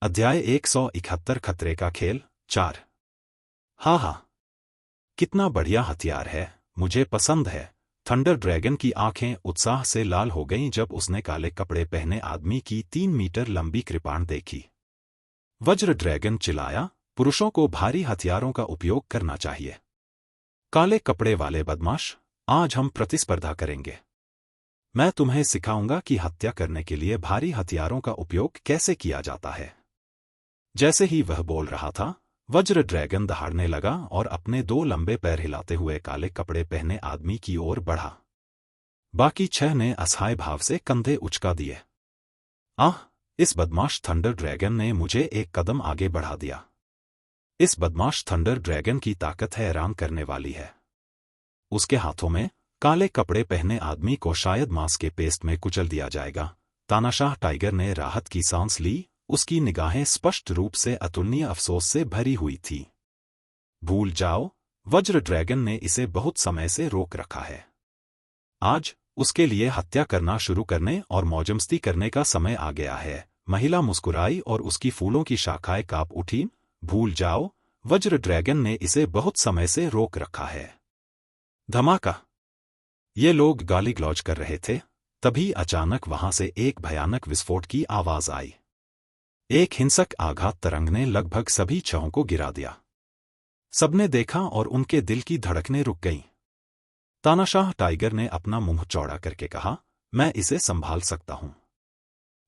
अध्याय 171 खतरे का खेल 4। हाँ, कितना बढ़िया हथियार है, मुझे पसंद है। थंडर ड्रैगन की आंखें उत्साह से लाल हो गईं जब उसने काले कपड़े पहने आदमी की 3 मीटर लंबी कृपाण देखी। वज्र ड्रैगन चिल्लाया, पुरुषों को भारी हथियारों का उपयोग करना चाहिए। काले कपड़े वाले बदमाश, आज हम प्रतिस्पर्धा करेंगे। मैं तुम्हें सिखाऊंगा कि हत्या करने के लिए भारी हथियारों का उपयोग कैसे किया जाता है। जैसे ही वह बोल रहा था, वज्र ड्रैगन दहाड़ने लगा और अपने 2 लंबे पैर हिलाते हुए काले कपड़े पहने आदमी की ओर बढ़ा। बाकी 6 ने असहाय भाव से कंधे उचका दिए। इस बदमाश थंडर ड्रैगन ने मुझे एक कदम आगे बढ़ा दिया। इस बदमाश थंडर ड्रैगन की ताकत हैरान करने वाली है। उसके हाथों में काले कपड़े पहने आदमी को शायद मांस के पेस्ट में कुचल दिया जाएगा। तानाशाह टाइगर ने राहत की सांस ली, उसकी निगाहें स्पष्ट रूप से अतुलनीय अफसोस से भरी हुई थी। भूल जाओ, वज्र ड्रैगन ने इसे बहुत समय से रोक रखा है। आज उसके लिए हत्या करना शुरू करने और मौजमस्ती करने का समय आ गया है। महिला मुस्कुराई और उसकी फूलों की शाखाएं कांप उठी। भूल जाओ, वज्र ड्रैगन ने इसे बहुत समय से रोक रखा है। धमाका! ये लोग गाली गलौज कर रहे थे, तभी अचानक वहां से एक भयानक विस्फोट की आवाज आई। एक हिंसक आघात तरंग ने लगभग सभी 6 को गिरा दिया। सबने देखा और उनके दिल की धड़कनें रुक गईं। तानाशाह टाइगर ने अपना मुंह चौड़ा करके कहा, मैं इसे संभाल सकता हूं।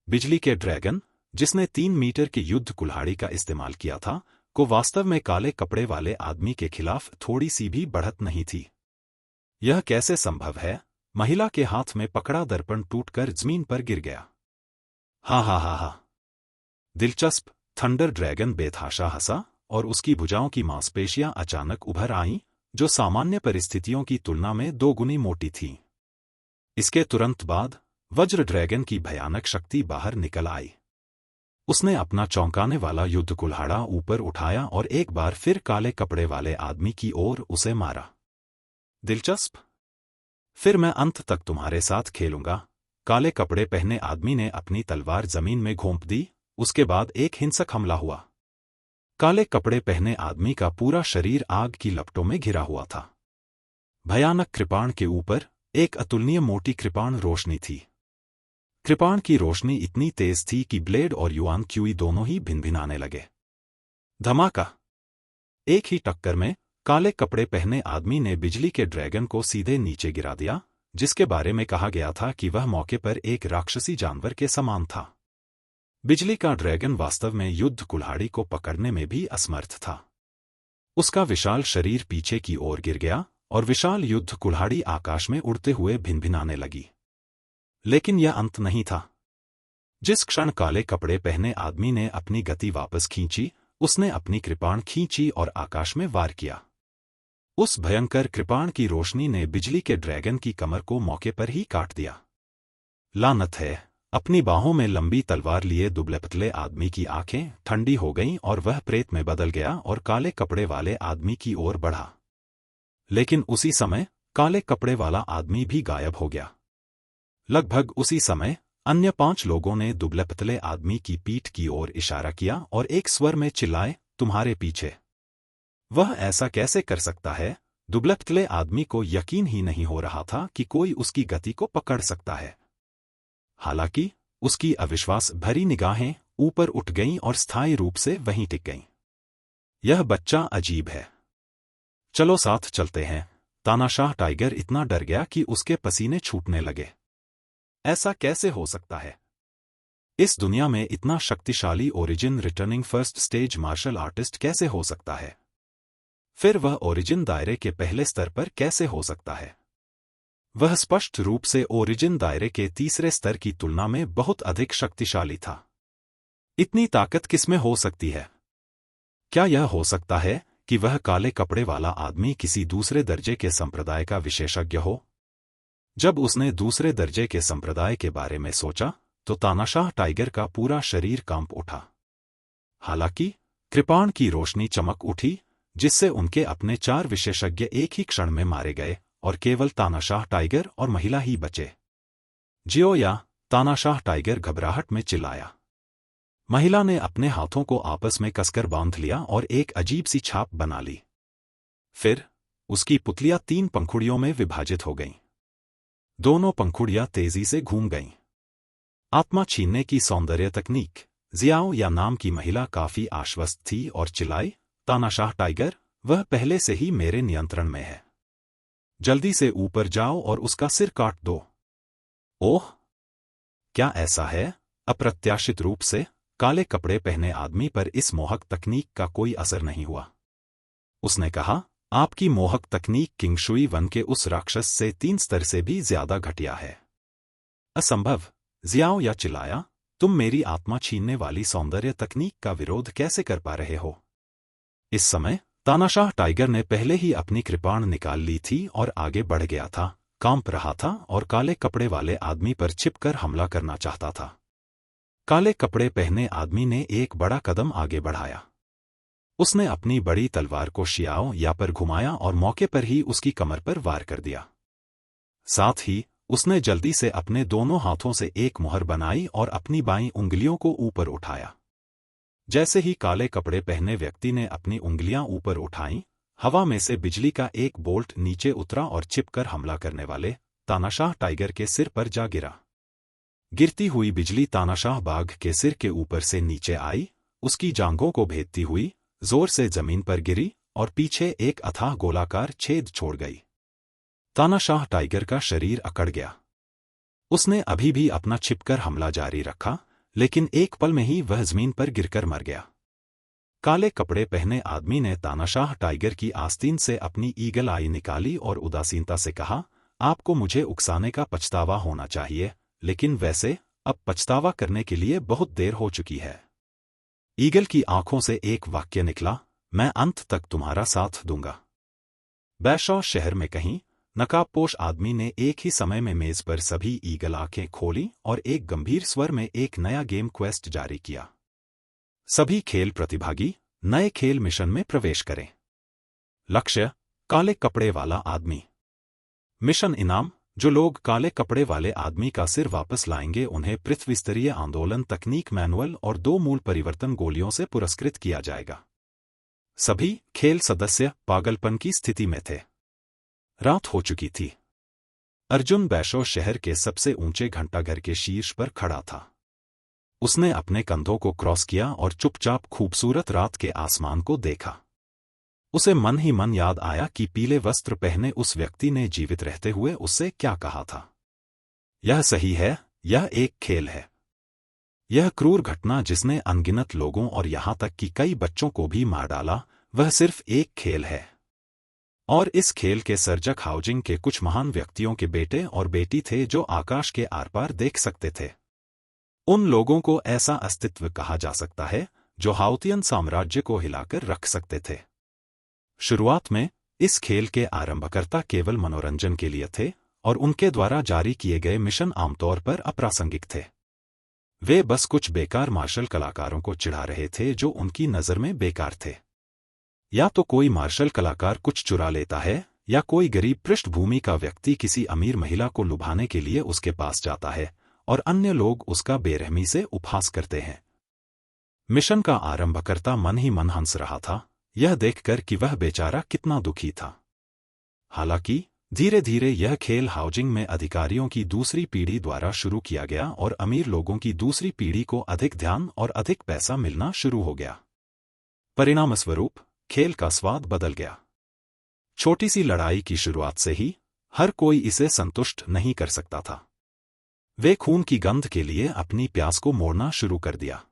बिजली के ड्रैगन, जिसने 3 मीटर की युद्ध कुल्हाड़ी का इस्तेमाल किया था, को वास्तव में काले कपड़े वाले आदमी के खिलाफ थोड़ी सी भी बढ़त नहीं थी। यह कैसे संभव है? महिला के हाथ में पकड़ा दर्पण टूटकर जमीन पर गिर गया। हा। दिलचस्प, थंडर ड्रैगन बेतहाशा हंसा और उसकी भुजाओं की मांसपेशियां अचानक उभर आईं, जो सामान्य परिस्थितियों की तुलना में 2 गुनी मोटी थीं। इसके तुरंत बाद वज्र ड्रैगन की भयानक शक्ति बाहर निकल आई। उसने अपना चौंकाने वाला युद्ध कुल्हाड़ा ऊपर उठाया और एक बार फिर काले कपड़े वाले आदमी की ओर उसे मारा। दिलचस्प। फिर मैं अंत तक तुम्हारे साथ खेलूंगा। काले कपड़े पहने आदमी ने अपनी तलवार जमीन में घोंप दी। उसके बाद एक हिंसक हमला हुआ। काले कपड़े पहने आदमी का पूरा शरीर आग की लपटों में घिरा हुआ था। भयानक कृपाण के ऊपर एक अतुलनीय मोटी कृपाण रोशनी थी। कृपाण की रोशनी इतनी तेज थी कि ब्लेड और युआन क्यूई दोनों ही भिनभिनाने लगे। धमाका! एक ही टक्कर में काले कपड़े पहने आदमी ने बिजली के ड्रैगन को सीधे नीचे गिरा दिया, जिसके बारे में कहा गया था कि वह मौके पर एक राक्षसी जानवर के समान था। बिजली का ड्रैगन वास्तव में युद्ध कुल्हाड़ी को पकड़ने में भी असमर्थ था। उसका विशाल शरीर पीछे की ओर गिर गया और विशाल युद्ध कुल्हाड़ी आकाश में उड़ते हुए भिनभिनाने लगी। लेकिन यह अंत नहीं था। जिस क्षण काले कपड़े पहने आदमी ने अपनी गति वापस खींची, उसने अपनी कृपाण खींची और आकाश में वार किया। उस भयंकर कृपाण की रोशनी ने बिजली के ड्रैगन की कमर को मौके पर ही काट दिया। लानत है! अपनी बाहों में लंबी तलवार लिए दुबले पतले आदमी की आंखें ठंडी हो गईं और वह प्रेत में बदल गया और काले कपड़े वाले आदमी की ओर बढ़ा। लेकिन उसी समय काले कपड़े वाला आदमी भी गायब हो गया। लगभग उसी समय अन्य 5 लोगों ने दुबले पतले आदमी की पीठ की ओर इशारा किया और एक स्वर में चिल्लाए, तुम्हारे पीछे। वह ऐसा कैसे कर सकता है? दुबले पतले आदमी को यकीन ही नहीं हो रहा था कि कोई उसकी गति को पकड़ सकता है। हालांकि उसकी अविश्वास भरी निगाहें ऊपर उठ गईं और स्थायी रूप से वहीं टिक गईं। यह बच्चा अजीब है। चलो साथ चलते हैं। तानाशाह टाइगर इतना डर गया कि उसके पसीने छूटने लगे। ऐसा कैसे हो सकता है? इस दुनिया में इतना शक्तिशाली origin returning first stage martial artist कैसे हो सकता है? फिर वह ओरिजिन दायरे के पहले स्तर पर कैसे हो सकता है? वह स्पष्ट रूप से ओरिजिन दायरे के तीसरे स्तर की तुलना में बहुत अधिक शक्तिशाली था। इतनी ताकत किसमें हो सकती है? क्या यह हो सकता है कि वह काले कपड़े वाला आदमी किसी दूसरे दर्जे के संप्रदाय का विशेषज्ञ हो? जब उसने दूसरे दर्जे के संप्रदाय के बारे में सोचा, तो तानाशाह टाइगर का पूरा शरीर कांप उठा। हालांकि कृपाण की रोशनी चमक उठी, जिससे उनके अपने 4 विशेषज्ञ एक ही क्षण में मारे गए और केवल तानाशाह टाइगर और महिला ही बचे। जियो या! तानाशाह टाइगर घबराहट में चिल्लाया। महिला ने अपने हाथों को आपस में कसकर बांध लिया और एक अजीब सी छाप बना ली। फिर उसकी पुतलियां 3 पंखुड़ियों में विभाजित हो गईं। दोनों पंखुड़ियां तेजी से घूम गईं। आत्मा छीनने की सौंदर्य तकनीक। जियाओ या नाम की महिला काफी आश्वस्त थी और चिल्लाई, तानाशाह टाइगर, वह पहले से ही मेरे नियंत्रण में है। जल्दी से ऊपर जाओ और उसका सिर काट दो। ओह, क्या ऐसा है? अप्रत्याशित रूप से काले कपड़े पहने आदमी पर इस मोहक तकनीक का कोई असर नहीं हुआ। उसने कहा, आपकी मोहक तकनीक किंग शुई वन के उस राक्षस से 3 स्तर से भी ज्यादा घटिया है। असंभव। जियाओ या चिल्लाया, तुम मेरी आत्मा छीनने वाली सौंदर्य तकनीक का विरोध कैसे कर पा रहे हो? इस समय तानाशाह टाइगर ने पहले ही अपनी कृपाण निकाल ली थी और आगे बढ़ गया था, कांप रहा था और काले कपड़े वाले आदमी पर छिपकर हमला करना चाहता था। काले कपड़े पहने आदमी ने एक बड़ा कदम आगे बढ़ाया। उसने अपनी बड़ी तलवार को शियाओ या पर घुमाया और मौके पर ही उसकी कमर पर वार कर दिया। साथ ही उसने जल्दी से अपने दोनों हाथों से एक मुहर बनाई और अपनी बाईं उंगलियों को ऊपर उठाया। जैसे ही काले कपड़े पहने व्यक्ति ने अपनी उंगलियां ऊपर उठाईं, हवा में से बिजली का एक बोल्ट नीचे उतरा और छिपकर हमला करने वाले तानाशाह टाइगर के सिर पर जा गिरा। गिरती हुई बिजली तानाशाह बाघ के सिर के ऊपर से नीचे आई, उसकी जांघों को भेदती हुई जोर से जमीन पर गिरी और पीछे एक अथाह गोलाकार छेद छोड़ गई। तानाशाह टाइगर का शरीर अकड़ गया। उसने अभी भी अपना छिपकर हमला जारी रखा, लेकिन एक पल में ही वह जमीन पर गिरकर मर गया। काले कपड़े पहने आदमी ने तानाशाह टाइगर की आस्तीन से अपनी ईगल आई निकाली और उदासीनता से कहा, आपको मुझे उकसाने का पछतावा होना चाहिए, लेकिन वैसे अब पछतावा करने के लिए बहुत देर हो चुकी है। ईगल की आंखों से एक वाक्य निकला, मैं अंत तक तुम्हारा साथ दूंगा। बैशौ शहर में कहीं नकाबपोश आदमी ने एक ही समय में मेज पर सभी ईगल आंखें खोली और एक गंभीर स्वर में एक नया गेम क्वेस्ट जारी किया। सभी खेल प्रतिभागी नए खेल मिशन में प्रवेश करें। लक्ष्य, काले कपड़े वाला आदमी। मिशन इनाम, जो लोग काले कपड़े वाले आदमी का सिर वापस लाएंगे उन्हें पृथ्वी स्तरीय आंदोलन तकनीक मैनुअल और 2 मूल परिवर्तन गोलियों से पुरस्कृत किया जाएगा। सभी खेल सदस्य पागलपन की स्थिति में थे। रात हो चुकी थी। अर्जुन बैशौ शहर के सबसे ऊंचे घंटाघर के शीर्ष पर खड़ा था। उसने अपने कंधों को क्रॉस किया और चुपचाप खूबसूरत रात के आसमान को देखा। उसे मन ही मन याद आया कि पीले वस्त्र पहने उस व्यक्ति ने जीवित रहते हुए उससे क्या कहा था। यह सही है, यह एक खेल है। यह क्रूर घटना जिसने अनगिनत लोगों और यहां तक कि कई बच्चों को भी मार डाला, वह सिर्फ एक खेल है। और इस खेल के सर्जक हाउजिंग के कुछ महान व्यक्तियों के बेटे और बेटी थे जो आकाश के आर पार देख सकते थे। उन लोगों को ऐसा अस्तित्व कहा जा सकता है जो हाउतियन साम्राज्य को हिलाकर रख सकते थे। शुरुआत में इस खेल के आरंभकर्ता केवल मनोरंजन के लिए थे और उनके द्वारा जारी किए गए मिशन आमतौर पर अप्रासंगिक थे। वे बस कुछ बेकार मार्शल कलाकारों को चिढ़ा रहे थे जो उनकी नज़र में बेकार थे। या तो कोई मार्शल कलाकार कुछ चुरा लेता है, या कोई गरीब पृष्ठभूमि का व्यक्ति किसी अमीर महिला को लुभाने के लिए उसके पास जाता है और अन्य लोग उसका बेरहमी से उपहास करते हैं। मिशन का आरंभकर्ता मन ही मन हंस रहा था, यह देखकर कि वह बेचारा कितना दुखी था। हालांकि धीरे धीरे यह खेल हाउजिंग में अधिकारियों की दूसरी पीढ़ी द्वारा शुरू किया गया और अमीर लोगों की दूसरी पीढ़ी को अधिक ध्यान और अधिक पैसा मिलना शुरू हो गया। परिणामस्वरूप खेल का स्वाद बदल गया। छोटी सी लड़ाई की शुरुआत से ही हर कोई इसे संतुष्ट नहीं कर सकता था। वे खून की गंध के लिए अपनी प्यास को मोड़ना शुरू कर दिया।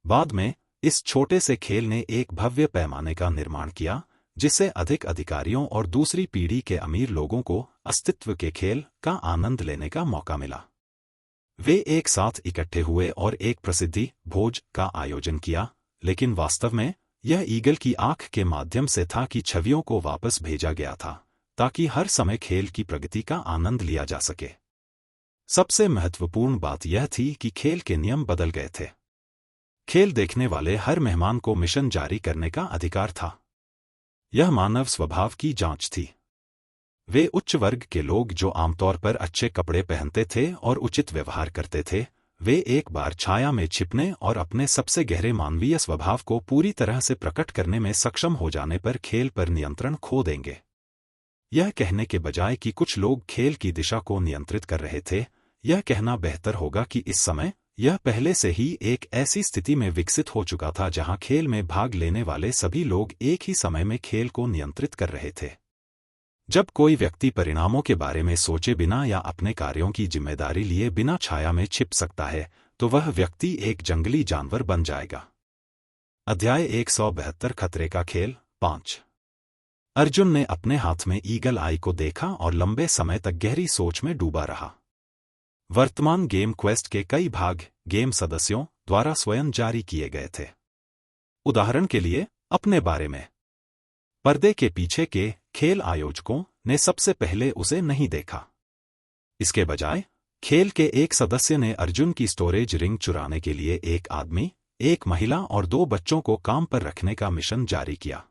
बाद में इस छोटे से खेल ने एक भव्य पैमाने का निर्माण किया, जिससे अधिक अधिकारियों और दूसरी पीढ़ी के अमीर लोगों को अस्तित्व के खेल का आनंद लेने का मौका मिला। वे एक साथ इकट्ठे हुए और एक प्रसिद्धि भोज का आयोजन किया, लेकिन वास्तव में यह ईगल की आंख के माध्यम से था कि छवियों को वापस भेजा गया था, ताकि हर समय खेल की प्रगति का आनंद लिया जा सके। सबसे महत्वपूर्ण बात यह थी कि खेल के नियम बदल गए थे। खेल देखने वाले हर मेहमान को मिशन जारी करने का अधिकार था। यह मानव स्वभाव की जांच थी। वे उच्च वर्ग के लोग जो आमतौर पर अच्छे कपड़े पहनते थे और उचित व्यवहार करते थे, वे एक बार छाया में छिपने और अपने सबसे गहरे मानवीय स्वभाव को पूरी तरह से प्रकट करने में सक्षम हो जाने पर खेल पर नियंत्रण खो देंगे। यह कहने के बजाय कि कुछ लोग खेल की दिशा को नियंत्रित कर रहे थे, यह कहना बेहतर होगा कि इस समय यह पहले से ही एक ऐसी स्थिति में विकसित हो चुका था जहां खेल में भाग लेने वाले सभी लोग एक ही समय में खेल को नियंत्रित कर रहे थे। जब कोई व्यक्ति परिणामों के बारे में सोचे बिना या अपने कार्यों की जिम्मेदारी लिए बिना छाया में छिप सकता है, तो वह व्यक्ति एक जंगली जानवर बन जाएगा। अध्याय 172 खतरे का खेल 5। अर्जुन ने अपने हाथ में ईगल आई को देखा और लंबे समय तक गहरी सोच में डूबा रहा। वर्तमान गेम क्वेस्ट के कई भाग गेम सदस्यों द्वारा स्वयं जारी किए गए थे। उदाहरण के लिए, अपने बारे में पर्दे के पीछे के खेल आयोजकों ने सबसे पहले उसे नहीं देखा। इसके बजाय खेल के एक सदस्य ने अर्जुन की स्टोरेज रिंग चुराने के लिए एक आदमी, एक महिला और 2 बच्चों को काम पर रखने का मिशन जारी किया।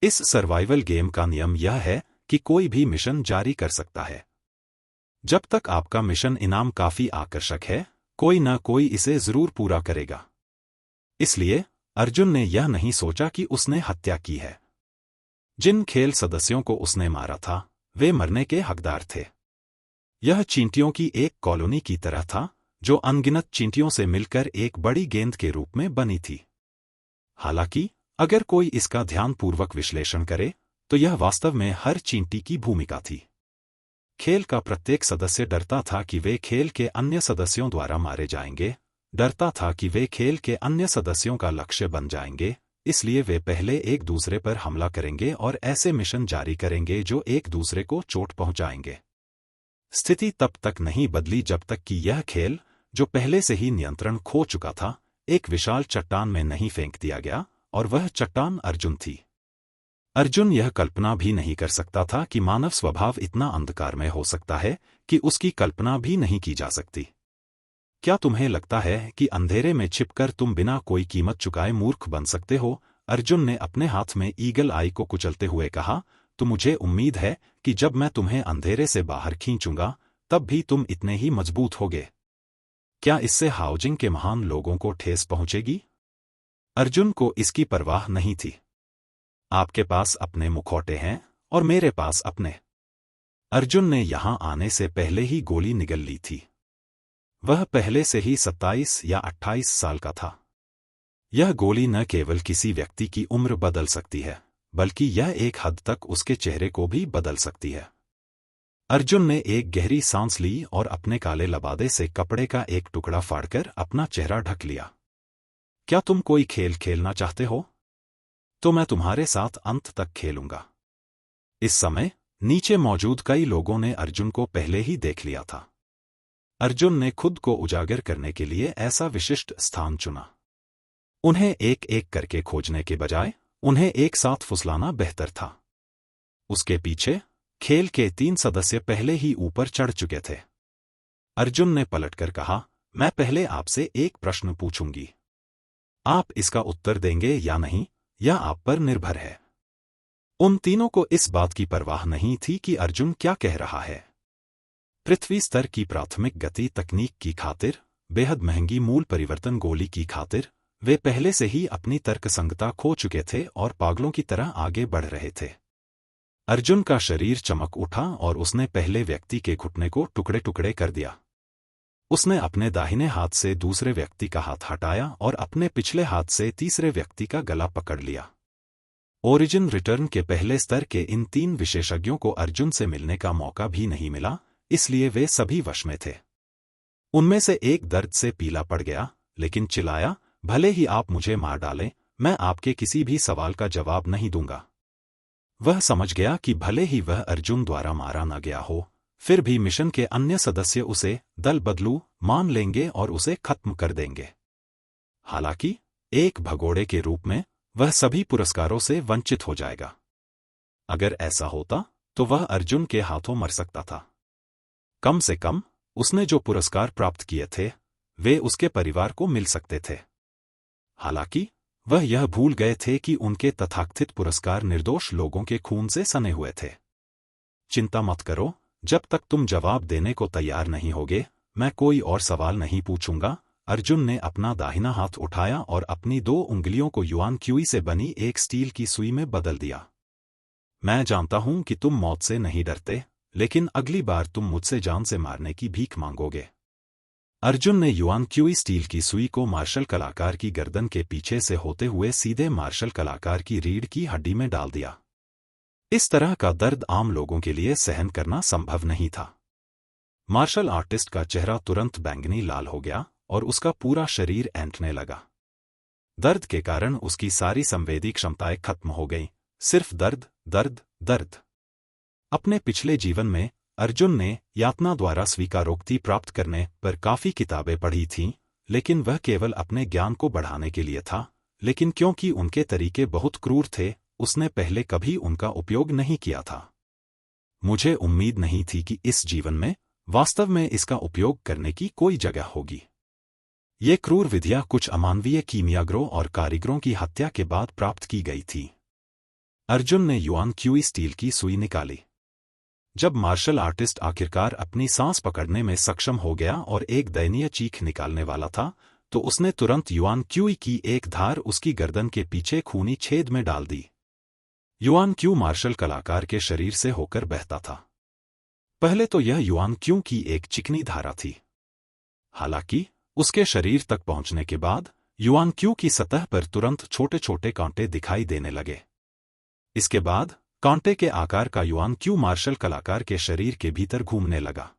इस सर्वाइवल गेम का नियम यह है कि कोई भी मिशन जारी कर सकता है। जब तक आपका मिशन इनाम काफी आकर्षक है, कोई न कोई इसे जरूर पूरा करेगा। इसलिए अर्जुन ने यह नहीं सोचा कि उसने हत्या की है। जिन खेल सदस्यों को उसने मारा था, वे मरने के हकदार थे। यह चींटियों की एक कॉलोनी की तरह था, जो अनगिनत चींटियों से मिलकर एक बड़ी गेंद के रूप में बनी थी। हालांकि, अगर कोई इसका ध्यानपूर्वक विश्लेषण करे, तो यह वास्तव में हर चींटी की भूमिका थी। खेल का प्रत्येक सदस्य डरता था कि वे खेल के अन्य सदस्यों द्वारा मारे जाएंगे, डरता था कि वे खेल के अन्य सदस्यों का लक्ष्य बन जाएंगे, इसलिए वे पहले एक दूसरे पर हमला करेंगे और ऐसे मिशन जारी करेंगे जो एक दूसरे को चोट पहुंचाएंगे। स्थिति तब तक नहीं बदली जब तक कि यह खेल, जो पहले से ही नियंत्रण खो चुका था, एक विशाल चट्टान में नहीं फेंक दिया गया, और वह चट्टान अर्जुन थी। अर्जुन यह कल्पना भी नहीं कर सकता था कि मानव स्वभाव इतना अंधकारमय हो सकता है कि उसकी कल्पना भी नहीं की जा सकती। क्या तुम्हें लगता है कि अंधेरे में छिपकर तुम बिना कोई कीमत चुकाए मूर्ख बन सकते हो? अर्जुन ने अपने हाथ में ईगल आई को कुचलते हुए कहा, तो मुझे उम्मीद है कि जब मैं तुम्हें अंधेरे से बाहर खींचूंगा, तब भी तुम इतने ही मजबूत होगे। क्या इससे हाउजिंग के महान लोगों को ठेस पहुंचेगी? अर्जुन को इसकी परवाह नहीं थी। आपके पास अपने मुखौटे हैं और मेरे पास अपने। अर्जुन ने यहां आने से पहले ही गोली निगल ली थी। वह पहले से ही 27 या 28 साल का था। यह गोली न केवल किसी व्यक्ति की उम्र बदल सकती है, बल्कि यह एक हद तक उसके चेहरे को भी बदल सकती है। अर्जुन ने एक गहरी सांस ली और अपने काले लबादे से कपड़े का एक टुकड़ा फाड़कर अपना चेहरा ढक लिया। क्या तुम कोई खेल खेलना चाहते हो? तो मैं तुम्हारे साथ अंत तक खेलूंगा। इस समय नीचे मौजूद कई लोगों ने अर्जुन को पहले ही देख लिया था। अर्जुन ने खुद को उजागर करने के लिए ऐसा विशिष्ट स्थान चुना। उन्हें एक एक करके खोजने के बजाय उन्हें एक साथ फुसलाना बेहतर था। उसके पीछे खेल के 3 सदस्य पहले ही ऊपर चढ़ चुके थे। अर्जुन ने पलटकर कहा, मैं पहले आपसे एक प्रश्न पूछूंगी। आप इसका उत्तर देंगे या नहीं, यह आप पर निर्भर है। उन तीनों को इस बात की परवाह नहीं थी कि अर्जुन क्या कह रहा है। पृथ्वी स्तर की प्राथमिक गति तकनीक की खातिर, बेहद महंगी मूल परिवर्तन गोली की खातिर, वे पहले से ही अपनी तर्कसंगता खो चुके थे और पागलों की तरह आगे बढ़ रहे थे। अर्जुन का शरीर चमक उठा और उसने पहले व्यक्ति के घुटने को टुकड़े टुकड़े कर दिया। उसने अपने दाहिने हाथ से दूसरे व्यक्ति का हाथ हटाया और अपने पिछले हाथ से तीसरे व्यक्ति का गला पकड़ लिया। ओरिजिन रिटर्न के पहले स्तर के इन 3 विशेषज्ञों को अर्जुन से मिलने का मौका भी नहीं मिला, इसलिए वे सभी वश में थे। उनमें से एक दर्द से पीला पड़ गया, लेकिन चिल्लाया, भले ही आप मुझे मार डालें, मैं आपके किसी भी सवाल का जवाब नहीं दूंगा। वह समझ गया कि भले ही वह अर्जुन द्वारा मारा न गया हो, फिर भी मिशन के अन्य सदस्य उसे दल बदलू मान लेंगे और उसे खत्म कर देंगे। हालांकि एक भगोड़े के रूप में वह सभी पुरस्कारों से वंचित हो जाएगा। अगर ऐसा होता तो वह अर्जुन के हाथों मर सकता था। कम से कम उसने जो पुरस्कार प्राप्त किए थे वे उसके परिवार को मिल सकते थे। हालांकि वह यह भूल गए थे कि उनके तथाकथित पुरस्कार निर्दोष लोगों के खून से सने हुए थे। चिंता मत करो, जब तक तुम जवाब देने को तैयार नहीं होगे, मैं कोई और सवाल नहीं पूछूंगा। अर्जुन ने अपना दाहिना हाथ उठाया और अपनी 2 उंगलियों को युआन क्यूई से बनी एक स्टील की सुई में बदल दिया। मैं जानता हूं कि तुम मौत से नहीं डरते, लेकिन अगली बार तुम मुझसे जान से मारने की भीख मांगोगे। अर्जुन ने युआन क्यूई स्टील की सुई को मार्शल कलाकार की गर्दन के पीछे से होते हुए सीधे मार्शल कलाकार की रीढ़ की हड्डी में डाल दिया। इस तरह का दर्द आम लोगों के लिए सहन करना संभव नहीं था। मार्शल आर्टिस्ट का चेहरा तुरंत बैंगनी लाल हो गया और उसका पूरा शरीर ऐंठने लगा। दर्द के कारण उसकी सारी संवेदी क्षमताएं खत्म हो गईं, सिर्फ दर्द, दर्द, दर्द। अपने पिछले जीवन में अर्जुन ने यातना द्वारा स्वीकारोक्ति प्राप्त करने पर काफी किताबें पढ़ी थीं, लेकिन वह केवल अपने ज्ञान को बढ़ाने के लिए था। लेकिन क्योंकि उनके तरीके बहुत क्रूर थे, उसने पहले कभी उनका उपयोग नहीं किया था। मुझे उम्मीद नहीं थी कि इस जीवन में वास्तव में इसका उपयोग करने की कोई जगह होगी। ये क्रूर विधियां कुछ अमानवीय कीमियागरों और कारीगरों की हत्या के बाद प्राप्त की गई थी। अर्जुन ने युआन क्यूई स्टील की सुई निकाली। जब मार्शल आर्टिस्ट आखिरकार अपनी सांस पकड़ने में सक्षम हो गया और एक दयनीय चीख निकालने वाला था, तो उसने तुरंत युआन क्यूई की एक धार उसकी गर्दन के पीछे खूनी छेद में डाल दी। युआन क्यू मार्शल कलाकार के शरीर से होकर बहता था। पहले तो यह युआन क्यू की एक चिकनी धारा थी। हालांकि उसके शरीर तक पहुंचने के बाद युआन क्यू की सतह पर तुरंत छोटे छोटे कांटे दिखाई देने लगे। इसके बाद कांटे के आकार का युआन क्यू मार्शल कलाकार के शरीर के भीतर घूमने लगा।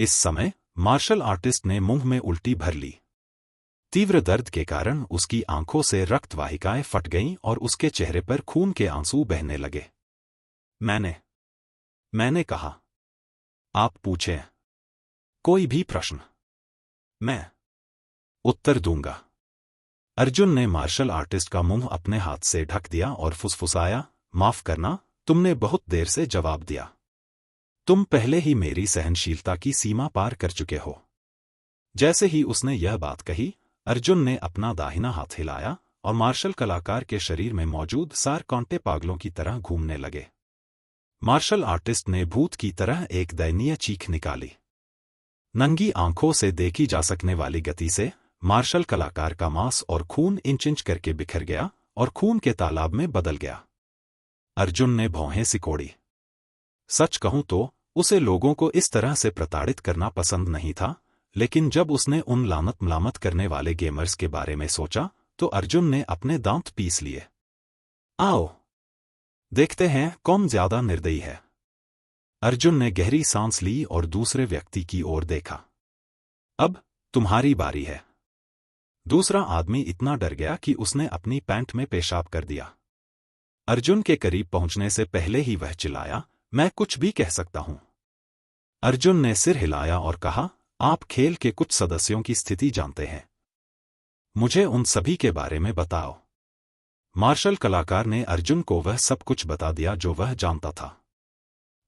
इस समय मार्शल आर्टिस्ट ने मुंह में उल्टी भर ली। तीव्र दर्द के कारण उसकी आंखों से रक्त वाहिकाएं फट गईं और उसके चेहरे पर खून के आंसू बहने लगे। मैंने कहा, आप पूछें कोई भी प्रश्न, मैं उत्तर दूंगा। अर्जुन ने मार्शल आर्टिस्ट का मुंह अपने हाथ से ढक दिया और फुसफुसाया, माफ करना, तुमने बहुत देर से जवाब दिया। तुम पहले ही मेरी सहनशीलता की सीमा पार कर चुके हो। जैसे ही उसने यह बात कही, अर्जुन ने अपना दाहिना हाथ हिलाया और मार्शल कलाकार के शरीर में मौजूद सारे कांटे पागलों की तरह घूमने लगे। मार्शल आर्टिस्ट ने भूत की तरह एक दयनीय चीख निकाली। नंगी आंखों से देखी जा सकने वाली गति से मार्शल कलाकार का मांस और खून इंच इंच करके बिखर गया और खून के तालाब में बदल गया। अर्जुन ने भौहें सिकोड़ी। सच कहूं तो उसे लोगों को इस तरह से प्रताड़ित करना पसंद नहीं था, लेकिन जब उसने उन लानत मलामत करने वाले गेमर्स के बारे में सोचा, तो अर्जुन ने अपने दांत पीस लिए। आओ देखते हैं कौन ज्यादा निर्दयी है। अर्जुन ने गहरी सांस ली और दूसरे व्यक्ति की ओर देखा। अब तुम्हारी बारी है। दूसरा आदमी इतना डर गया कि उसने अपनी पैंट में पेशाब कर दिया। अर्जुन के करीब पहुंचने से पहले ही वह चिल्लाया, मैं कुछ भी कह सकता हूं। अर्जुन ने सिर हिलाया और कहा, आप खेल के कुछ सदस्यों की स्थिति जानते हैं। मुझे उन सभी के बारे में बताओ। मार्शल कलाकार ने अर्जुन को वह सब कुछ बता दिया जो वह जानता था।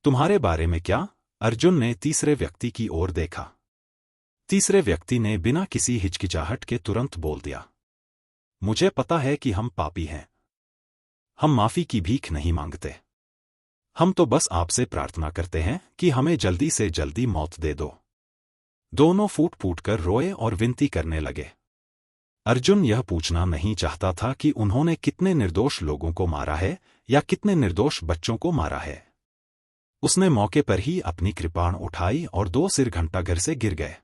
तुम्हारे बारे में क्या? अर्जुन ने तीसरे व्यक्ति की ओर देखा। तीसरे व्यक्ति ने बिना किसी हिचकिचाहट के तुरंत बोल दिया, मुझे पता है कि हम पापी हैं। हम माफी की भीख नहीं मांगते। हम तो बस आपसे प्रार्थना करते हैं कि हमें जल्दी से जल्दी मौत दे दो। दोनों फूट फूट कर रोए और विनती करने लगे। अर्जुन यह पूछना नहीं चाहता था कि उन्होंने कितने निर्दोष लोगों को मारा है या कितने निर्दोष बच्चों को मारा है। उसने मौके पर ही अपनी कृपाण उठाई और 2 सिर घंटा घर से गिर गए।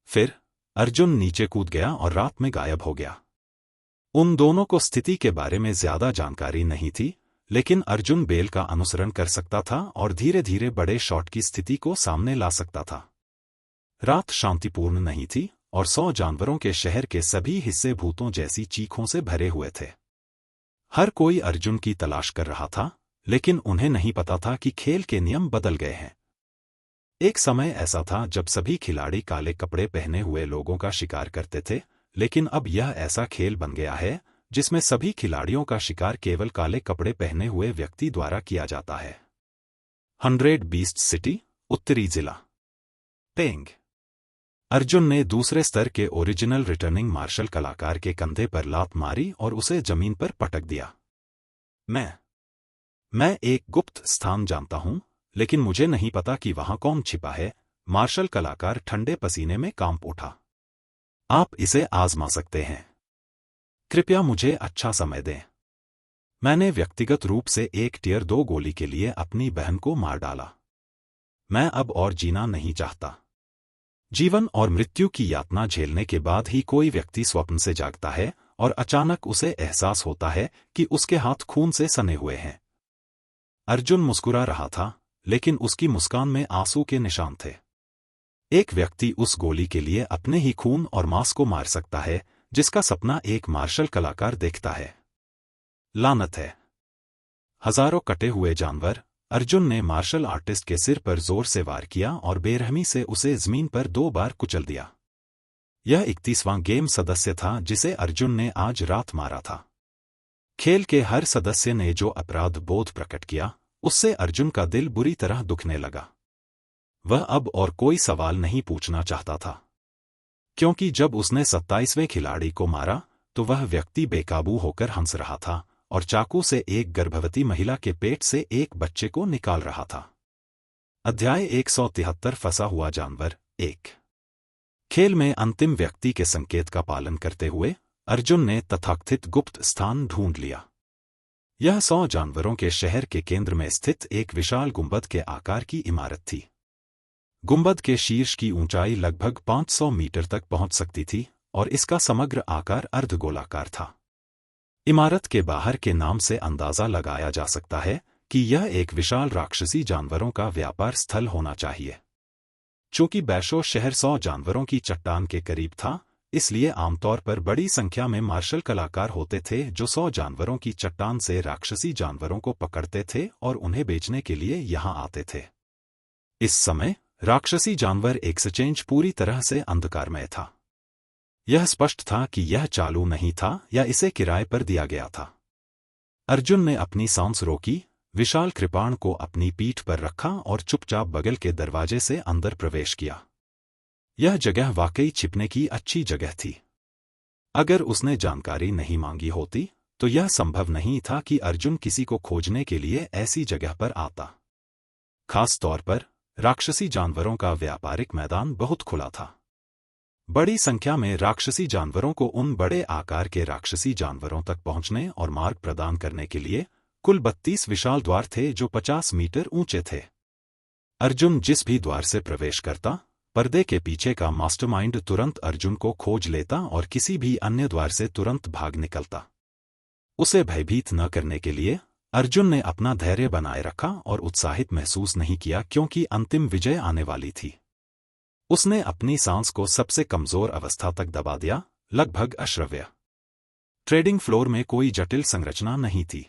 फिर अर्जुन नीचे कूद गया और रात में गायब हो गया। उन दोनों को स्थिति के बारे में ज्यादा जानकारी नहीं थी, लेकिन अर्जुन बेल का अनुसरण कर सकता था और धीरे धीरे बड़े शॉट की स्थिति को सामने ला सकता था। रात शांतिपूर्ण नहीं थी और 100 जानवरों के शहर के सभी हिस्से भूतों जैसी चीखों से भरे हुए थे। हर कोई अर्जुन की तलाश कर रहा था, लेकिन उन्हें नहीं पता था कि खेल के नियम बदल गए हैं। एक समय ऐसा था जब सभी खिलाड़ी काले कपड़े पहने हुए लोगों का शिकार करते थे, लेकिन अब यह ऐसा खेल बन गया है जिसमें सभी खिलाड़ियों का शिकार केवल काले कपड़े पहने हुए व्यक्ति द्वारा किया जाता है। 100 बीस्ट सिटी, उत्तरी जिला, पेंग। अर्जुन ने दूसरे स्तर के ओरिजिनल रिटर्निंग मार्शल कलाकार के कंधे पर लात मारी और उसे जमीन पर पटक दिया। मैं एक गुप्त स्थान जानता हूं, लेकिन मुझे नहीं पता कि वहां कौन छिपा है। मार्शल कलाकार ठंडे पसीने में कांप उठा। आप इसे आजमा सकते हैं। कृपया मुझे अच्छा समय दें। मैंने व्यक्तिगत रूप से एक टियर 2 गोली के लिए अपनी बहन को मार डाला। मैं अब और जीना नहीं चाहता। जीवन और मृत्यु की यातना झेलने के बाद ही कोई व्यक्ति स्वप्न से जागता है और अचानक उसे एहसास होता है कि उसके हाथ खून से सने हुए हैं। अर्जुन मुस्कुरा रहा था, लेकिन उसकी मुस्कान में आंसू के निशान थे। एक व्यक्ति उस गोली के लिए अपने ही खून और मांस को मार सकता है जिसका सपना एक मार्शल कलाकार देखता है। लानत है। हजारों कटे हुए जानवर। अर्जुन ने मार्शल आर्टिस्ट के सिर पर जोर से वार किया और बेरहमी से उसे जमीन पर 2 बार कुचल दिया। यह 31वां गेम सदस्य था जिसे अर्जुन ने आज रात मारा था। खेल के हर सदस्य ने जो अपराध बोध प्रकट किया, उससे अर्जुन का दिल बुरी तरह दुखने लगा। वह अब और कोई सवाल नहीं पूछना चाहता था, क्योंकि जब उसने 27वें खिलाड़ी को मारा तो वह व्यक्ति बेकाबू होकर हंस रहा था और चाकू से एक गर्भवती महिला के पेट से एक बच्चे को निकाल रहा था। अध्याय 173 फंसा हुआ जानवर 1। खेल में अंतिम व्यक्ति के संकेत का पालन करते हुए अर्जुन ने तथाकथित गुप्त स्थान ढूंढ लिया। यह 100 जानवरों के शहर के केंद्र में स्थित एक विशाल गुंबद के आकार की इमारत थी। गुंबद के शीर्ष की ऊंचाई लगभग 500 मीटर तक पहुंच सकती थी और इसका समग्र आकार अर्धगोलाकार था। इमारत के बाहर के नाम से अंदाजा लगाया जा सकता है कि यह एक विशाल राक्षसी जानवरों का व्यापार स्थल होना चाहिए। चूंकि बैशो शहर 100 जानवरों की चट्टान के करीब था, इसलिए आमतौर पर बड़ी संख्या में मार्शल कलाकार होते थे जो 100 जानवरों की चट्टान से राक्षसी जानवरों को पकड़ते थे और उन्हें बेचने के लिए यहां आते थे। इस समय राक्षसी जानवर एक्सचेंज पूरी तरह से अंधकारमय था। यह स्पष्ट था कि यह चालू नहीं था या इसे किराए पर दिया गया था। अर्जुन ने अपनी सांस रोकी, विशाल कृपाण को अपनी पीठ पर रखा और चुपचाप बगल के दरवाजे से अंदर प्रवेश किया। यह जगह वाकई छिपने की अच्छी जगह थी। अगर उसने जानकारी नहीं मांगी होती तो यह संभव नहीं था कि अर्जुन किसी को खोजने के लिए ऐसी जगह पर आता। खास तौर पर राक्षसी जानवरों का व्यापारिक मैदान बहुत खुला था। बड़ी संख्या में राक्षसी जानवरों को उन बड़े आकार के राक्षसी जानवरों तक पहुंचने और मार्ग प्रदान करने के लिए कुल 32 विशाल द्वार थे जो 50 मीटर ऊंचे थे। अर्जुन जिस भी द्वार से प्रवेश करता, पर्दे के पीछे का मास्टरमाइंड तुरंत अर्जुन को खोज लेता और किसी भी अन्य द्वार से तुरंत भाग निकलता। उसे भयभीत न करने के लिए अर्जुन ने अपना धैर्य बनाए रखा और उत्साहित महसूस नहीं किया क्योंकि अंतिम विजय आने वाली थी। उसने अपनी सांस को सबसे कमजोर अवस्था तक दबा दिया, लगभग अश्रव्य। ट्रेडिंग फ्लोर में कोई जटिल संरचना नहीं थी।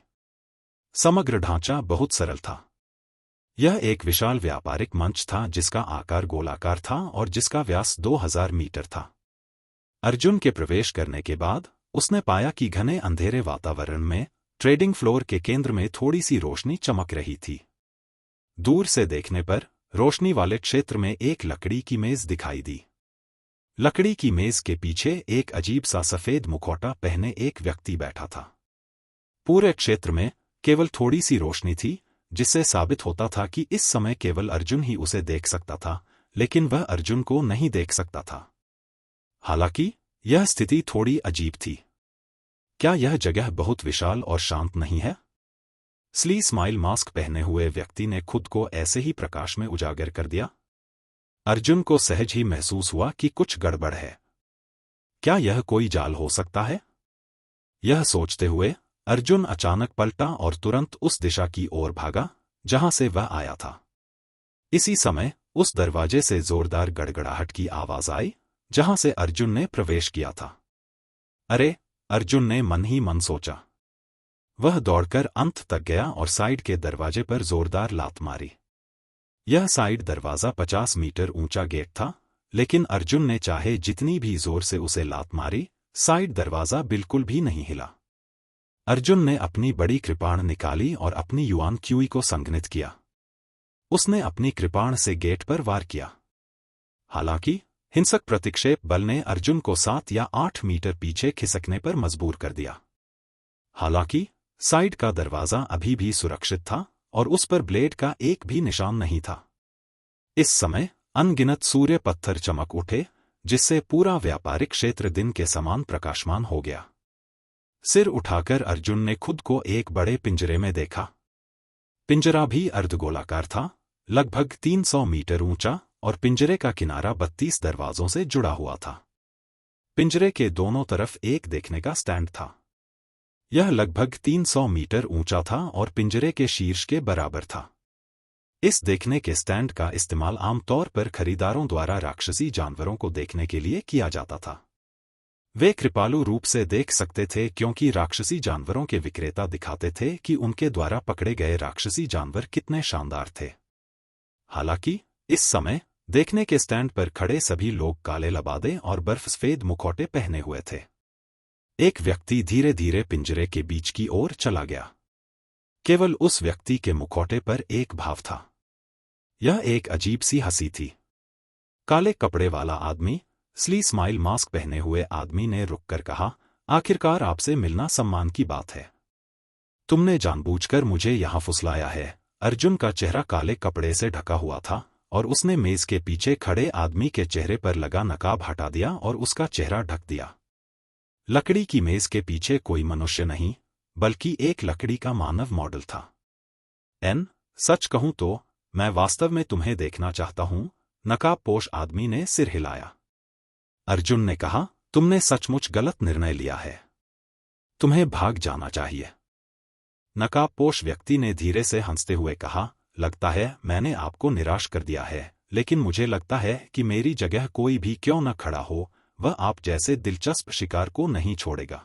समग्र ढांचा बहुत सरल था। यह एक विशाल व्यापारिक मंच था जिसका आकार गोलाकार था और जिसका व्यास 2000 मीटर था। अर्जुन के प्रवेश करने के बाद उसने पाया कि घने अंधेरे वातावरण में ट्रेडिंग फ्लोर के केंद्र में थोड़ी सी रोशनी चमक रही थी। दूर से देखने पर रोशनी वाले क्षेत्र में एक लकड़ी की मेज दिखाई दी। लकड़ी की मेज के पीछे एक अजीब सा सफेद मुखौटा पहने एक व्यक्ति बैठा था। पूरे क्षेत्र में केवल थोड़ी सी रोशनी थी, जिससे साबित होता था कि इस समय केवल अर्जुन ही उसे देख सकता था, लेकिन वह अर्जुन को नहीं देख सकता था। हालांकि यह स्थिति थोड़ी अजीब थी। क्या यह जगह बहुत विशाल और शांत नहीं है? स्ली स्माइल मास्क पहने हुए व्यक्ति ने खुद को ऐसे ही प्रकाश में उजागर कर दिया। अर्जुन को सहज ही महसूस हुआ कि कुछ गड़बड़ है। क्या यह कोई जाल हो सकता है? यह सोचते हुए अर्जुन अचानक पलटा और तुरंत उस दिशा की ओर भागा जहां से वह आया था। इसी समय उस दरवाजे से जोरदार गड़गड़ाहट की आवाज आई जहां से अर्जुन ने प्रवेश किया था। अरे, अर्जुन ने मन ही मन सोचा। वह दौड़कर अंत तक गया और साइड के दरवाजे पर जोरदार लात मारी। यह साइड दरवाजा 50 मीटर ऊंचा गेट था, लेकिन अर्जुन ने चाहे जितनी भी जोर से उसे लात मारी, साइड दरवाजा बिल्कुल भी नहीं हिला। अर्जुन ने अपनी बड़ी कृपाण निकाली और अपनी युआन क्यूई को संघनित किया। उसने अपनी कृपाण से गेट पर वार किया। हालांकि हिंसक प्रतिक्षेप बल ने अर्जुन को 7 या 8 मीटर पीछे खिसकने पर मजबूर कर दिया। हालांकि साइड का दरवाजा अभी भी सुरक्षित था और उस पर ब्लेड का एक भी निशान नहीं था। इस समय अनगिनत सूर्य पत्थर चमक उठे, जिससे पूरा व्यापारिक क्षेत्र दिन के समान प्रकाशमान हो गया। सिर उठाकर अर्जुन ने खुद को एक बड़े पिंजरे में देखा। पिंजरा भी अर्धगोलाकार था, लगभग 300 मीटर ऊंचा, और पिंजरे का किनारा 32 दरवाजों से जुड़ा हुआ था। पिंजरे के दोनों तरफ एक देखने का स्टैंड था। यह लगभग 300 मीटर ऊंचा था और पिंजरे के शीर्ष के बराबर था। इस देखने के स्टैंड का इस्तेमाल आमतौर पर खरीदारों द्वारा राक्षसी जानवरों को देखने के लिए किया जाता था। वे कृपालु रूप से देख सकते थे क्योंकि राक्षसी जानवरों के विक्रेता दिखाते थे कि उनके द्वारा पकड़े गए राक्षसी जानवर कितने शानदार थे। हालांकि इस समय देखने के स्टैंड पर खड़े सभी लोग काले लबादे और बर्फ सफेद मुखौटे पहने हुए थे। एक व्यक्ति धीरे धीरे पिंजरे के बीच की ओर चला गया। केवल उस व्यक्ति के मुखौटे पर एक भाव था। यह एक अजीब सी हंसी थी। काले कपड़े वाला आदमी, स्ली स्माइल मास्क पहने हुए आदमी ने रुककर कहा, आखिरकार आपसे मिलना सम्मान की बात है। तुमने जानबूझकर मुझे यहां फुसलाया है। अर्जुन का चेहरा काले कपड़े से ढका हुआ था और उसने मेज के पीछे खड़े आदमी के चेहरे पर लगा नकाब हटा दिया और उसका चेहरा ढक दिया। लकड़ी की मेज के पीछे कोई मनुष्य नहीं, बल्कि एक लकड़ी का मानव मॉडल था। सच कहूं तो मैं वास्तव में तुम्हें देखना चाहता हूं, नकाबपोश आदमी ने सिर हिलाया। अर्जुन ने कहा, तुमने सचमुच गलत निर्णय लिया है। तुम्हें भाग जाना चाहिए। नकाबपोश व्यक्ति ने धीरे से हंसते हुए कहा, लगता है मैंने आपको निराश कर दिया है, लेकिन मुझे लगता है कि मेरी जगह कोई भी क्यों न खड़ा हो, वह आप जैसे दिलचस्प शिकार को नहीं छोड़ेगा।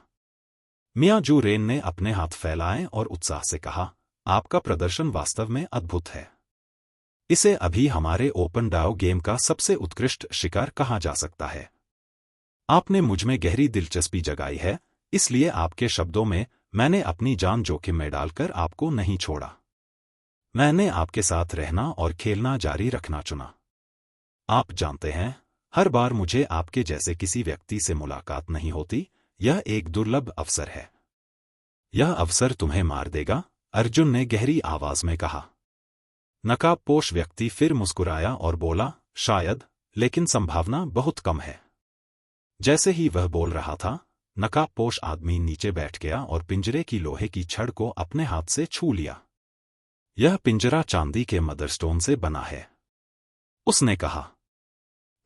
मियां जू रेन ने अपने हाथ फैलाए और उत्साह से कहा, आपका प्रदर्शन वास्तव में अद्भुत है। इसे अभी हमारे ओपन डाओ गेम का सबसे उत्कृष्ट शिकार कहा जा सकता है। आपने मुझमें गहरी दिलचस्पी जगाई है, इसलिए आपके शब्दों में मैंने अपनी जान जोखिम में डालकर आपको नहीं छोड़ा। मैंने आपके साथ रहना और खेलना जारी रखना चुना। आप जानते हैं, हर बार मुझे आपके जैसे किसी व्यक्ति से मुलाकात नहीं होती। यह एक दुर्लभ अवसर है। यह अवसर तुम्हें मार देगा, अर्जुन ने गहरी आवाज में कहा। नकाबपोश व्यक्ति फिर मुस्कुराया और बोला, शायद, लेकिन संभावना बहुत कम है। जैसे ही वह बोल रहा था, नकाबपोश आदमी नीचे बैठ गया और पिंजरे की लोहे की छड़ को अपने हाथ से छू लिया। यह पिंजरा चांदी के मदरस्टोन से बना है, उसने कहा।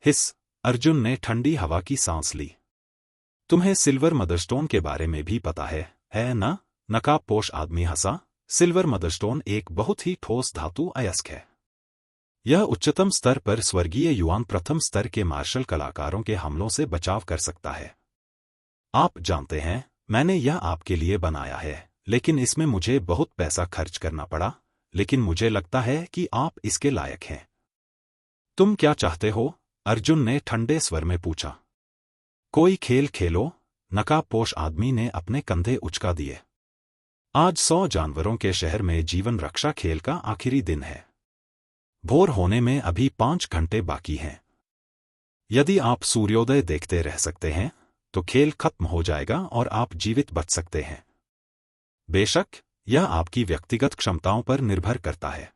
हिस, अर्जुन ने ठंडी हवा की सांस ली। तुम्हें सिल्वर मदरस्टोन के बारे में भी पता है ना? नकाबपोश आदमी हंसा। सिल्वर मदरस्टोन एक बहुत ही ठोस धातु अयस्क है। यह उच्चतम स्तर पर स्वर्गीय युआन प्रथम स्तर के मार्शल कलाकारों के हमलों से बचाव कर सकता है। आप जानते हैं, मैंने यह आपके लिए बनाया है, लेकिन इसमें मुझे बहुत पैसा खर्च करना पड़ा, लेकिन मुझे लगता है कि आप इसके लायक हैं। तुम क्या चाहते हो? अर्जुन ने ठंडे स्वर में पूछा। कोई खेल खेलो, नकाबपोश आदमी ने अपने कंधे उचका दिए। आज 100 जानवरों के शहर में जीवन रक्षा खेल का आखिरी दिन है। भोर होने में अभी 5 घंटे बाकी हैं। यदि आप सूर्योदय देखते रह सकते हैं, तो खेल खत्म हो जाएगा और आप जीवित बच सकते हैं। बेशक, यह आपकी व्यक्तिगत क्षमताओं पर निर्भर करता है।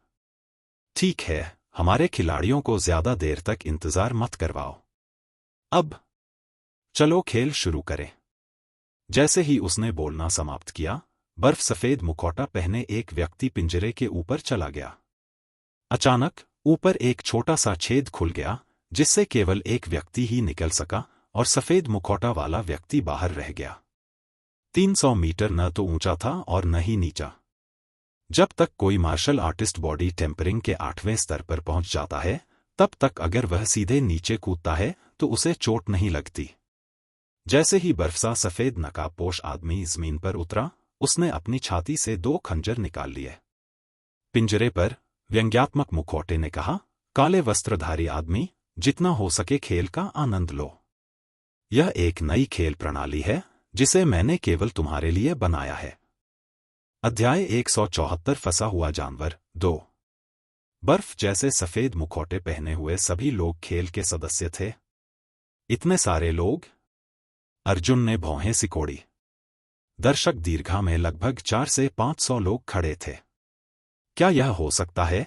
ठीक है, हमारे खिलाड़ियों को ज्यादा देर तक इंतजार मत करवाओ। अब चलो खेल शुरू करें। जैसे ही उसने बोलना समाप्त किया, बर्फ सफेद मुखौटा पहने एक व्यक्ति पिंजरे के ऊपर चला गया। अचानक ऊपर एक छोटा सा छेद खुल गया, जिससे केवल एक व्यक्ति ही निकल सका और सफेद मुखौटा वाला व्यक्ति बाहर रह गया। 300 मीटर न तो ऊंचा था और न ही नीचा। जब तक कोई मार्शल आर्टिस्ट बॉडी टेम्परिंग के 8वें स्तर पर पहुंच जाता है, तब तक अगर वह सीधे नीचे कूदता है तो उसे चोट नहीं लगती। जैसे ही बर्फसा सफेद नकाबपोश आदमी जमीन पर उतरा, उसने अपनी छाती से 2 खंजर निकाल लिए। पिंजरे पर व्यंग्यात्मक मुखौटे ने कहा, काले वस्त्रधारी आदमी, जितना हो सके खेल का आनंद लो। यह एक नई खेल प्रणाली है जिसे मैंने केवल तुम्हारे लिए बनाया है। अध्याय 174 फंसा हुआ जानवर 2। बर्फ जैसे सफेद मुखौटे पहने हुए सभी लोग खेल के सदस्य थे। इतने सारे लोग? अर्जुन ने भौहें सिकोड़ी। दर्शक दीर्घा में लगभग 400 से 500 लोग खड़े थे। क्या यह हो सकता है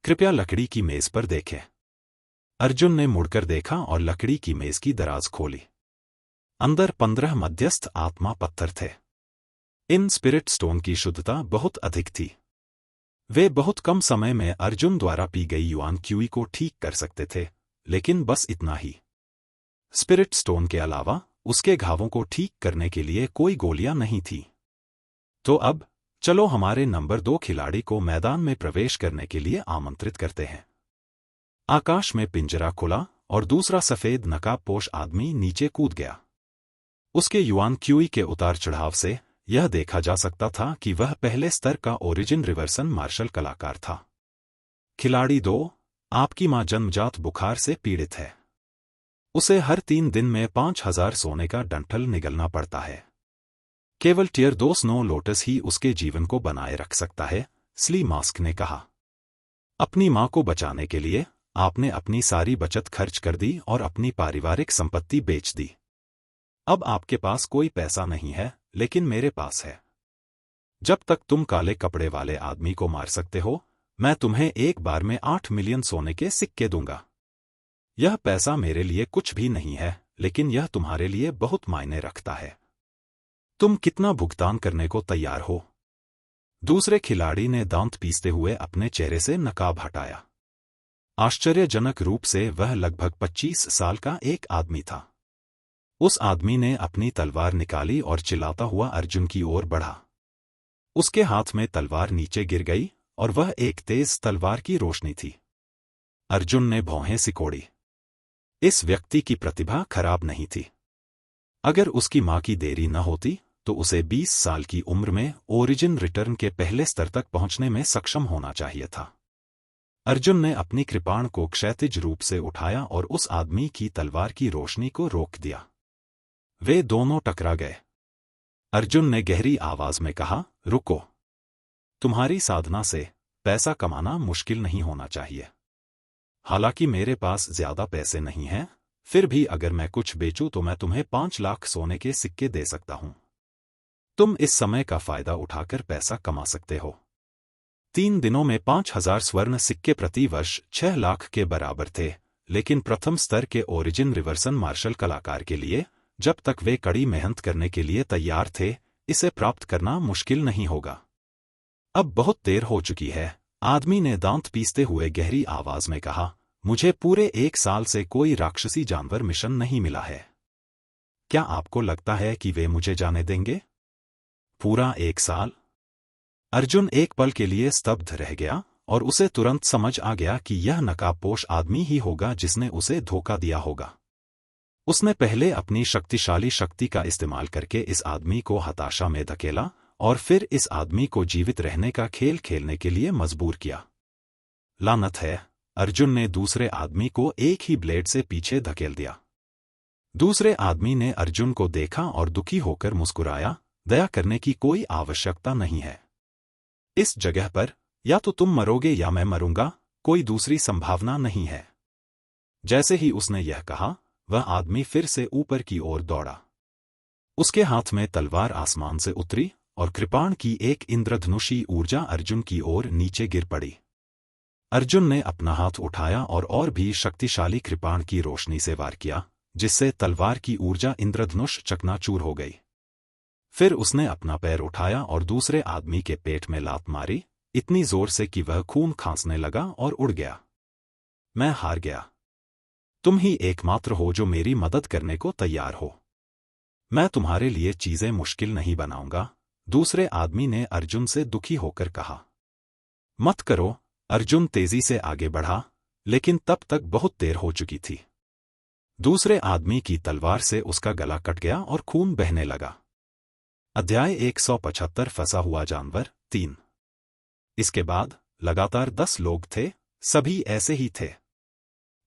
कृपया लकड़ी की मेज पर देखें। अर्जुन ने मुड़कर देखा और लकड़ी की मेज की दराज खोली। अंदर 15 मध्यस्थ आत्मा पत्थर थे। इन स्पिरिट स्टोन की शुद्धता बहुत अधिक थी। वे बहुत कम समय में अर्जुन द्वारा पी गई युआन क्यूई को ठीक कर सकते थे, लेकिन बस इतना ही। स्पिरिट स्टोन के अलावा उसके घावों को ठीक करने के लिए कोई गोलियां नहीं थी। तो अब चलो हमारे नंबर 2 खिलाड़ी को मैदान में प्रवेश करने के लिए आमंत्रित करते हैं। आकाश में पिंजरा खुला और दूसरा सफेद नकाबपोश आदमी नीचे कूद गया। उसके युआन क्यूई के उतार चढ़ाव से यह देखा जा सकता था कि वह पहले स्तर का ओरिजिन रिवर्सन मार्शल कलाकार था। खिलाड़ी 2, आपकी मां जन्मजात बुखार से पीड़ित है। उसे हर 3 दिन में 5000 सोने का डंठल निगलना पड़ता है। केवल टियर 2 स्नो लोटस ही उसके जीवन को बनाए रख सकता है, स्ली मास्क ने कहा। अपनी मां को बचाने के लिए आपने अपनी सारी बचत खर्च कर दी और अपनी पारिवारिक संपत्ति बेच दी। अब आपके पास कोई पैसा नहीं है, लेकिन मेरे पास है। जब तक तुम काले कपड़े वाले आदमी को मार सकते हो, मैं तुम्हें एक बार में 8 मिलियन सोने के सिक्के दूंगा। यह पैसा मेरे लिए कुछ भी नहीं है, लेकिन यह तुम्हारे लिए बहुत मायने रखता है। तुम कितना भुगतान करने को तैयार हो? दूसरे खिलाड़ी ने दांत पीसते हुए अपने चेहरे से नकाब हटाया। आश्चर्यजनक रूप से वह लगभग 25 साल का एक आदमी था। उस आदमी ने अपनी तलवार निकाली और चिल्लाता हुआ अर्जुन की ओर बढ़ा। उसके हाथ में तलवार नीचे गिर गई और वह एक तेज तलवार की रोशनी थी। अर्जुन ने भौहें सिकोड़ी। इस व्यक्ति की प्रतिभा खराब नहीं थी। अगर उसकी मां की देरी न होती तो उसे 20 साल की उम्र में ओरिजिन रिटर्न के पहले स्तर तक पहुंचने में सक्षम होना चाहिए था। अर्जुन ने अपनी कृपाण को क्षैतिज रूप से उठाया और उस आदमी की तलवार की रोशनी को रोक दिया। वे दोनों टकरा गए। अर्जुन ने गहरी आवाज में कहा, रुको। तुम्हारी साधना से पैसा कमाना मुश्किल नहीं होना चाहिए। हालांकि मेरे पास ज्यादा पैसे नहीं हैं, फिर भी अगर मैं कुछ बेचूं तो मैं तुम्हें 5 लाख सोने के सिक्के दे सकता हूं। तुम इस समय का फायदा उठाकर पैसा कमा सकते हो। 3 दिनों में 5000 स्वर्ण सिक्के प्रति वर्ष 6 लाख के बराबर थे, लेकिन प्रथम स्तर के ओरिजिन रिवर्सन मार्शल कलाकार के लिए, जब तक वे कड़ी मेहनत करने के लिए तैयार थे, इसे प्राप्त करना मुश्किल नहीं होगा। अब बहुत देर हो चुकी है, आदमी ने दांत पीसते हुए गहरी आवाज में कहा। मुझे पूरे 1 साल से कोई राक्षसी जानवर मिशन नहीं मिला है। क्या आपको लगता है कि वे मुझे जाने देंगे? पूरा 1 साल? अर्जुन एक पल के लिए स्तब्ध रह गया और उसे तुरंत समझ आ गया कि यह नकाबपोश आदमी ही होगा जिसने उसे धोखा दिया होगा। उसने पहले अपनी शक्तिशाली शक्ति का इस्तेमाल करके इस आदमी को हताशा में धकेला और फिर इस आदमी को जीवित रहने का खेल खेलने के लिए मजबूर किया। लानत है, अर्जुन ने दूसरे आदमी को एक ही ब्लेड से पीछे धकेल दिया। दूसरे आदमी ने अर्जुन को देखा और दुखी होकर मुस्कुराया, दया करने की कोई आवश्यकता नहीं है। इस जगह पर या तो तुम मरोगे या मैं मरूंगा, कोई दूसरी संभावना नहीं है। जैसे ही उसने यह कहा, वह आदमी फिर से ऊपर की ओर दौड़ा। उसके हाथ में तलवार आसमान से उतरी और कृपाण की एक इंद्रधनुषी ऊर्जा अर्जुन की ओर नीचे गिर पड़ी। अर्जुन ने अपना हाथ उठाया और भी शक्तिशाली कृपाण की रोशनी से वार किया, जिससे तलवार की ऊर्जा इंद्रधनुष चकनाचूर हो गई। फिर उसने अपना पैर उठाया और दूसरे आदमी के पेट में लात मारी, इतनी जोर से कि वह खून खांसने लगा और उड़ गया। मैं हार गया। तुम ही एकमात्र हो जो मेरी मदद करने को तैयार हो। मैं तुम्हारे लिए चीजें मुश्किल नहीं बनाऊंगा, दूसरे आदमी ने अर्जुन से दुखी होकर कहा। मत करो, अर्जुन तेजी से आगे बढ़ा, लेकिन तब तक बहुत देर हो चुकी थी। दूसरे आदमी की तलवार से उसका गला कट गया और खून बहने लगा। अध्याय 175 फंसा हुआ जानवर 3। इसके बाद लगातार 10 लोग थे, सभी ऐसे ही थे।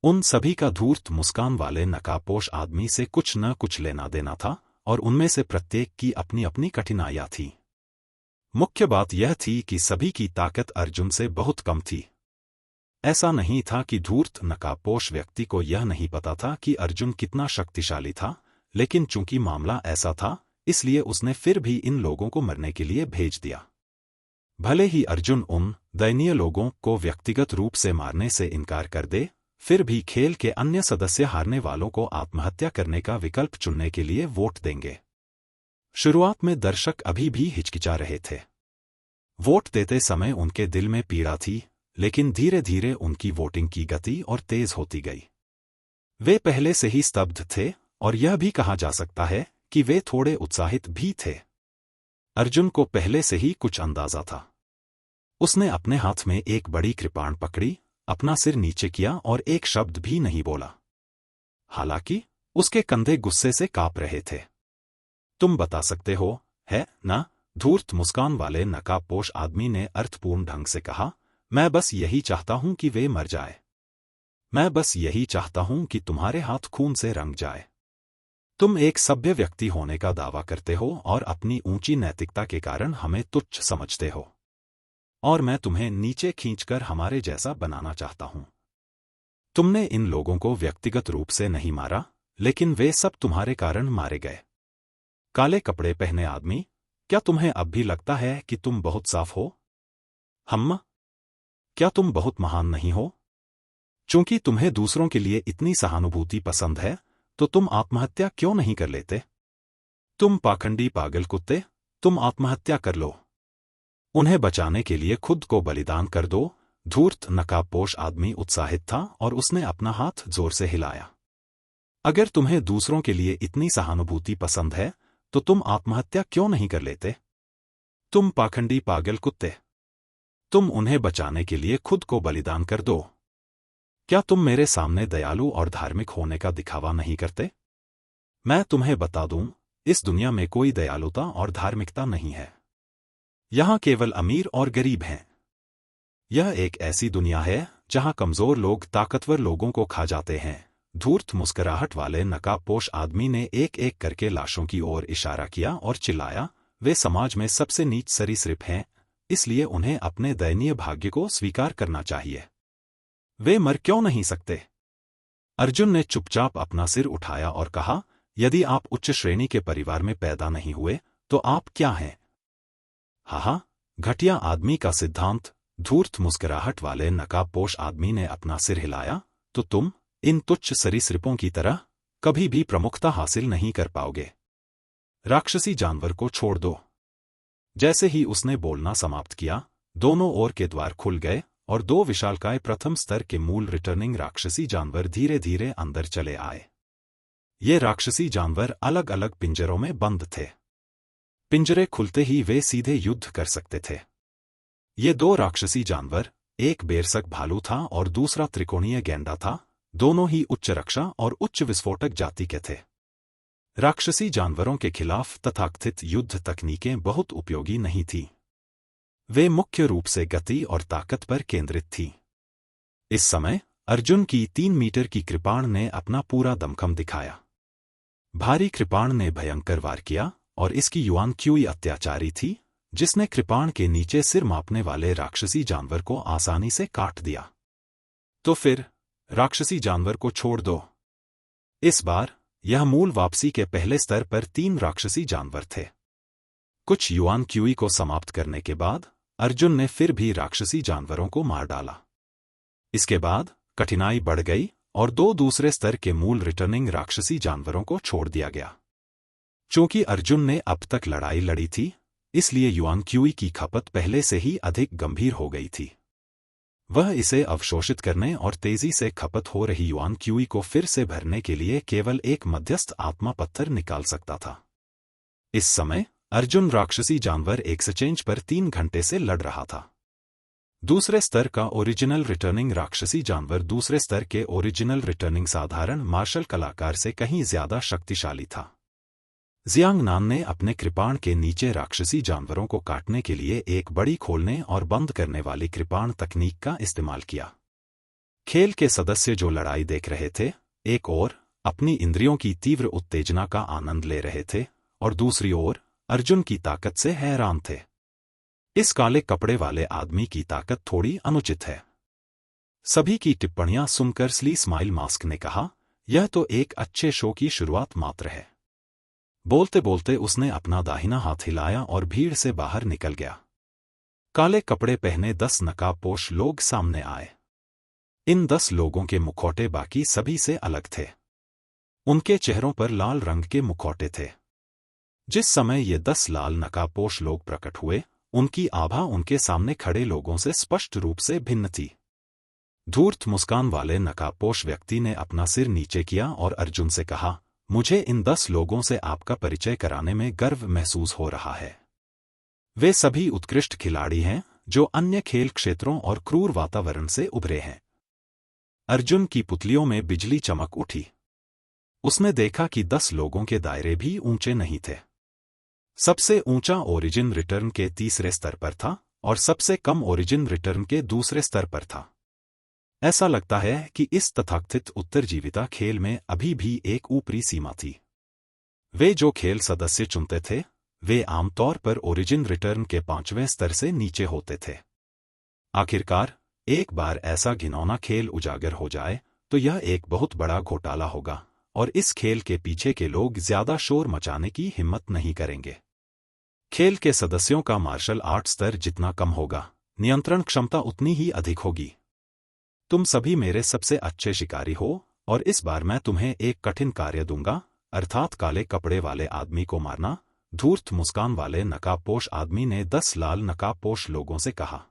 उन सभी का धूर्त मुस्कान वाले नकाबपोश आदमी से कुछ न कुछ लेना देना था और उनमें से प्रत्येक की अपनी अपनी कठिनाइयां थीं। मुख्य बात यह थी कि सभी की ताकत अर्जुन से बहुत कम थी। ऐसा नहीं था कि धूर्त नकाबपोश व्यक्ति को यह नहीं पता था कि अर्जुन कितना शक्तिशाली था, लेकिन चूंकि मामला ऐसा था, इसलिए उसने फिर भी इन लोगों को मरने के लिए भेज दिया। भले ही अर्जुन उन दयनीय लोगों को व्यक्तिगत रूप से मारने से इनकार कर दे, फिर भी खेल के अन्य सदस्य हारने वालों को आत्महत्या करने का विकल्प चुनने के लिए वोट देंगे। शुरुआत में दर्शक अभी भी हिचकिचा रहे थे। वोट देते समय उनके दिल में पीड़ा थी, लेकिन धीरे धीरे उनकी वोटिंग की गति और तेज होती गई। वे पहले से ही स्तब्ध थे और यह भी कहा जा सकता है कि वे थोड़े उत्साहित भी थे। अर्जुन को पहले से ही कुछ अंदाजा था। उसने अपने हाथ में एक बड़ी कृपाण पकड़ी, अपना सिर नीचे किया और एक शब्द भी नहीं बोला। हालांकि उसके कंधे गुस्से से कांप रहे थे। तुम बता सकते हो, है ना? धूर्त मुस्कान वाले नकाबपोश आदमी ने अर्थपूर्ण ढंग से कहा, मैं बस यही चाहता हूं कि वे मर जाए। मैं बस यही चाहता हूं कि तुम्हारे हाथ खून से रंग जाए। तुम एक सभ्य व्यक्ति होने का दावा करते हो और अपनी ऊंची नैतिकता के कारण हमें तुच्छ समझते हो, और मैं तुम्हें नीचे खींचकर हमारे जैसा बनाना चाहता हूं। तुमने इन लोगों को व्यक्तिगत रूप से नहीं मारा, लेकिन वे सब तुम्हारे कारण मारे गए। काले कपड़े पहने आदमी, क्या तुम्हें अब भी लगता है कि तुम बहुत साफ हो? क्या तुम बहुत महान नहीं हो? चूंकि तुम्हें दूसरों के लिए इतनी सहानुभूति पसंद है, तो तुम आत्महत्या क्यों नहीं कर लेते? तुम पाखंडी पागल कुत्ते, तुम आत्महत्या कर लो। उन्हें बचाने के लिए खुद को बलिदान कर दो। धूर्त नकाबपोश आदमी उत्साहित था और उसने अपना हाथ जोर से हिलाया। अगर तुम्हें दूसरों के लिए इतनी सहानुभूति पसंद है, तो तुम आत्महत्या क्यों नहीं कर लेते? तुम पाखंडी पागल कुत्ते, तुम उन्हें बचाने के लिए खुद को बलिदान कर दो। क्या तुम मेरे सामने दयालु और धार्मिक होने का दिखावा नहीं करते? मैं तुम्हें बता दूं, इस दुनिया में कोई दयालुता और धार्मिकता नहीं है। यहां केवल अमीर और गरीब हैं। यह एक ऐसी दुनिया है जहां कमजोर लोग ताकतवर लोगों को खा जाते हैं। धूर्त मुस्कुराहट वाले नकाबपोश आदमी ने एक एक करके लाशों की ओर इशारा किया और चिल्लाया, वे समाज में सबसे नीच सरीसृप हैं, इसलिए उन्हें अपने दयनीय भाग्य को स्वीकार करना चाहिए। वे मर क्यों नहीं सकते? अर्जुन ने चुपचाप अपना सिर उठाया और कहा, यदि आप उच्च श्रेणी के परिवार में पैदा नहीं हुए, तो आप क्या हैं? हा, घटिया आदमी का सिद्धांत। धूर्त मुस्कुराहट वाले नकाबपोश आदमी ने अपना सिर हिलाया, तो तुम इन तुच्छ सरीसृपों की तरह कभी भी प्रमुखता हासिल नहीं कर पाओगे। राक्षसी जानवर को छोड़ दो। जैसे ही उसने बोलना समाप्त किया, दोनों ओर के द्वार खुल गए और दो विशालकाय प्रथम स्तर के मूल रिटर्निंग राक्षसी जानवर धीरे धीरे अंदर चले आए। ये राक्षसी जानवर अलग अलग पिंजरों में बंद थे। पिंजरे खुलते ही वे सीधे युद्ध कर सकते थे। ये दो राक्षसी जानवर, एक बेरसक भालू था और दूसरा त्रिकोणीय गैंडा था, दोनों ही उच्च रक्षा और उच्च विस्फोटक जाति के थे। राक्षसी जानवरों के खिलाफ तथाकथित युद्ध तकनीकें बहुत उपयोगी नहीं थीं। वे मुख्य रूप से गति और ताकत पर केंद्रित थीं। इस समय अर्जुन की 3 मीटर की कृपाण ने अपना पूरा दमखम दिखाया। भारी कृपाण ने भयंकर वार किया और इसकी युआन क्यूई अत्याचारी थी, जिसने कृपाण के नीचे सिर मापने वाले राक्षसी जानवर को आसानी से काट दिया। तो फिर राक्षसी जानवर को छोड़ दो। इस बार यह मूल वापसी के पहले स्तर पर 3 राक्षसी जानवर थे। कुछ युआन क्यूई को समाप्त करने के बाद अर्जुन ने फिर भी राक्षसी जानवरों को मार डाला। इसके बाद कठिनाई बढ़ गई और 2 दूसरे स्तर के मूल रिटर्निंग राक्षसी जानवरों को छोड़ दिया गया। चूंकि अर्जुन ने अब तक लड़ाई लड़ी थी, इसलिए युआन क्यूई की खपत पहले से ही अधिक गंभीर हो गई थी। वह इसे अवशोषित करने और तेजी से खपत हो रही युआन क्यूई को फिर से भरने के लिए केवल एक मध्यस्थ आत्मा पत्थर निकाल सकता था। इस समय अर्जुन राक्षसी जानवर एक्सचेंज पर 3 घंटे से लड़ रहा था। दूसरे स्तर का ओरिजिनल रिटर्निंग राक्षसी जानवर दूसरे स्तर के ओरिजिनल रिटर्निंग साधारण मार्शल कलाकार से कहीं ज्यादा शक्तिशाली था। जियांगनान ने अपने कृपाण के नीचे राक्षसी जानवरों को काटने के लिए एक बड़ी खोलने और बंद करने वाली कृपाण तकनीक का इस्तेमाल किया। खेल के सदस्य जो लड़ाई देख रहे थे, एक ओर अपनी इंद्रियों की तीव्र उत्तेजना का आनंद ले रहे थे और दूसरी ओर अर्जुन की ताकत से हैरान थे। इस काले कपड़े वाले आदमी की ताकत थोड़ी अनुचित है। सभी की टिप्पणियां सुनकर स्ली स्माइल मास्क ने कहा, यह तो एक अच्छे शो की शुरुआत मात्र है। बोलते बोलते उसने अपना दाहिना हाथ हिलाया और भीड़ से बाहर निकल गया। काले कपड़े पहने 10 नकाबपोश लोग सामने आए। इन 10 लोगों के मुखौटे बाकी सभी से अलग थे। उनके चेहरों पर लाल रंग के मुखौटे थे। जिस समय ये 10 लाल नकाबपोश लोग प्रकट हुए, उनकी आभा उनके सामने खड़े लोगों से स्पष्ट रूप से भिन्न थी। धूर्त मुस्कान वाले नकाबपोश व्यक्ति ने अपना सिर नीचे किया और अर्जुन से कहा, मुझे इन 10 लोगों से आपका परिचय कराने में गर्व महसूस हो रहा है। वे सभी उत्कृष्ट खिलाड़ी हैं जो अन्य खेल क्षेत्रों और क्रूर वातावरण से उभरे हैं। अर्जुन की पुतलियों में बिजली चमक उठी। उसने देखा कि 10 लोगों के दायरे भी ऊंचे नहीं थे। सबसे ऊंचा ओरिजिन रिटर्न के तीसरे स्तर पर था और सबसे कम ओरिजिन रिटर्न के दूसरे स्तर पर था। ऐसा लगता है कि इस तथाकथित उत्तरजीविता खेल में अभी भी एक ऊपरी सीमा थी। वे जो खेल सदस्य चुनते थे, वे आमतौर पर ओरिजिन रिटर्न के 5वें स्तर से नीचे होते थे। आखिरकार, एक बार ऐसा घिनौना खेल उजागर हो जाए तो यह एक बहुत बड़ा घोटाला होगा और इस खेल के पीछे के लोग ज्यादा शोर मचाने की हिम्मत नहीं करेंगे। खेल के सदस्यों का मार्शल आर्ट स्तर जितना कम होगा, नियंत्रण क्षमता उतनी ही अधिक होगी। तुम सभी मेरे सबसे अच्छे शिकारी हो और इस बार मैं तुम्हें एक कठिन कार्य दूंगा, अर्थात काले कपड़े वाले आदमी को मारना। धूर्त मुस्कान वाले नकाबपोश आदमी ने 10 लाल नकाबपोश लोगों से कहा।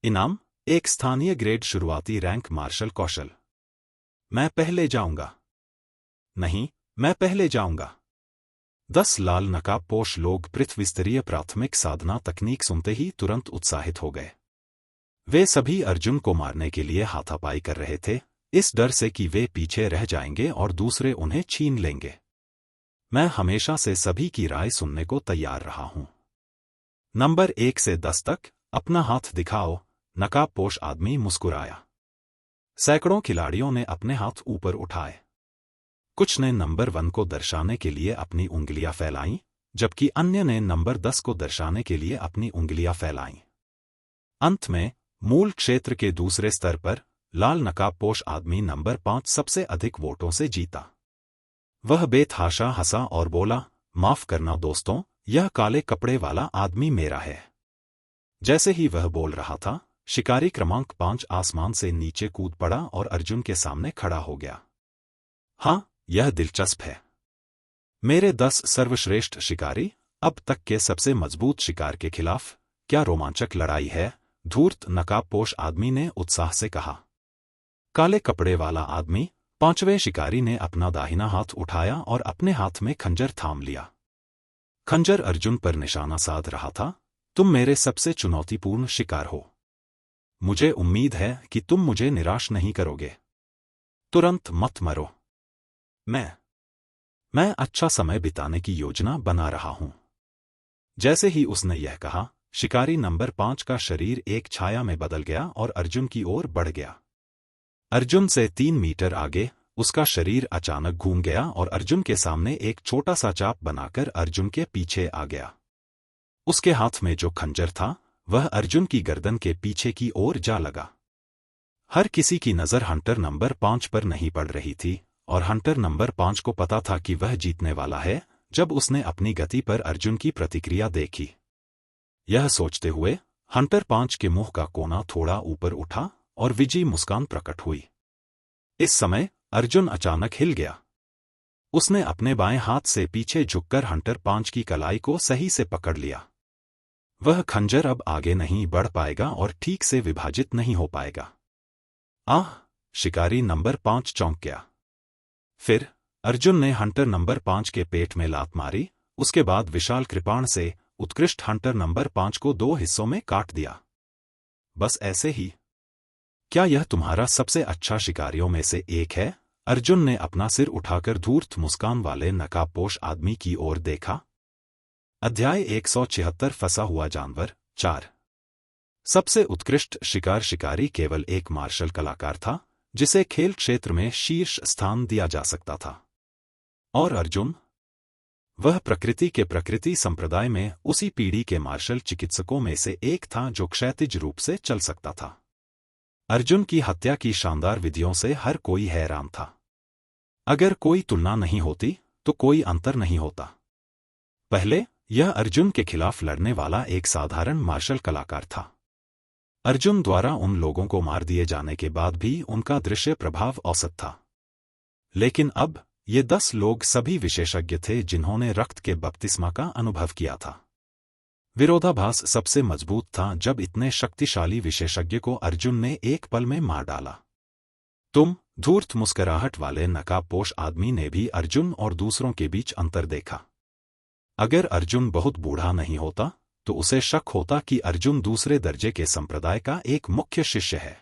इनाम, एक स्थानीय ग्रेड शुरुआती रैंक मार्शल कौशल। मैं पहले जाऊंगा। नहीं, मैं पहले जाऊंगा। 10 लाल नकाबपोश लोग पृथ्वीस्तरीय प्राथमिक साधना तकनीक सुनते ही तुरंत उत्साहित हो गए। वे सभी अर्जुन को मारने के लिए हाथापाई कर रहे थे, इस डर से कि वे पीछे रह जाएंगे और दूसरे उन्हें छीन लेंगे। मैं हमेशा से सभी की राय सुनने को तैयार रहा हूं। नंबर 1 से 10 तक अपना हाथ दिखाओ। नकाबपोश आदमी मुस्कुराया। सैकड़ों खिलाड़ियों ने अपने हाथ ऊपर उठाए। कुछ ने नंबर 1 को दर्शाने के लिए अपनी उंगलियां फैलाईं, जबकि अन्य ने नंबर 10 को दर्शाने के लिए अपनी उंगलियां फैलाईं। अंत में, मूल क्षेत्र के दूसरे स्तर पर लाल नकाबपोश आदमी नंबर 5 सबसे अधिक वोटों से जीता। वह बेतहाशा हंसा और बोला, माफ करना दोस्तों, यह काले कपड़े वाला आदमी मेरा है। जैसे ही वह बोल रहा था, शिकारी क्रमांक 5 आसमान से नीचे कूद पड़ा और अर्जुन के सामने खड़ा हो गया। हाँ, यह दिलचस्प है। मेरे 10 सर्वश्रेष्ठ शिकारी, अब तक के सबसे मजबूत शिकार के खिलाफ, क्या रोमांचक लड़ाई है, धूर्त नकाबपोश आदमी ने उत्साह से कहा। काले कपड़े वाला आदमी, 5वें शिकारी ने अपना दाहिना हाथ उठाया और अपने हाथ में खंजर थाम लिया। खंजर अर्जुन पर निशाना साध रहा था। तुम मेरे सबसे चुनौतीपूर्ण शिकार हो। मुझे उम्मीद है कि तुम मुझे निराश नहीं करोगे। तुरंत मत मरो। मैं अच्छा समय बिताने की योजना बना रहा हूं। जैसे ही उसने यह कहा, शिकारी नंबर 5 का शरीर एक छाया में बदल गया और अर्जुन की ओर बढ़ गया। अर्जुन से 3 मीटर आगे उसका शरीर अचानक घूम गया और अर्जुन के सामने एक छोटा सा चाप बनाकर अर्जुन के पीछे आ गया। उसके हाथ में जो खंजर था, वह अर्जुन की गर्दन के पीछे की ओर जा लगा। हर किसी की नजर हंटर नंबर 5 पर नहीं पड़ रही थी और हंटर नंबर 5 को पता था कि वह जीतने वाला है जब उसने अपनी गति पर अर्जुन की प्रतिक्रिया देखी। यह सोचते हुए हंटर 5 के मुंह का कोना थोड़ा ऊपर उठा और विजयी मुस्कान प्रकट हुई। इस समय अर्जुन अचानक हिल गया। उसने अपने बाएं हाथ से पीछे झुककर हंटर 5 की कलाई को सही से पकड़ लिया। वह खंजर अब आगे नहीं बढ़ पाएगा और ठीक से विभाजित नहीं हो पाएगा। आह! शिकारी नंबर 5 चौंक गया। फिर अर्जुन ने हंटर नंबर 5 के पेट में लात मारी। उसके बाद विशाल कृपाण से उत्कृष्ट हंटर नंबर 5 को 2 हिस्सों में काट दिया। बस ऐसे ही। क्या यह तुम्हारा सबसे अच्छा शिकारियों में से एक है? अर्जुन ने अपना सिर उठाकर धूर्त मुस्कान वाले नकाबपोश आदमी की ओर देखा। अध्याय 176 फंसा हुआ जानवर 4। सबसे उत्कृष्ट शिकारी केवल एक मार्शल कलाकार था, जिसे खेल क्षेत्र में शीर्ष स्थान दिया जा सकता था। और अर्जुन? वह प्रकृति संप्रदाय में उसी पीढ़ी के मार्शल चिकित्सकों में से एक था जो क्षैतिज रूप से चल सकता था। अर्जुन की हत्या की शानदार विधियों से हर कोई हैरान था। अगर कोई तुलना नहीं होती तो कोई अंतर नहीं होता। पहले यह अर्जुन के खिलाफ लड़ने वाला एक साधारण मार्शल कलाकार था। अर्जुन द्वारा उन लोगों को मार दिए जाने के बाद भी उनका दृश्य प्रभाव औसत था। लेकिन अब ये 10 लोग सभी विशेषज्ञ थे जिन्होंने रक्त के बपतिस्मा का अनुभव किया था। विरोधाभास सबसे मजबूत था जब इतने शक्तिशाली विशेषज्ञ को अर्जुन ने एक पल में मार डाला। तुम धूर्त मुस्कुराहट वाले नकाबपोश आदमी ने भी अर्जुन और दूसरों के बीच अंतर देखा। अगर अर्जुन बहुत बूढ़ा नहीं होता तो उसे शक होता कि अर्जुन दूसरे दर्जे के संप्रदाय का एक मुख्य शिष्य है।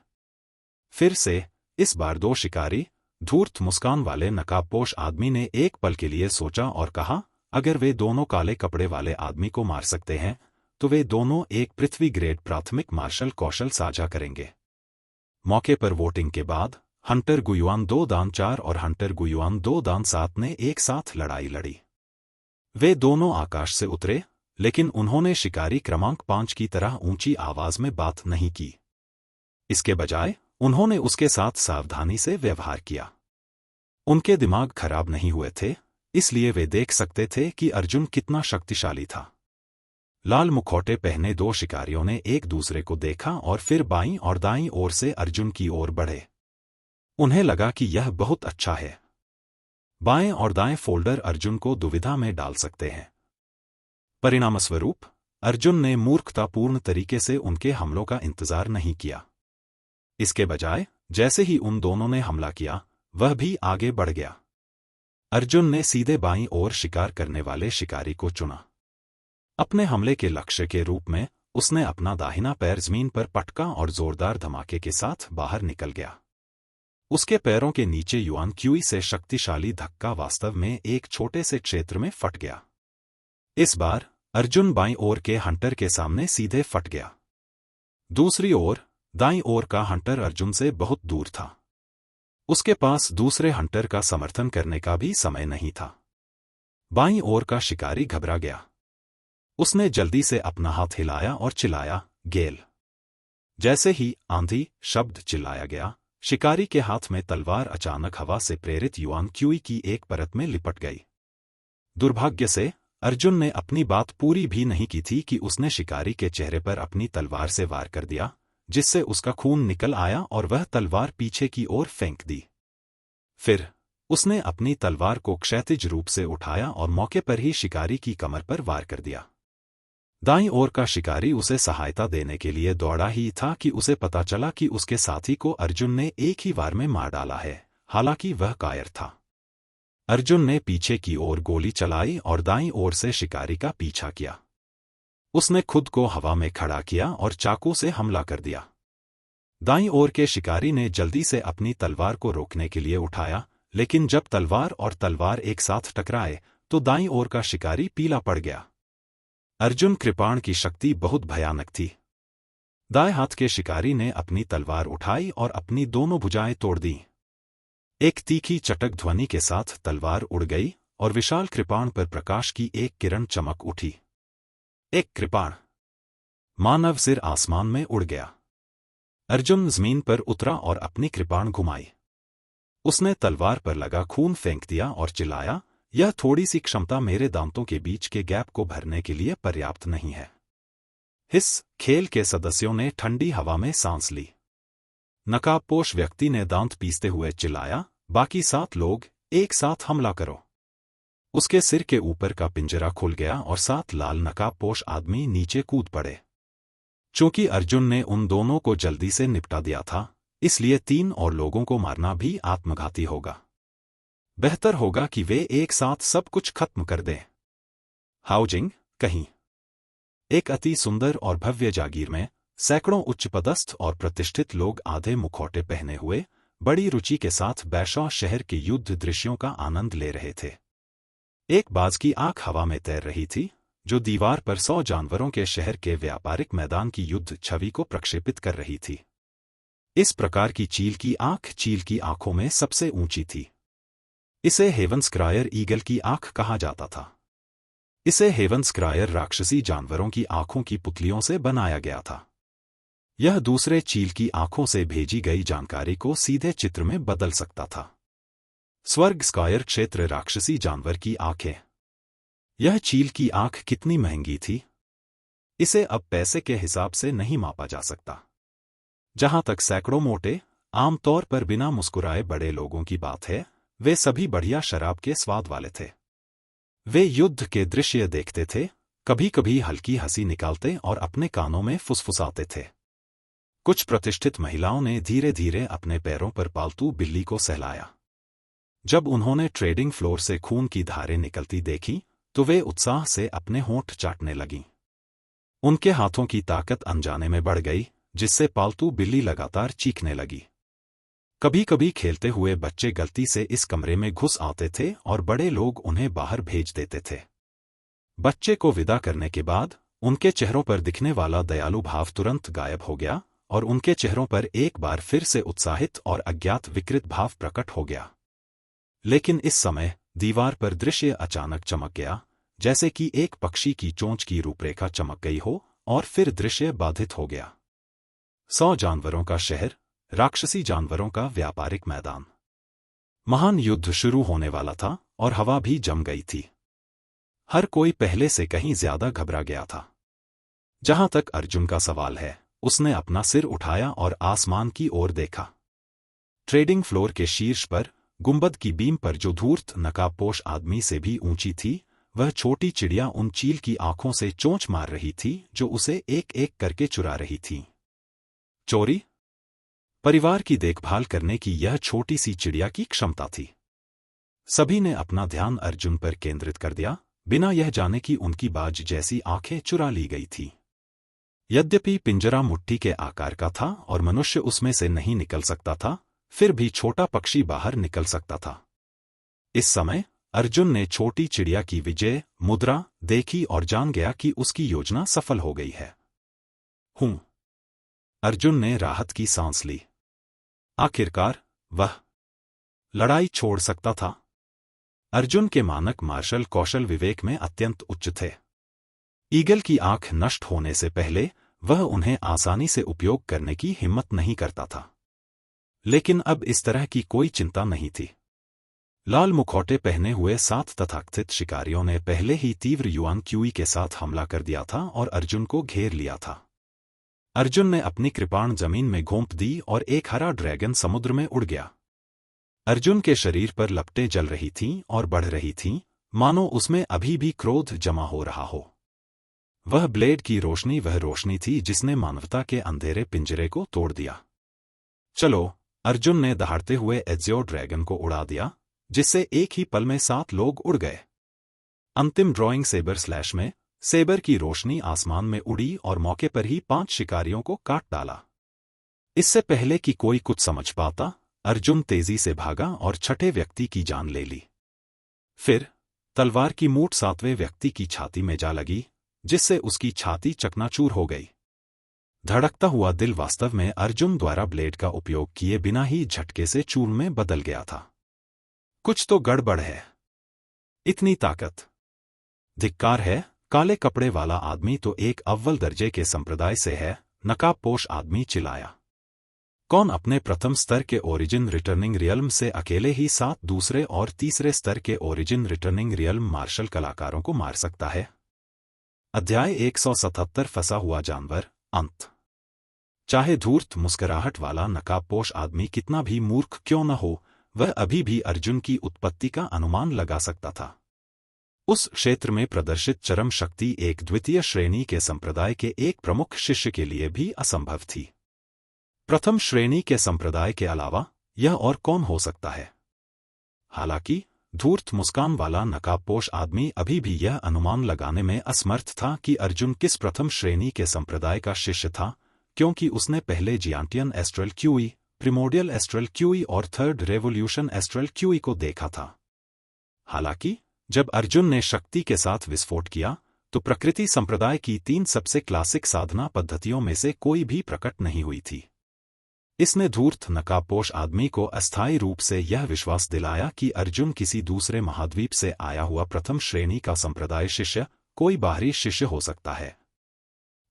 फिर से इस बार 2 शिकारी धूर्त मुस्कान वाले नकाबपोश आदमी ने एक पल के लिए सोचा और कहा, अगर वे दोनों काले कपड़े वाले आदमी को मार सकते हैं तो वे दोनों एक पृथ्वी ग्रेड प्राथमिक मार्शल कौशल साझा करेंगे। मौके पर वोटिंग के बाद हंटर गुयुआन 2 दान 4 और हंटर गुयुआन 2 दान 7 ने एक साथ लड़ाई लड़ी। वे दोनों आकाश से उतरे, लेकिन उन्होंने शिकारी क्रमांक 5 की तरह ऊंची आवाज में बात नहीं की। इसके बजाय उन्होंने उसके साथ सावधानी से व्यवहार किया। उनके दिमाग खराब नहीं हुए थे, इसलिए वे देख सकते थे कि अर्जुन कितना शक्तिशाली था। लाल मुखौटे पहने 2 शिकारियों ने एक दूसरे को देखा और फिर बाईं और दाईं ओर से अर्जुन की ओर बढ़े। उन्हें लगा कि यह बहुत अच्छा है। बाएं और दाएं फोल्डर अर्जुन को दुविधा में डाल सकते हैं। परिणामस्वरूप अर्जुन ने मूर्खतापूर्ण तरीके से उनके हमलों का इंतजार नहीं किया। इसके बजाय जैसे ही उन दोनों ने हमला किया, वह भी आगे बढ़ गया। अर्जुन ने सीधे बाईं ओर शिकार करने वाले शिकारी को चुना। अपने हमले के लक्ष्य के रूप में उसने अपना दाहिना पैर जमीन पर पटका और जोरदार धमाके के साथ बाहर निकल गया। उसके पैरों के नीचे युआन क्यूई से शक्तिशाली धक्का वास्तव में एक छोटे से क्षेत्र में फट गया। इस बार अर्जुन बाईं ओर के हंटर के सामने सीधे फट गया। दूसरी ओर दाईं ओर का हंटर अर्जुन से बहुत दूर था। उसके पास दूसरे हंटर का समर्थन करने का भी समय नहीं था। बाईं ओर का शिकारी घबरा गया। उसने जल्दी से अपना हाथ हिलाया और चिल्लाया, गेल। जैसे ही आंधी शब्द चिल्लाया गया, शिकारी के हाथ में तलवार अचानक हवा से प्रेरित युआन क्यूई की एक परत में लिपट गई। दुर्भाग्य से अर्जुन ने अपनी बात पूरी भी नहीं की थी कि उसने शिकारी के चेहरे पर अपनी तलवार से वार कर दिया, जिससे उसका खून निकल आया और वह तलवार पीछे की ओर फेंक दी। फिर उसने अपनी तलवार को क्षैतिज रूप से उठाया और मौके पर ही शिकारी की कमर पर वार कर दिया। दाईं ओर का शिकारी उसे सहायता देने के लिए दौड़ा ही था कि उसे पता चला कि उसके साथी को अर्जुन ने एक ही वार में मार डाला है, हालांकि वह कायर था। अर्जुन ने पीछे की ओर गोली चलाई और दाईं ओर से शिकारी का पीछा किया। उसने खुद को हवा में खड़ा किया और चाकू से हमला कर दिया। दाईं ओर के शिकारी ने जल्दी से अपनी तलवार को रोकने के लिए उठाया, लेकिन जब तलवार और तलवार एक साथ टकराए तो दाईं ओर का शिकारी पीला पड़ गया। अर्जुन कृपाण की शक्ति बहुत भयानक थी। दाएं हाथ के शिकारी ने अपनी तलवार उठाई और अपनी दोनों भुजाएं तोड़ दी। एक तीखी चटक ध्वनि के साथ तलवार उड़ गई और विशाल कृपाण पर प्रकाश की एक किरण चमक उठी। एक कृपाण। मानव सिर आसमान में उड़ गया। अर्जुन जमीन पर उतरा और अपनी कृपाण घुमाई। उसने तलवार पर लगा खून फेंक दिया और चिल्लाया, यह थोड़ी सी क्षमता मेरे दांतों के बीच के गैप को भरने के लिए पर्याप्त नहीं है। हिस खेल के सदस्यों ने ठंडी हवा में सांस ली। नकाबपोश व्यक्ति ने दांत पीसते हुए चिल्लाया, बाकी 7 लोग एक साथ हमला करो। उसके सिर के ऊपर का पिंजरा खुल गया और 7 लाल नकाबपोश आदमी नीचे कूद पड़े। चूंकि अर्जुन ने उन दोनों को जल्दी से निपटा दिया था, इसलिए 3 और लोगों को मारना भी आत्मघाती होगा। बेहतर होगा कि वे एक साथ सब कुछ खत्म कर दें। हाउजिंग कहीं एक अति सुंदर और भव्य जागीर में सैकड़ों उच्चपदस्थ और प्रतिष्ठित लोग आधे मुखौटे पहने हुए बड़ी रुचि के साथ बैशा शहर के युद्ध दृश्यों का आनंद ले रहे थे। एक बाज की आंख हवा में तैर रही थी, जो दीवार पर 100 जानवरों के शहर के व्यापारिक मैदान की युद्ध छवि को प्रक्षेपित कर रही थी। इस प्रकार की चील की आंख चील की आंखों में सबसे ऊंची थी। इसे हेवनस्क्रायर ईगल की आंख कहा जाता था। इसे हेवनस्क्रायर राक्षसी जानवरों की आंखों की पुतलियों से बनाया गया था। यह दूसरे चील की आंखों से भेजी गई जानकारी को सीधे चित्र में बदल सकता था। स्वर्ग स्कायर क्षेत्र राक्षसी जानवर की आंखें। यह चील की आंख कितनी महंगी थी। इसे अब पैसे के हिसाब से नहीं मापा जा सकता। जहां तक सैकड़ों मोटे, आमतौर पर बिना मुस्कुराए बड़े लोगों की बात है, वे सभी बढ़िया शराब के स्वाद वाले थे। वे युद्ध के दृश्य देखते थे, कभी कभी हल्की हंसी निकालते और अपने कानों में फुसफुसाते थे। कुछ प्रतिष्ठित महिलाओं ने धीरे धीरे अपने पैरों पर पालतू बिल्ली को सहलाया। जब उन्होंने ट्रेडिंग फ्लोर से खून की धारें निकलती देखी, तो वे उत्साह से अपने होंठ चाटने लगीं। उनके हाथों की ताकत अनजाने में बढ़ गई, जिससे पालतू बिल्ली लगातार चीखने लगी। कभी कभी खेलते हुए बच्चे गलती से इस कमरे में घुस आते थे और बड़े लोग उन्हें बाहर भेज देते थे। बच्चे को विदा करने के बाद उनके चेहरों पर दिखने वाला दयालु भाव तुरंत गायब हो गया और उनके चेहरों पर एक बार फिर से उत्साहित और अज्ञात विकृत भाव प्रकट हो गया। लेकिन इस समय दीवार पर दृश्य अचानक चमक गया, जैसे कि एक पक्षी की चोंच की रूपरेखा चमक गई हो, और फिर दृश्य बाधित हो गया। 100 जानवरों का शहर, राक्षसी जानवरों का व्यापारिक मैदान। महान युद्ध शुरू होने वाला था और हवा भी जम गई थी। हर कोई पहले से कहीं ज्यादा घबरा गया था। जहां तक अर्जुन का सवाल है, उसने अपना सिर उठाया और आसमान की ओर देखा। ट्रेडिंग फ्लोर के शीर्ष पर, गुंबद की बीम पर जो धूर्त नकाबपोश आदमी से भी ऊंची थी, वह छोटी चिड़िया उन चील की आंखों से चोंच मार रही थी जो उसे एक एक करके चुरा रही थी। चोरी? परिवार की देखभाल करने की यह छोटी सी चिड़िया की क्षमता थी। सभी ने अपना ध्यान अर्जुन पर केंद्रित कर दिया, बिना यह जाने कि उनकी बाज जैसी आंखें चुरा ली गई थी। यद्यपि पिंजरा मुट्ठी के आकार का था और मनुष्य उसमें से नहीं निकल सकता था, फिर भी छोटा पक्षी बाहर निकल सकता था। इस समय अर्जुन ने छोटी चिड़िया की विजय मुद्रा देखी और जान गया कि उसकी योजना सफल हो गई है। अर्जुन ने राहत की सांस ली। आखिरकार वह लड़ाई छोड़ सकता था। अर्जुन के मानक मार्शल कौशल विवेक में अत्यंत उच्च थे। ईगल की आंख नष्ट होने से पहले वह उन्हें आसानी से उपयोग करने की हिम्मत नहीं करता था। लेकिन अब इस तरह की कोई चिंता नहीं थी। लाल मुखौटे पहने हुए 7 तथाकथित शिकारियों ने पहले ही तीव्र युआन क्यूई के साथ हमला कर दिया था और अर्जुन को घेर लिया था। अर्जुन ने अपनी कृपाण जमीन में घोंप दी और एक हरा ड्रैगन समुद्र में उड़ गया। अर्जुन के शरीर पर लपटें जल रही थीं और बढ़ रही थीं, मानो उसमें अभी भी क्रोध जमा हो रहा हो। वह ब्लेड की रोशनी वह रोशनी थी जिसने मानवता के अंधेरे पिंजरे को तोड़ दिया। चलो, अर्जुन ने दहाड़ते हुए एज़ियो ड्रैगन को उड़ा दिया, जिससे एक ही पल में 7 लोग उड़ गए। अंतिम ड्राइंग सेबर स्लैश में सेबर की रोशनी आसमान में उड़ी और मौके पर ही 5 शिकारियों को काट डाला। इससे पहले कि कोई कुछ समझ पाता, अर्जुन तेजी से भागा और छठे व्यक्ति की जान ले ली। फिर तलवार की मूठ 7वें व्यक्ति की छाती में जा लगी, जिससे उसकी छाती चकनाचूर हो गई। धड़कता हुआ दिल वास्तव में अर्जुन द्वारा ब्लेड का उपयोग किए बिना ही झटके से चूर्ण में बदल गया था। कुछ तो गड़बड़ है। इतनी ताकत! धिक्कार है, काले कपड़े वाला आदमी तो एक अव्वल दर्जे के संप्रदाय से है, नकाबपोश आदमी चिल्लाया। कौन अपने प्रथम स्तर के ओरिजिन रिटर्निंग रियल्म से अकेले ही 7 दूसरे और तीसरे स्तर के ओरिजिन रिटर्निंग रियल्म मार्शल कलाकारों को मार सकता है? अध्याय 177 फंसा हुआ जानवर, अंत। चाहे धूर्त मुस्कुराहट वाला नकाबपोश आदमी कितना भी मूर्ख क्यों न हो, वह अभी भी अर्जुन की उत्पत्ति का अनुमान लगा सकता था। उस क्षेत्र में प्रदर्शित चरम शक्ति एक द्वितीय श्रेणी के संप्रदाय के एक प्रमुख शिष्य के लिए भी असंभव थी। प्रथम श्रेणी के संप्रदाय के अलावा यह और कौन हो सकता है? हालांकि धूर्त मुस्कान वाला नकाबपोश आदमी अभी भी यह अनुमान लगाने में असमर्थ था कि अर्जुन किस प्रथम श्रेणी के संप्रदाय का शिष्य था, क्योंकि उसने पहले जियांटियन astral qi, primordial astral qi और थर्ड रेवोल्यूशन एस्ट्रल क्यूई को देखा था। हालांकि जब अर्जुन ने शक्ति के साथ विस्फोट किया, तो प्रकृति संप्रदाय की 3 सबसे क्लासिक साधना पद्धतियों में से कोई भी प्रकट नहीं हुई थी। इसने धूर्त नकाबपोश आदमी को अस्थायी रूप से यह विश्वास दिलाया कि अर्जुन किसी दूसरे महाद्वीप से आया हुआ प्रथम श्रेणी का संप्रदाय शिष्य, कोई बाहरी शिष्य हो सकता है।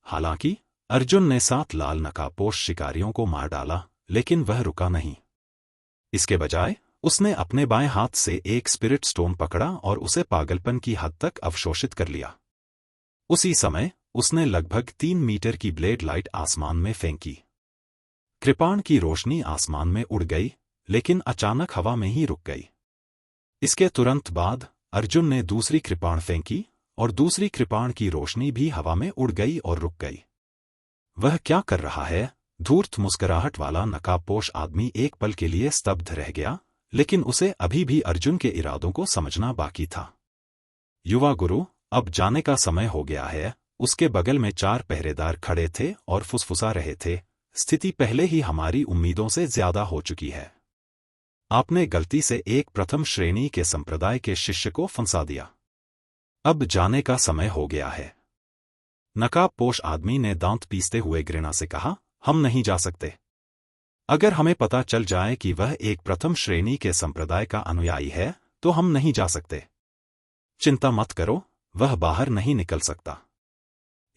हालांकि अर्जुन ने 7 लाल नकाबपोश शिकारियों को मार डाला, लेकिन वह रुका नहीं। इसके बजाय उसने अपने बाएं हाथ से एक स्पिरिट स्टोन पकड़ा और उसे पागलपन की हद तक अवशोषित कर लिया। उसी समय उसने लगभग 3 मीटर की ब्लेड लाइट आसमान में फेंकी। कृपाण की रोशनी आसमान में उड़ गई, लेकिन अचानक हवा में ही रुक गई। इसके तुरंत बाद अर्जुन ने दूसरी कृपाण फेंकी और दूसरी कृपाण की रोशनी भी हवा में उड़ गई और रुक गई। वह क्या कर रहा है? धूर्त मुस्कुराहट वाला नकाबपोश आदमी एक पल के लिए स्तब्ध रह गया, लेकिन उसे अभी भी अर्जुन के इरादों को समझना बाकी था। युवा गुरु, अब जाने का समय हो गया है। उसके बगल में 4 पहरेदार खड़े थे और फुसफुसा रहे थे, स्थिति पहले ही हमारी उम्मीदों से ज्यादा हो चुकी है। आपने गलती से एक प्रथम श्रेणी के संप्रदाय के शिष्य को फंसा दिया। अब जाने का समय हो गया है। नकाबपोश आदमी ने दांत पीसते हुए घृणा से कहा, हम नहीं जा सकते। अगर हमें पता चल जाए कि वह एक प्रथम श्रेणी के संप्रदाय का अनुयायी है, तो हम नहीं जा सकते। चिंता मत करो, वह बाहर नहीं निकल सकता।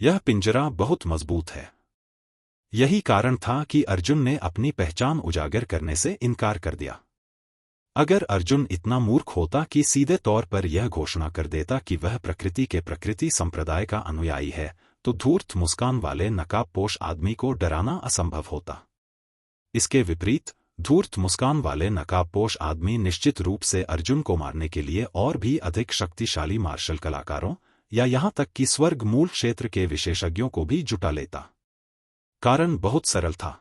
यह पिंजरा बहुत मजबूत है। यही कारण था कि अर्जुन ने अपनी पहचान उजागर करने से इनकार कर दिया। अगर अर्जुन इतना मूर्ख होता कि सीधे तौर पर यह घोषणा कर देता कि वह प्रकृति संप्रदाय का अनुयायी है, तो धूर्त मुस्कान वाले नकाबपोश आदमी को डराना असंभव होता। इसके विपरीत धूर्त मुस्कान वाले नकाबपोश आदमी निश्चित रूप से अर्जुन को मारने के लिए और भी अधिक शक्तिशाली मार्शल कलाकारों या यहां तक कि स्वर्ग मूल क्षेत्र के विशेषज्ञों को भी जुटा लेता। कारण बहुत सरल था।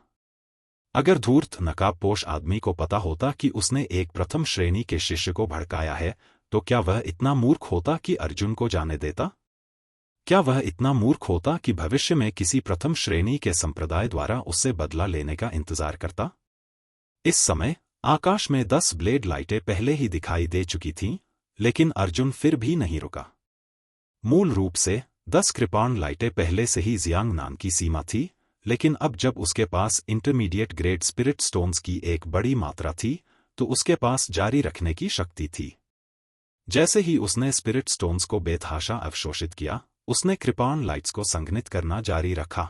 अगर धूर्त नकाबपोश आदमी को पता होता कि उसने एक प्रथम श्रेणी के शिष्य को भड़काया है, तो क्या वह इतना मूर्ख होता कि अर्जुन को जाने देता? क्या वह इतना मूर्ख होता कि भविष्य में किसी प्रथम श्रेणी के संप्रदाय द्वारा उससे बदला लेने का इंतजार करता? इस समय आकाश में 10 ब्लेड लाइटें पहले ही दिखाई दे चुकी थीं, लेकिन अर्जुन फिर भी नहीं रुका। मूल रूप से 10 कृपाण लाइटें पहले से ही जियांगनान की सीमा थी, लेकिन अब जब उसके पास इंटरमीडिएट ग्रेड स्पिरिट स्टोन्स की एक बड़ी मात्रा थी, तो उसके पास जारी रखने की शक्ति थी। जैसे ही उसने स्पिरिट स्टोन्स को बेतहाशा अवशोषित किया, उसने कृपाण लाइट्स को संघनित करना जारी रखा।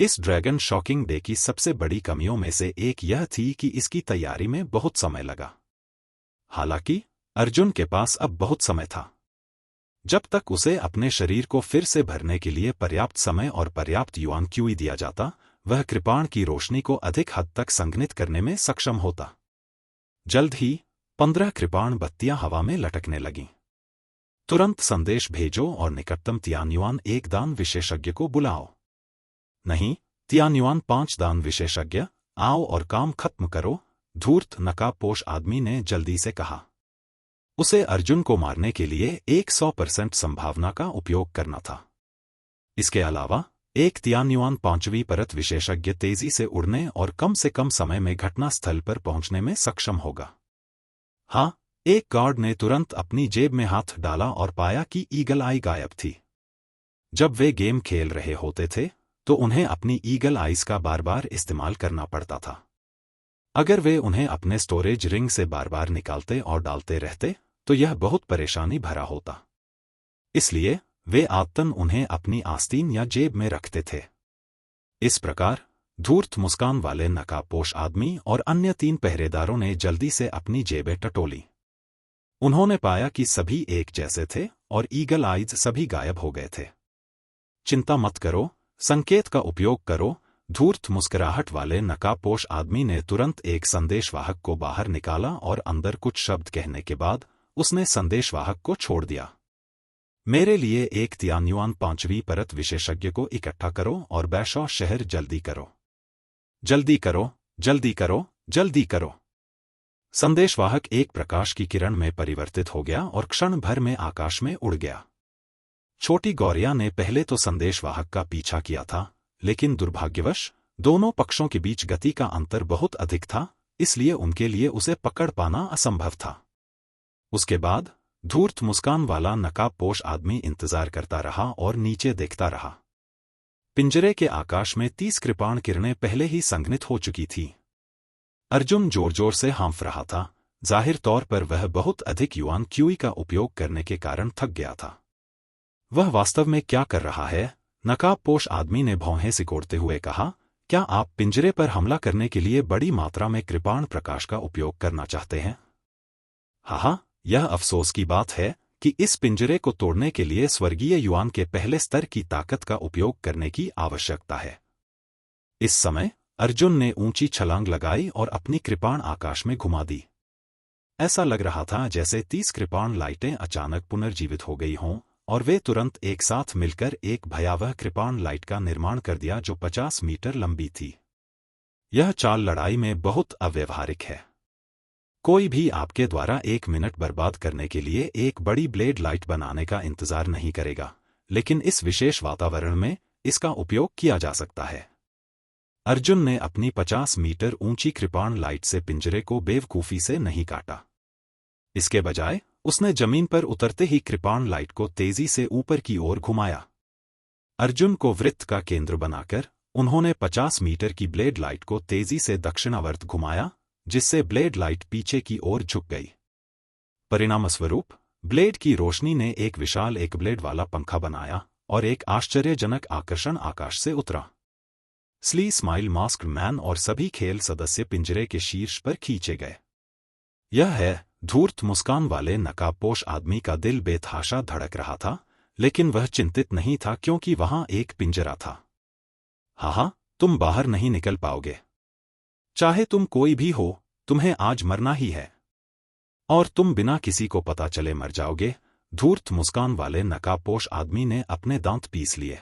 इस ड्रैगन शॉकिंग डे की सबसे बड़ी कमियों में से एक यह थी कि इसकी तैयारी में बहुत समय लगा। हालांकि अर्जुन के पास अब बहुत समय था। जब तक उसे अपने शरीर को फिर से भरने के लिए पर्याप्त समय और पर्याप्त युआन क्यूई दिया जाता, वह कृपाण की रोशनी को अधिक हद तक संघनित करने में सक्षम होता। जल्द ही 15 कृपाण बत्तियां हवा में लटकने लगीं। तुरंत संदेश भेजो और निकटतम तियान्युआन 1 दान विशेषज्ञ को बुलाओ। नहीं, तियान्युआन 5 दान विशेषज्ञ, आओ और काम खत्म करो, धूर्त नकाबपोश आदमी ने जल्दी से कहा। उसे अर्जुन को मारने के लिए 100% संभावना का उपयोग करना था। इसके अलावा एक तियान्युआन 5वीं परत विशेषज्ञ तेजी से उड़ने और कम से कम समय में घटनास्थल पर पहुंचने में सक्षम होगा। हाँ, एक गार्ड ने तुरंत अपनी जेब में हाथ डाला और पाया कि ईगल आई गायब थी। जब वे गेम खेल रहे होते थे, तो उन्हें अपनी ईगल आइज का बार बार इस्तेमाल करना पड़ता था। अगर वे उन्हें अपने स्टोरेज रिंग से बार बार निकालते और डालते रहते, तो यह बहुत परेशानी भरा होता। इसलिए वे आदतन उन्हें अपनी आस्तीन या जेब में रखते थे। इस प्रकार धूर्त मुस्कान वाले नकाबपोश आदमी और अन्य 3 पहरेदारों ने जल्दी से अपनी जेबें टटोली। उन्होंने पाया कि सभी एक जैसे थे और ईगल आइज सभी गायब हो गए थे। चिंता मत करो, संकेत का उपयोग करो, धूर्त मुस्कुराहट वाले नकाबपोश आदमी ने तुरंत एक संदेशवाहक को बाहर निकाला और अंदर कुछ शब्द कहने के बाद उसने संदेशवाहक को छोड़ दिया। मेरे लिए एक तियान्युआन 5वीं परत विशेषज्ञ को इकट्ठा करो और बैशौ शहर जल्दी करो। जल्दी करो, जल्दी करो, जल्दी करो। संदेशवाहक एक प्रकाश की किरण में परिवर्तित हो गया और क्षण भर में आकाश में उड़ गया। छोटी गौरिया ने पहले तो संदेशवाहक का पीछा किया था, लेकिन दुर्भाग्यवश दोनों पक्षों के बीच गति का अंतर बहुत अधिक था, इसलिए उनके लिए उसे पकड़ पाना असंभव था। उसके बाद धूर्त मुस्कान वाला नकाबपोश आदमी इंतजार करता रहा और नीचे देखता रहा। पिंजरे के आकाश में 30 कृपाण किरणें पहले ही संघनित हो चुकी थीं। अर्जुन जोर जोर से हाँफ रहा था। जाहिर तौर पर वह बहुत अधिक युआन क्यूई का उपयोग करने के कारण थक गया था। वह वास्तव में क्या कर रहा है? नकाबपोश आदमी ने भौहें सिकोड़ते हुए कहा, क्या आप पिंजरे पर हमला करने के लिए बड़ी मात्रा में कृपाण प्रकाश का उपयोग करना चाहते हैं? हाँ, यह अफसोस की बात है कि इस पिंजरे को तोड़ने के लिए स्वर्गीय युआन के पहले स्तर की ताकत का उपयोग करने की आवश्यकता है। इस समय अर्जुन ने ऊंची छलांग लगाई और अपनी कृपाण आकाश में घुमा दी। ऐसा लग रहा था जैसे 30 कृपाण लाइटें अचानक पुनर्जीवित हो गई हों और वे तुरंत एक साथ मिलकर एक भयावह कृपाण लाइट का निर्माण कर दिया जो 50 मीटर लंबी थी। यह चाल लड़ाई में बहुत अव्यवहारिक है। कोई भी आपके द्वारा 1 मिनट बर्बाद करने के लिए एक बड़ी ब्लेड लाइट बनाने का इंतजार नहीं करेगा, लेकिन इस विशेष वातावरण में इसका उपयोग किया जा सकता है। अर्जुन ने अपनी 50 मीटर ऊंची कृपाण लाइट से पिंजरे को बेवकूफी से नहीं काटा। इसके बजाय उसने जमीन पर उतरते ही कृपाण लाइट को तेजी से ऊपर की ओर घुमाया। अर्जुन को वृत्त का केंद्र बनाकर उन्होंने 50 मीटर की ब्लेड लाइट को तेजी से दक्षिणावर्त घुमाया, जिससे ब्लेड लाइट पीछे की ओर झुक गई। परिणामस्वरूप ब्लेड की रोशनी ने एक विशाल एक ब्लेड वाला पंखा बनाया और एक आश्चर्यजनक आकर्षण आकाश से उतरा। स्ली स्माइल मास्क्ड मैन और सभी खेल सदस्य पिंजरे के शीर्ष पर खींचे गए। यह है धूर्त मुस्कान वाले नकाबपोश आदमी का दिल बेतहाशा धड़क रहा था, लेकिन वह चिंतित नहीं था क्योंकि वहां एक पिंजरा था। हाँ, तुम बाहर नहीं निकल पाओगे। चाहे तुम कोई भी हो, तुम्हें आज मरना ही है। और तुम बिना किसी को पता चले मर जाओगे। धूर्त मुस्कान वाले नकाबपोश आदमी ने अपने दांत पीस लिए।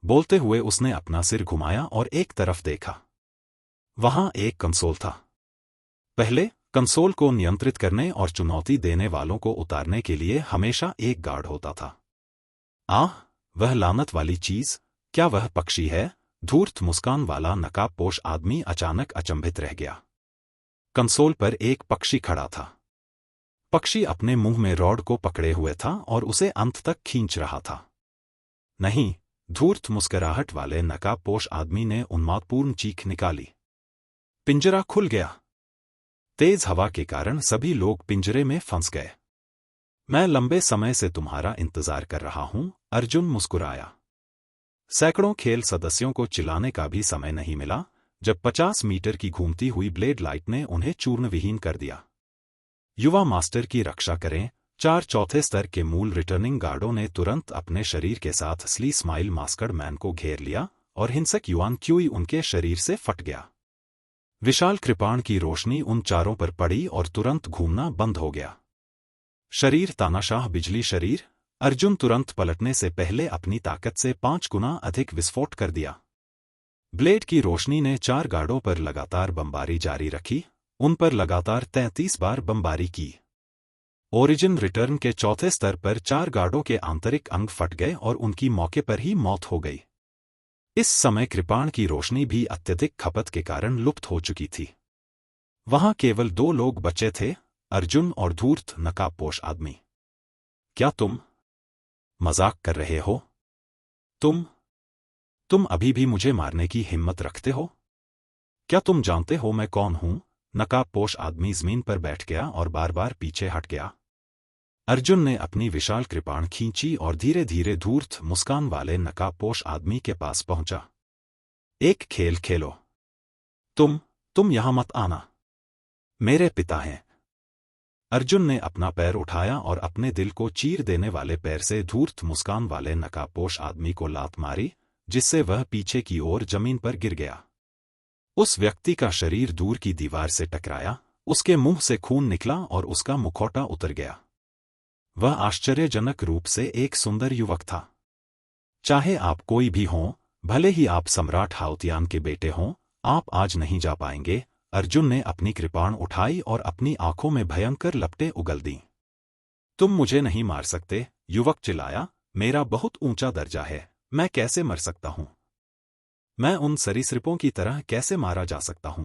बोलते हुए उसने अपना सिर घुमाया और एक तरफ देखा। वहां एक कंसोल था। पहले कंसोल को नियंत्रित करने और चुनौती देने वालों को उतारने के लिए हमेशा एक गार्ड होता था। वह लानत वाली चीज, क्या वह पक्षी है? धूर्त मुस्कान वाला नकाबपोश आदमी अचानक अचंभित रह गया। कंसोल पर एक पक्षी खड़ा था। पक्षी अपने मुंह में रॉड को पकड़े हुए था और उसे अंत तक खींच रहा था। नहीं, धूर्त मुस्कुराहट वाले नकाबपोश आदमी ने उन्मादपूर्ण चीख निकाली। पिंजरा खुल गया। तेज हवा के कारण सभी लोग पिंजरे में फंस गए। मैं लंबे समय से तुम्हारा इंतजार कर रहा हूं, अर्जुन मुस्कुराया। सैकड़ों खेल सदस्यों को चिल्लाने का भी समय नहीं मिला जब 50 मीटर की घूमती हुई ब्लेड लाइट ने उन्हें चूर्णविहीन कर दिया। युवा मास्टर की रक्षा करें। 4 स्तर के मूल रिटर्निंग गार्डों ने तुरंत अपने शरीर के साथ स्ली स्माइल मास्कड मैन को घेर लिया और हिंसक युआन क्यूई उनके शरीर से फट गया। विशाल कृपाण की रोशनी उन चारों पर पड़ी और तुरंत घूमना बंद हो गया। शरीर तानाशाह बिजली शरीर। अर्जुन तुरंत पलटने से पहले अपनी ताकत से 5 गुना अधिक विस्फोट कर दिया। ब्लेड की रोशनी ने 4 गार्डों पर लगातार बमबारी जारी रखी, उन पर लगातार 33 बार बमबारी की। ओरिजिन रिटर्न के 4थे स्तर पर 4 गार्डों के आंतरिक अंग फट गए और उनकी मौके पर ही मौत हो गई। इस समय कृपाण की रोशनी भी अत्यधिक खपत के कारण लुप्त हो चुकी थी। वहां केवल 2 लोग बचे थे, अर्जुन और धूर्त नकाबपोश आदमी। क्या तुम मजाक कर रहे हो? तुम अभी भी मुझे मारने की हिम्मत रखते हो? क्या तुम जानते हो मैं कौन हूं? नकाबपोश आदमी जमीन पर बैठ गया और बार बार पीछे हट गया। अर्जुन ने अपनी विशाल कृपाण खींची और धीरे धीरे धूर्त मुस्कान वाले नकाबपोश आदमी के पास पहुंचा। एक खेल खेलो। तुम यहां मत आना। मेरे पिता हैं। अर्जुन ने अपना पैर उठाया और अपने दिल को चीर देने वाले पैर से धूर्त मुस्कान वाले नकाबपोश आदमी को लात मारी, जिससे वह पीछे की ओर जमीन पर गिर गया। उस व्यक्ति का शरीर दूर की दीवार से टकराया, उसके मुंह से खून निकला और उसका मुखौटा उतर गया। वह आश्चर्यजनक रूप से एक सुंदर युवक था। चाहे आप कोई भी हों, भले ही आप सम्राट हाउतियान के बेटे हों, आप आज नहीं जा पाएंगे। अर्जुन ने अपनी कृपाण उठाई और अपनी आंखों में भयंकर लपटें उगल दीं। तुम मुझे नहीं मार सकते, युवक चिल्लाया। मेरा बहुत ऊंचा दर्जा है, मैं कैसे मर सकता हूं? मैं उन सरीसृपों की तरह कैसे मारा जा सकता हूं?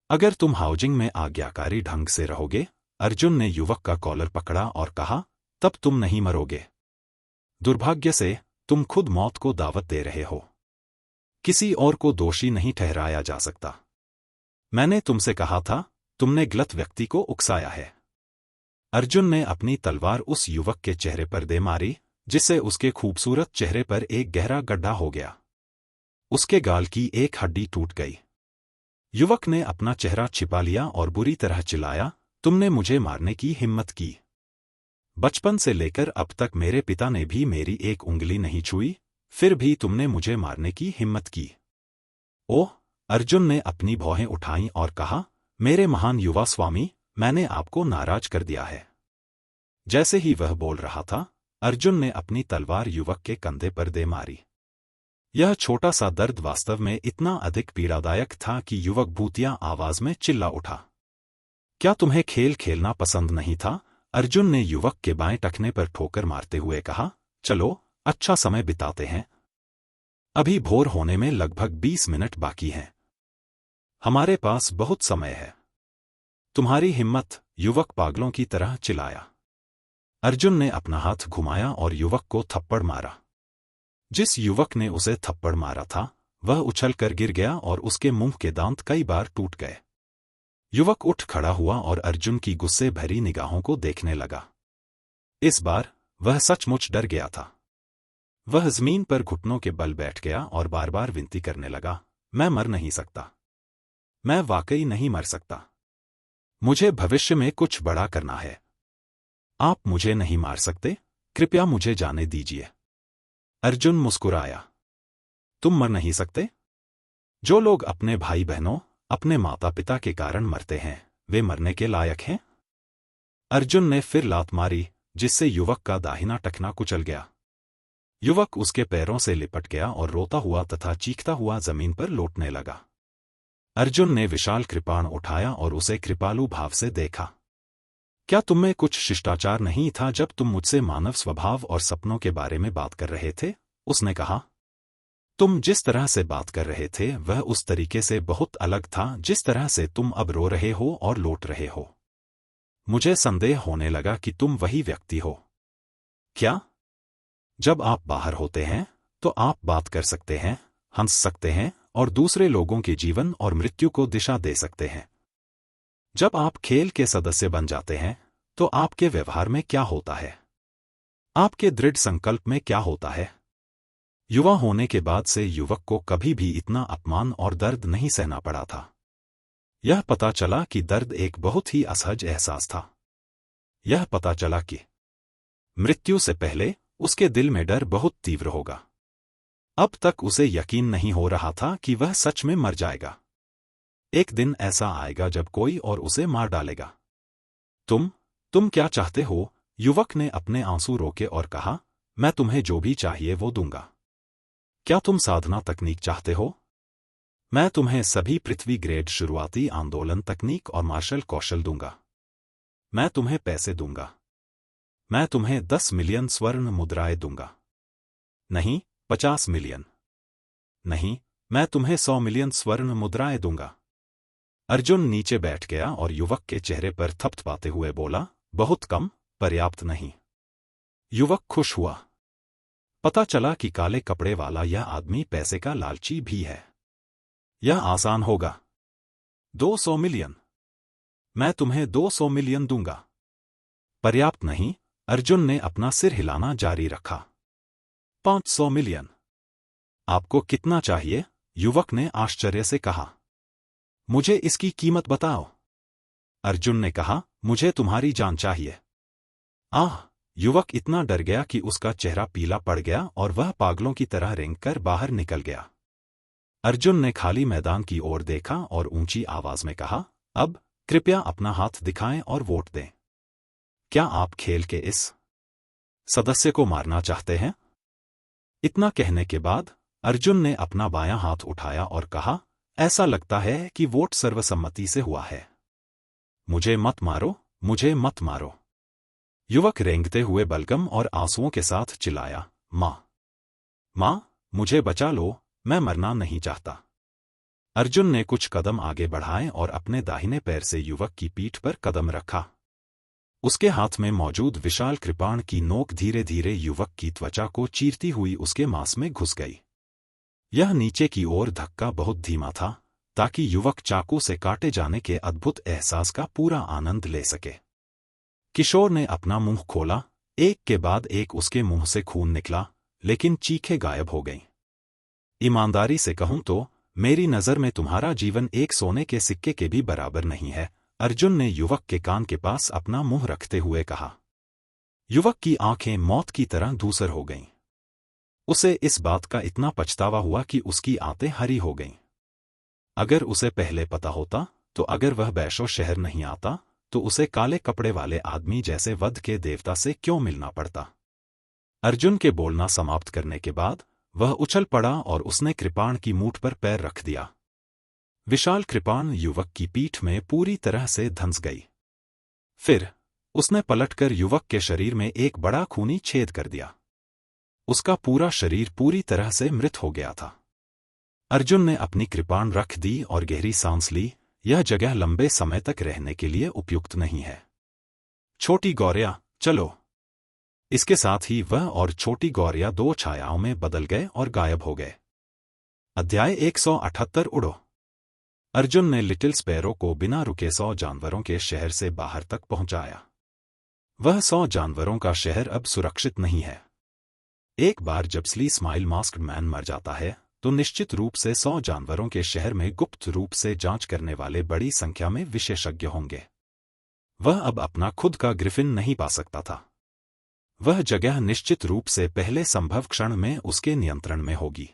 अगर तुम हाउजिंग में आज्ञाकारी ढंग से रहोगे, अर्जुन ने युवक का कॉलर पकड़ा और कहा, तब तुम नहीं मरोगे। दुर्भाग्य से तुम खुद मौत को दावत दे रहे हो। किसी और को दोषी नहीं ठहराया जा सकता। मैंने तुमसे कहा था, तुमने गलत व्यक्ति को उकसाया है। अर्जुन ने अपनी तलवार उस युवक के चेहरे पर दे मारी, जिससे उसके खूबसूरत चेहरे पर एक गहरा गड्ढा हो गया। उसके गाल की एक हड्डी टूट गई। युवक ने अपना चेहरा छिपा लिया और बुरी तरह चिल्लाया, तुमने मुझे मारने की हिम्मत की? बचपन से लेकर अब तक मेरे पिता ने भी मेरी एक उंगली नहीं छुई, फिर भी तुमने मुझे मारने की हिम्मत की। ओह! अर्जुन ने अपनी भौहें उठाईं और कहा, मेरे महान युवा स्वामी, मैंने आपको नाराज कर दिया है। जैसे ही वह बोल रहा था, अर्जुन ने अपनी तलवार युवक के कंधे पर दे मारी। यह छोटा सा दर्द वास्तव में इतना अधिक पीड़ादायक था कि युवक भूतिया आवाज में चिल्ला उठा। क्या तुम्हें खेल खेलना पसंद नहीं था? अर्जुन ने युवक के बाएं टखने पर ठोकर मारते हुए कहा, चलो अच्छा समय बिताते हैं। अभी भोर होने में लगभग 20 मिनट बाकी हैं। हमारे पास बहुत समय है। तुम्हारी हिम्मत! युवक पागलों की तरह चिल्लाया। अर्जुन ने अपना हाथ घुमाया और युवक को थप्पड़ मारा। जिस युवक ने उसे थप्पड़ मारा था, वह उछलकर गिर गया और उसके मुंह के दांत कई बार टूट गए। युवक उठ खड़ा हुआ और अर्जुन की गुस्से भरी निगाहों को देखने लगा। इस बार वह सचमुच डर गया था। वह जमीन पर घुटनों के बल बैठ गया और बार बार विनती करने लगा, मैं मर नहीं सकता। मैं वाकई नहीं मर सकता। मुझे भविष्य में कुछ बड़ा करना है। आप मुझे नहीं मार सकते, कृपया मुझे जाने दीजिए। अर्जुन मुस्कुराया। तुम मर नहीं सकते? जो लोग अपने भाई बहनों, अपने माता पिता के कारण मरते हैं, वे मरने के लायक हैं? अर्जुन ने फिर लात मारी, जिससे युवक का दाहिना टखना कुचल गया। युवक उसके पैरों से लिपट गया और रोता हुआ तथा चीखता हुआ जमीन पर लौटने लगा। अर्जुन ने विशाल कृपाण उठाया और उसे कृपालु भाव से देखा। क्या तुम में कुछ शिष्टाचार नहीं था जब तुम मुझसे मानव स्वभाव और सपनों के बारे में बात कर रहे थे? उसने कहा। तुम जिस तरह से बात कर रहे थे वह उस तरीके से बहुत अलग था जिस तरह से तुम अब रो रहे हो और लौट रहे हो। मुझे संदेह होने लगा कि तुम वही व्यक्ति हो। क्या? जब आप बाहर होते हैं तो आप बात कर सकते हैं, हंस सकते हैं और दूसरे लोगों के जीवन और मृत्यु को दिशा दे सकते हैं। जब आप खेल के सदस्य बन जाते हैं तो आपके व्यवहार में क्या होता है? आपके दृढ़ संकल्प में क्या होता है? युवा होने के बाद से युवक को कभी भी इतना अपमान और दर्द नहीं सहना पड़ा था। यह पता चला कि दर्द एक बहुत ही असहज एहसास था। यह पता चला कि मृत्यु से पहले उसके दिल में डर बहुत तीव्र होगा। अब तक उसे यकीन नहीं हो रहा था कि वह सच में मर जाएगा। एक दिन ऐसा आएगा जब कोई और उसे मार डालेगा। तुम क्या चाहते हो? युवक ने अपने आंसू रोके और कहा, मैं तुम्हें जो भी चाहिए वो दूंगा। क्या तुम साधना तकनीक चाहते हो? मैं तुम्हें सभी पृथ्वी ग्रेड शुरुआती आंदोलन तकनीक और मार्शल कौशल दूंगा। मैं तुम्हें पैसे दूंगा। मैं तुम्हें 10 मिलियन स्वर्ण मुद्राएं दूंगा। नहीं, 50 मिलियन। नहीं, मैं तुम्हें 100 मिलियन स्वर्ण मुद्राएं दूंगा। अर्जुन नीचे बैठ गया और युवक के चेहरे पर थपथपाते हुए बोला, बहुत कम, पर्याप्त नहीं। युवक खुश हुआ। पता चला कि काले कपड़े वाला यह आदमी पैसे का लालची भी है। यह आसान होगा। 200 मिलियन। मैं तुम्हें 200 मिलियन दूंगा। पर्याप्त नहीं, अर्जुन ने अपना सिर हिलाना जारी रखा। 500 मिलियन। आपको कितना चाहिए? युवक ने आश्चर्य से कहा। मुझे इसकी कीमत बताओ। अर्जुन ने कहा, मुझे तुम्हारी जान चाहिए। आह! युवक इतना डर गया कि उसका चेहरा पीला पड़ गया और वह पागलों की तरह रेंगकर बाहर निकल गया। अर्जुन ने खाली मैदान की ओर देखा और ऊंची आवाज में कहा, अब कृपया अपना हाथ दिखाएं और वोट दें। क्या आप खेल के इस सदस्य को मारना चाहते हैं? इतना कहने के बाद अर्जुन ने अपना बायां हाथ उठाया और कहा, ऐसा लगता है कि वोट सर्वसम्मति से हुआ है। मुझे मत मारो, मुझे मत मारो। युवक रेंगते हुए बलगम और आंसुओं के साथ चिल्लाया, मां, मुझे बचा लो, मैं मरना नहीं चाहता। अर्जुन ने कुछ कदम आगे बढ़ाए और अपने दाहिने पैर से युवक की पीठ पर कदम रखा। उसके हाथ में मौजूद विशाल कृपाण की नोक धीरे धीरे युवक की त्वचा को चीरती हुई उसके मांस में घुस गई। यह नीचे की ओर धक्का बहुत धीमा था, ताकि युवक चाकू से काटे जाने के अद्भुत एहसास का पूरा आनंद ले सके। किशोर ने अपना मुंह खोला, एक के बाद एक उसके मुंह से खून निकला, लेकिन चीखें गायब हो गईं। ईमानदारी से कहूं तो मेरी नजर में तुम्हारा जीवन एक सोने के सिक्के के भी बराबर नहीं है, अर्जुन ने युवक के कान के पास अपना मुंह रखते हुए कहा। युवक की आंखें मौत की तरह धूसर हो गईं। उसे इस बात का इतना पछतावा हुआ कि उसकी आंतें हरी हो गईं। अगर उसे पहले पता होता, तो अगर वह वैशो शहर नहीं आता, तो उसे काले कपड़े वाले आदमी जैसे वध के देवता से क्यों मिलना पड़ता। अर्जुन के बोलना समाप्त करने के बाद वह उछल पड़ा और उसने कृपाण की मूठ पर पैर रख दिया। विशाल कृपाण युवक की पीठ में पूरी तरह से धंस गई। फिर उसने पलटकर युवक के शरीर में एक बड़ा खूनी छेद कर दिया। उसका पूरा शरीर पूरी तरह से मृत हो गया था। अर्जुन ने अपनी कृपाण रख दी और गहरी सांस ली। यह जगह लंबे समय तक रहने के लिए उपयुक्त नहीं है। छोटी गौरिया, चलो। इसके साथ ही वह और छोटी गौरिया दो छायाओं में बदल गए और गायब हो गए। अध्याय 178 उड़ो। अर्जुन ने लिटिल स्पैरो को बिना रुके 100 जानवरों के शहर से बाहर तक पहुंचाया। वह 100 जानवरों का शहर अब सुरक्षित नहीं है। एक बार जब स्ली स्माइल मास्क्ड मैन मर जाता है, तो निश्चित रूप से 100 जानवरों के शहर में गुप्त रूप से जांच करने वाले बड़ी संख्या में विशेषज्ञ होंगे। वह अब अपना खुद का ग्रिफिन नहीं पा सकता था। वह जगह निश्चित रूप से पहले संभव क्षण में उसके नियंत्रण में होगी।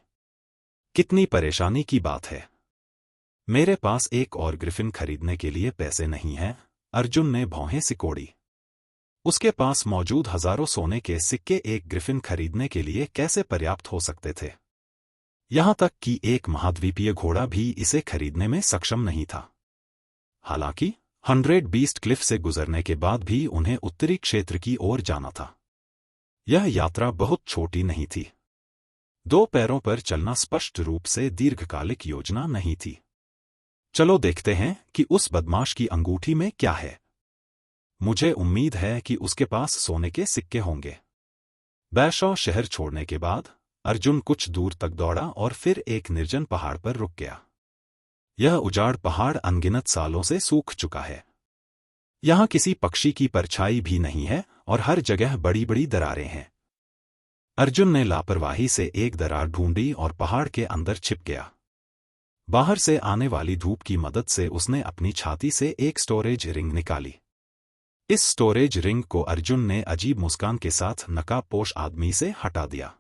कितनी परेशानी की बात है। मेरे पास एक और ग्रिफिन खरीदने के लिए पैसे नहीं हैं, अर्जुन ने भौहें सिकोड़ी। उसके पास मौजूद हजारों सोने के सिक्के एक ग्रिफिन खरीदने के लिए कैसे पर्याप्त हो सकते थे। यहां तक कि एक महाद्वीपीय घोड़ा भी इसे खरीदने में सक्षम नहीं था। हालांकि 100 बीस्ट क्लिफ से गुजरने के बाद भी उन्हें उत्तरी क्षेत्र की ओर जाना था। यह यात्रा बहुत छोटी नहीं थी। 2 पैरों पर चलना स्पष्ट रूप से दीर्घकालिक योजना नहीं थी। चलो देखते हैं कि उस बदमाश की अंगूठी में क्या है। मुझे उम्मीद है कि उसके पास सोने के सिक्के होंगे। वैशो शहर छोड़ने के बाद अर्जुन कुछ दूर तक दौड़ा और फिर एक निर्जन पहाड़ पर रुक गया। यह उजाड़ पहाड़ अनगिनत सालों से सूख चुका है। यहां किसी पक्षी की परछाई भी नहीं है और हर जगह बड़ी बड़ी दरारें हैं। अर्जुन ने लापरवाही से एक दरार ढूंढी और पहाड़ के अंदर छिप गया। बाहर से आने वाली धूप की मदद से उसने अपनी छाती से एक स्टोरेज रिंग निकाली। इस स्टोरेज रिंग को अर्जुन ने अजीब मुस्कान के साथ नकाबपोश आदमी से हटा दिया।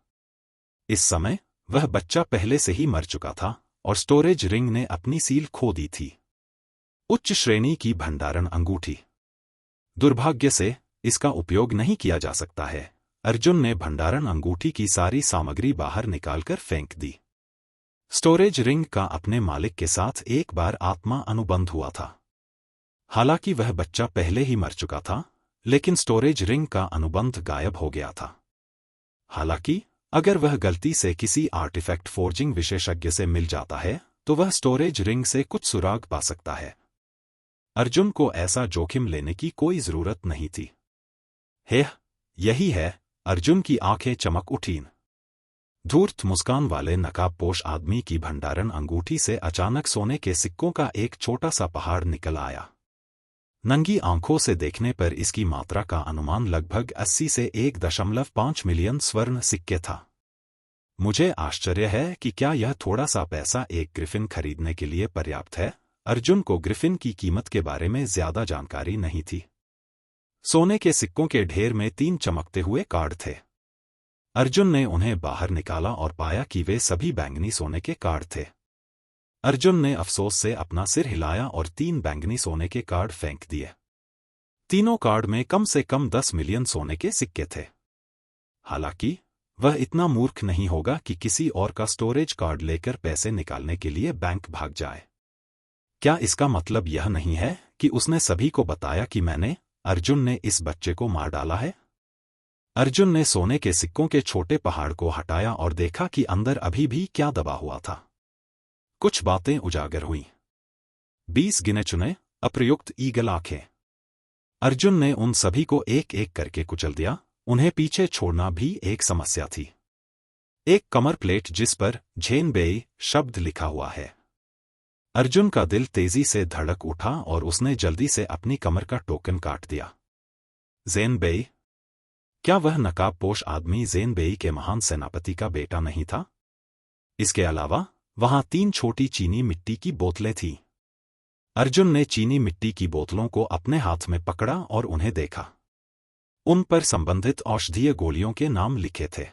इस समय वह बच्चा पहले से ही मर चुका था और स्टोरेज रिंग ने अपनी सील खो दी थी। उच्च श्रेणी की भंडारण अंगूठी। दुर्भाग्य से इसका उपयोग नहीं किया जा सकता है। अर्जुन ने भंडारण अंगूठी की सारी सामग्री बाहर निकालकर फेंक दी। स्टोरेज रिंग का अपने मालिक के साथ एक बार आत्मा अनुबंध हुआ था। हालांकि वह बच्चा पहले ही मर चुका था, लेकिन स्टोरेज रिंग का अनुबंध गायब हो गया था। हालांकि अगर वह गलती से किसी आर्टिफैक्ट फोर्जिंग विशेषज्ञ से मिल जाता है, तो वह स्टोरेज रिंग से कुछ सुराग पा सकता है। अर्जुन को ऐसा जोखिम लेने की कोई जरूरत नहीं थी। हे, यही है। अर्जुन की आंखें चमक उठीं। धूर्त मुस्कान वाले नकाबपोश आदमी की भंडारण अंगूठी से अचानक सोने के सिक्कों का एक छोटा सा पहाड़ निकल आया। नंगी आंखों से देखने पर इसकी मात्रा का अनुमान लगभग 80 से 1.5 मिलियन स्वर्ण सिक्के था। मुझे आश्चर्य है कि क्या यह थोड़ा सा पैसा एक ग्रिफिन खरीदने के लिए पर्याप्त है। अर्जुन को ग्रिफिन की कीमत के बारे में ज्यादा जानकारी नहीं थी। सोने के सिक्कों के ढेर में 3 चमकते हुए कार्ड थे। अर्जुन ने उन्हें बाहर निकाला और पाया कि वे सभी बैंगनी सोने के कार्ड थे। अर्जुन ने अफसोस से अपना सिर हिलाया और 3 बैंगनी सोने के कार्ड फेंक दिए। तीनों कार्ड में कम से कम 10 मिलियन सोने के सिक्के थे। हालांकि वह इतना मूर्ख नहीं होगा कि किसी और का स्टोरेज कार्ड लेकर पैसे निकालने के लिए बैंक भाग जाए। क्या इसका मतलब यह नहीं है कि उसने सभी को बताया कि अर्जुन ने इस बच्चे को मार डाला है? अर्जुन ने सोने के सिक्कों के छोटे पहाड़ को हटाया और देखा कि अंदर अभी भी क्या दबा हुआ था। कुछ बातें उजागर हुईं। 20 गिने चुने अप्रयुक्त ईगल आंखें। अर्जुन ने उन सभी को एक एक करके कुचल दिया। उन्हें पीछे छोड़ना भी एक समस्या थी। एक कमर प्लेट जिस पर झेनबेई शब्द लिखा हुआ है। अर्जुन का दिल तेजी से धड़क उठा और उसने जल्दी से अपनी कमर का टोकन काट दिया। ज़ेनबेई? क्या वह नकाबपोश आदमी ज़ेनबेई के महान सेनापति का बेटा नहीं था? इसके अलावा वहां 3 छोटी चीनी मिट्टी की बोतलें थीं। अर्जुन ने चीनी मिट्टी की बोतलों को अपने हाथ में पकड़ा और उन्हें देखा। उन पर संबंधित औषधीय गोलियों के नाम लिखे थे।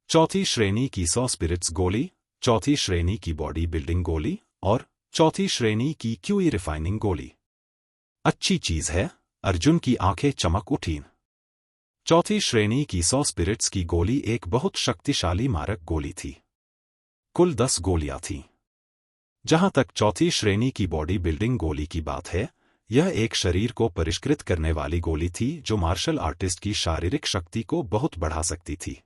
चौथी श्रेणी की 100 स्पिरिट्स गोली, चौथी श्रेणी की बॉडी बिल्डिंग गोली और चौथी श्रेणी की क्यूई रिफाइनिंग गोली। अच्छी चीज है, अर्जुन की आंखें चमक उठीं। चौथी श्रेणी की 100 स्पिरिट्स की गोली एक बहुत शक्तिशाली मारक गोली थी। कुल 10 गोलियां थीं। जहां तक चौथी श्रेणी की बॉडी बिल्डिंग गोली की बात है, यह एक शरीर को परिष्कृत करने वाली गोली थी जो मार्शल आर्टिस्ट की शारीरिक शक्ति को बहुत बढ़ा सकती थी।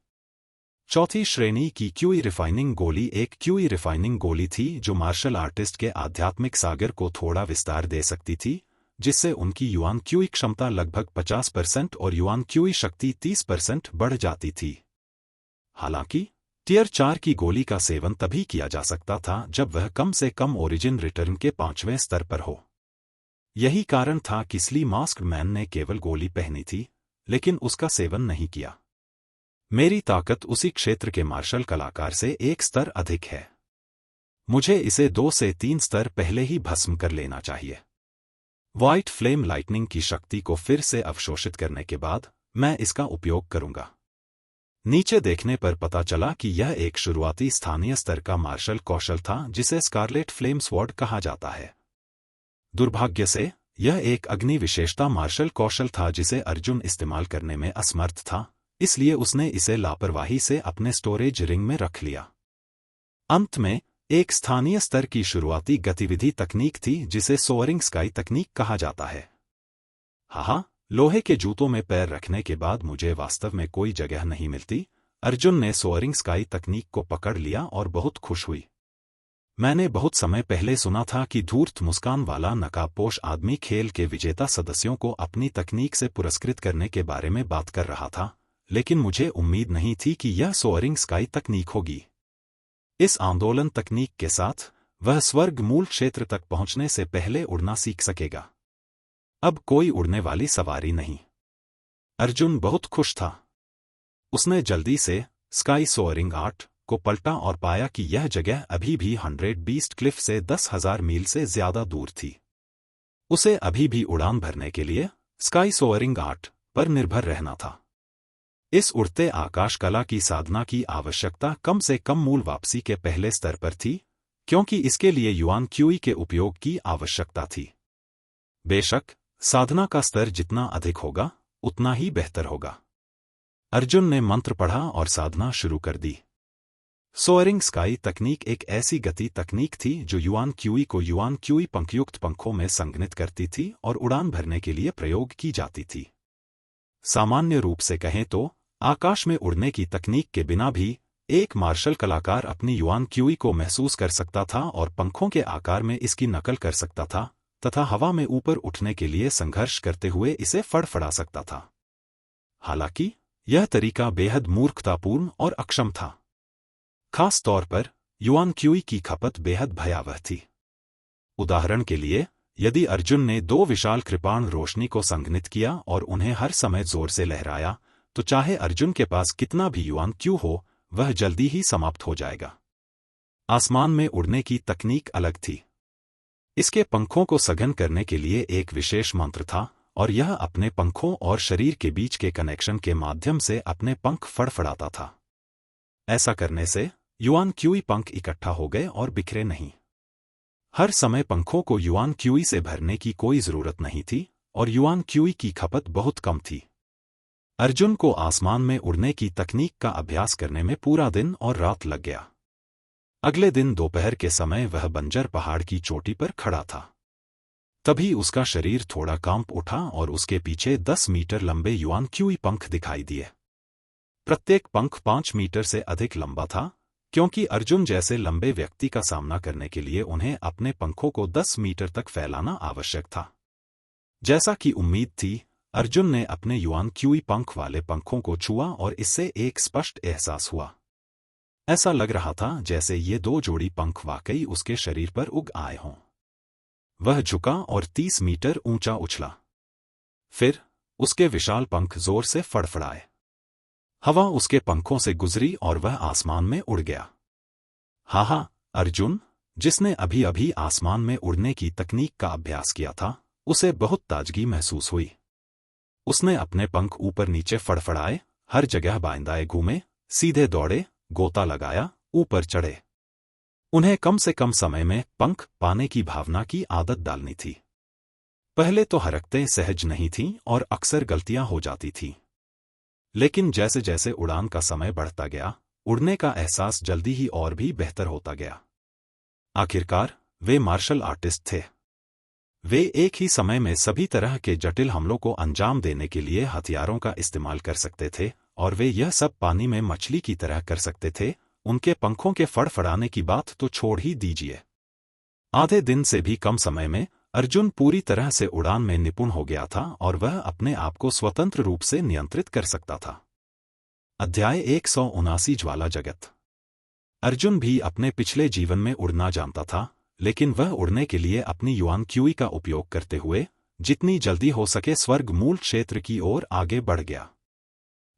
चौथी श्रेणी की क्यूई रिफाइनिंग गोली एक क्यूई रिफाइनिंग गोली थी जो मार्शल आर्टिस्ट के आध्यात्मिक सागर को थोड़ा विस्तार दे सकती थी, जिससे उनकी युआन क्यूई क्षमता लगभग 50% और युआन क्यूई शक्ति 30% बढ़ जाती थी। हालांकि टियर 4 की गोली का सेवन तभी किया जा सकता था जब वह कम से कम ओरिजिन रिटर्न के 5वें स्तर पर हो। यही कारण था कि स्ली मास्क्ड मैन ने केवल गोली पहनी थी, लेकिन उसका सेवन नहीं किया। मेरी ताकत उसी क्षेत्र के मार्शल कलाकार से 1 स्तर अधिक है। मुझे इसे 2 से 3 स्तर पहले ही भस्म कर लेना चाहिए। व्हाइट फ्लेम लाइटनिंग की शक्ति को फिर से अवशोषित करने के बाद मैं इसका उपयोग करूंगा। नीचे देखने पर पता चला कि यह एक शुरुआती स्थानीय स्तर का मार्शल कौशल था जिसे स्कारलेट फ्लेम स्वॉर्ड कहा जाता है। दुर्भाग्य से यह एक अग्नि विशेषता मार्शल कौशल था जिसे अर्जुन इस्तेमाल करने में असमर्थ था, इसलिए उसने इसे लापरवाही से अपने स्टोरेज रिंग में रख लिया। अंत में एक स्थानीय स्तर की शुरुआती गतिविधि तकनीक थी जिसे सोअरिंग स्काई तकनीक कहा जाता है। हाँ, लोहे के जूतों में पैर रखने के बाद मुझे वास्तव में कोई जगह नहीं मिलती। अर्जुन ने सोअरिंग स्काई तकनीक को पकड़ लिया और बहुत खुश हुई। मैंने बहुत समय पहले सुना था कि धूर्त मुस्कान वाला नकाबपोश आदमी खेल के विजेता सदस्यों को अपनी तकनीक से पुरस्कृत करने के बारे में बात कर रहा था, लेकिन मुझे उम्मीद नहीं थी कि यह सोअरिंग स्काई तकनीक होगी। इस आंदोलन तकनीक के साथ वह स्वर्ग मूल क्षेत्र तक पहुंचने से पहले उड़ना सीख सकेगा। अब कोई उड़ने वाली सवारी नहीं। अर्जुन बहुत खुश था। उसने जल्दी से स्काई सोअरिंग आर्ट को पलटा और पाया कि यह जगह अभी भी 100 बीस्ट क्लिफ से 10,000 मील से ज्यादा दूर थी। उसे अभी भी उड़ान भरने के लिए स्काई सोअरिंग आर्ट पर निर्भर रहना था। इस उड़ते आकाश कला की साधना की आवश्यकता कम से कम मूल वापसी के पहले स्तर पर थी, क्योंकि इसके लिए युआन क्यूई के उपयोग की आवश्यकता थी। बेशक साधना का स्तर जितना अधिक होगा उतना ही बेहतर होगा। अर्जुन ने मंत्र पढ़ा और साधना शुरू कर दी। सोअरिंग स्काई तकनीक एक ऐसी गति तकनीक थी जो युआन क्यूई को युआन क्यूई पंखयुक्त पंखों में संघनित करती थी और उड़ान भरने के लिए प्रयोग की जाती थी। सामान्य रूप से कहें तो आकाश में उड़ने की तकनीक के बिना भी एक मार्शल कलाकार अपनी युआन क्यूई को महसूस कर सकता था और पंखों के आकार में इसकी नकल कर सकता था तथा हवा में ऊपर उठने के लिए संघर्ष करते हुए इसे फड़फड़ा सकता था। हालांकि यह तरीका बेहद मूर्खतापूर्ण और अक्षम था। खास तौर पर युआन क्यूई की खपत बेहद भयावह थी। उदाहरण के लिए, यदि अर्जुन ने 2 विशाल कृपाण रोशनी को संघनित किया और उन्हें हर समय जोर से लहराया, तो चाहे अर्जुन के पास कितना भी युआन क्यू हो, वह जल्दी ही समाप्त हो जाएगा। आसमान में उड़ने की तकनीक अलग थी। इसके पंखों को सघन करने के लिए एक विशेष मंत्र था और यह अपने पंखों और शरीर के बीच के कनेक्शन के माध्यम से अपने पंख फड़फड़ाता था। ऐसा करने से युआन क्यूई पंख इकट्ठा हो गए और बिखरे नहीं। हर समय पंखों को युआन क्यूई से भरने की कोई जरूरत नहीं थी और युआन क्यूई की खपत बहुत कम थी। अर्जुन को आसमान में उड़ने की तकनीक का अभ्यास करने में पूरा दिन और रात लग गया। अगले दिन दोपहर के समय वह बंजर पहाड़ की चोटी पर खड़ा था। तभी उसका शरीर थोड़ा कांप उठा और उसके पीछे 10 मीटर लंबे युआन क्यूई पंख दिखाई दिए। प्रत्येक पंख 5 मीटर से अधिक लंबा था, क्योंकि अर्जुन जैसे लंबे व्यक्ति का सामना करने के लिए उन्हें अपने पंखों को 10 मीटर तक फैलाना आवश्यक था। जैसा कि उम्मीद थी, अर्जुन ने अपने युआन क्यूई पंख वाले पंखों को छुआ और इससे एक स्पष्ट एहसास हुआ। ऐसा लग रहा था जैसे ये 2 जोड़ी पंख वाकई उसके शरीर पर उग आए हों। वह झुका और 30 मीटर ऊंचा उछला। फिर उसके विशाल पंख जोर से फड़फड़ाए। हवा उसके पंखों से गुजरी और वह आसमान में उड़ गया। हाँ, अर्जुन, जिसने अभी अभी आसमान में उड़ने की तकनीक का अभ्यास किया था, उसे बहुत ताजगी महसूस हुई। उसने अपने पंख ऊपर नीचे फड़फड़ाए, हर जगह बाइंदाए घूमे, सीधे दौड़े, गोता लगाया, ऊपर चढ़े। उन्हें कम से कम समय में पंख पाने की भावना की आदत डालनी थी। पहले तो हरकतें सहज नहीं थीं और अक्सर गलतियां हो जाती थीं। लेकिन जैसे जैसे उड़ान का समय बढ़ता गया, उड़ने का एहसास जल्दी ही और भी बेहतर होता गया। आखिरकार वे मार्शल आर्टिस्ट थे। वे एक ही समय में सभी तरह के जटिल हमलों को अंजाम देने के लिए हथियारों का इस्तेमाल कर सकते थे, और वे यह सब पानी में मछली की तरह कर सकते थे। उनके पंखों के फड़फड़ाने की बात तो छोड़ ही दीजिए। आधे दिन से भी कम समय में अर्जुन पूरी तरह से उड़ान में निपुण हो गया था और वह अपने आप को स्वतंत्र रूप से नियंत्रित कर सकता था। अध्याय 179 ज्वाला जगत। अर्जुन भी अपने पिछले जीवन में उड़ना जानता था, लेकिन वह उड़ने के लिए अपनी युआन क्यूई का उपयोग करते हुए जितनी जल्दी हो सके स्वर्ग मूल क्षेत्र की ओर आगे बढ़ गया।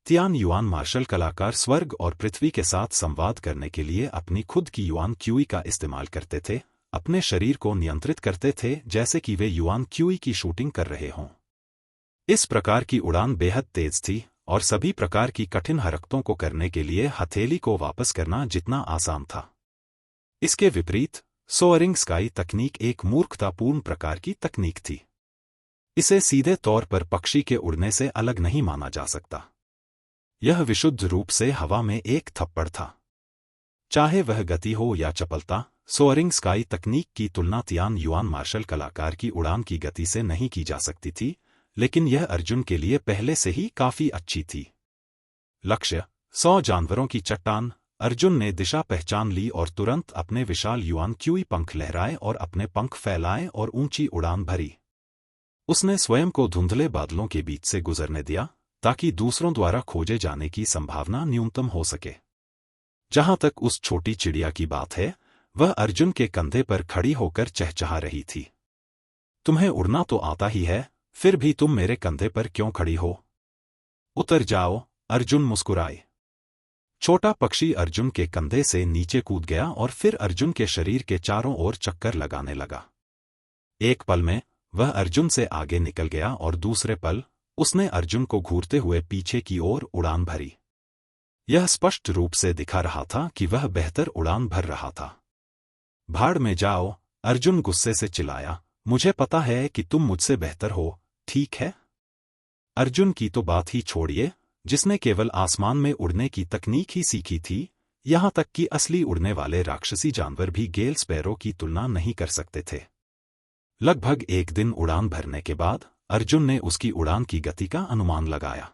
तियान युआन मार्शल कलाकार स्वर्ग और पृथ्वी के साथ संवाद करने के लिए अपनी खुद की युआन क्यूई का इस्तेमाल करते थे, अपने शरीर को नियंत्रित करते थे जैसे कि वे युआन क्यूई की शूटिंग कर रहे हों। इस प्रकार की उड़ान बेहद तेज थी और सभी प्रकार की कठिन हरकतों को करने के लिए हथेली को वापस करना जितना आसान था। इसके विपरीत सोअरिंग स्काई तकनीक एक मूर्खतापूर्ण प्रकार की तकनीक थी। इसे सीधे तौर पर पक्षी के उड़ने से अलग नहीं माना जा सकता। यह विशुद्ध रूप से हवा में एक थप्पड़ था। चाहे वह गति हो या चपलता, सोअरिंग स्काई तकनीक की तुलना तियान युआन मार्शल कलाकार की उड़ान की गति से नहीं की जा सकती थी, लेकिन यह अर्जुन के लिए पहले से ही काफी अच्छी थी। लक्ष्य 100 जानवरों की चट्टान। अर्जुन ने दिशा पहचान ली और तुरंत अपने विशाल युआन क्यूई पंख लहराए और अपने पंख फैलाए और ऊंची उड़ान भरी। उसने स्वयं को धुंधले बादलों के बीच से गुजरने दिया ताकि दूसरों द्वारा खोजे जाने की संभावना न्यूनतम हो सके। जहां तक उस छोटी चिड़िया की बात है, वह अर्जुन के कंधे पर खड़ी होकर चहचहा रही थी। तुम्हें उड़ना तो आता ही है, फिर भी तुम मेरे कंधे पर क्यों खड़ी हो? उतर जाओ, अर्जुन मुस्कुराए। छोटा पक्षी अर्जुन के कंधे से नीचे कूद गया और फिर अर्जुन के शरीर के चारों ओर चक्कर लगाने लगा। एक पल में वह अर्जुन से आगे निकल गया और दूसरे पल उसने अर्जुन को घूरते हुए पीछे की ओर उड़ान भरी। यह स्पष्ट रूप से दिखा रहा था कि वह बेहतर उड़ान भर रहा था। भाड़ में जाओ, अर्जुन गुस्से से चिल्लाया। मुझे पता है कि तुम मुझसे बेहतर हो, ठीक है? अर्जुन की तो बात ही छोड़िए, जिसने केवल आसमान में उड़ने की तकनीक ही सीखी थी, यहां तक कि असली उड़ने वाले राक्षसी जानवर भी गेल स्पैरो की तुलना नहीं कर सकते थे। लगभग एक दिन उड़ान भरने के बाद अर्जुन ने उसकी उड़ान की गति का अनुमान लगाया।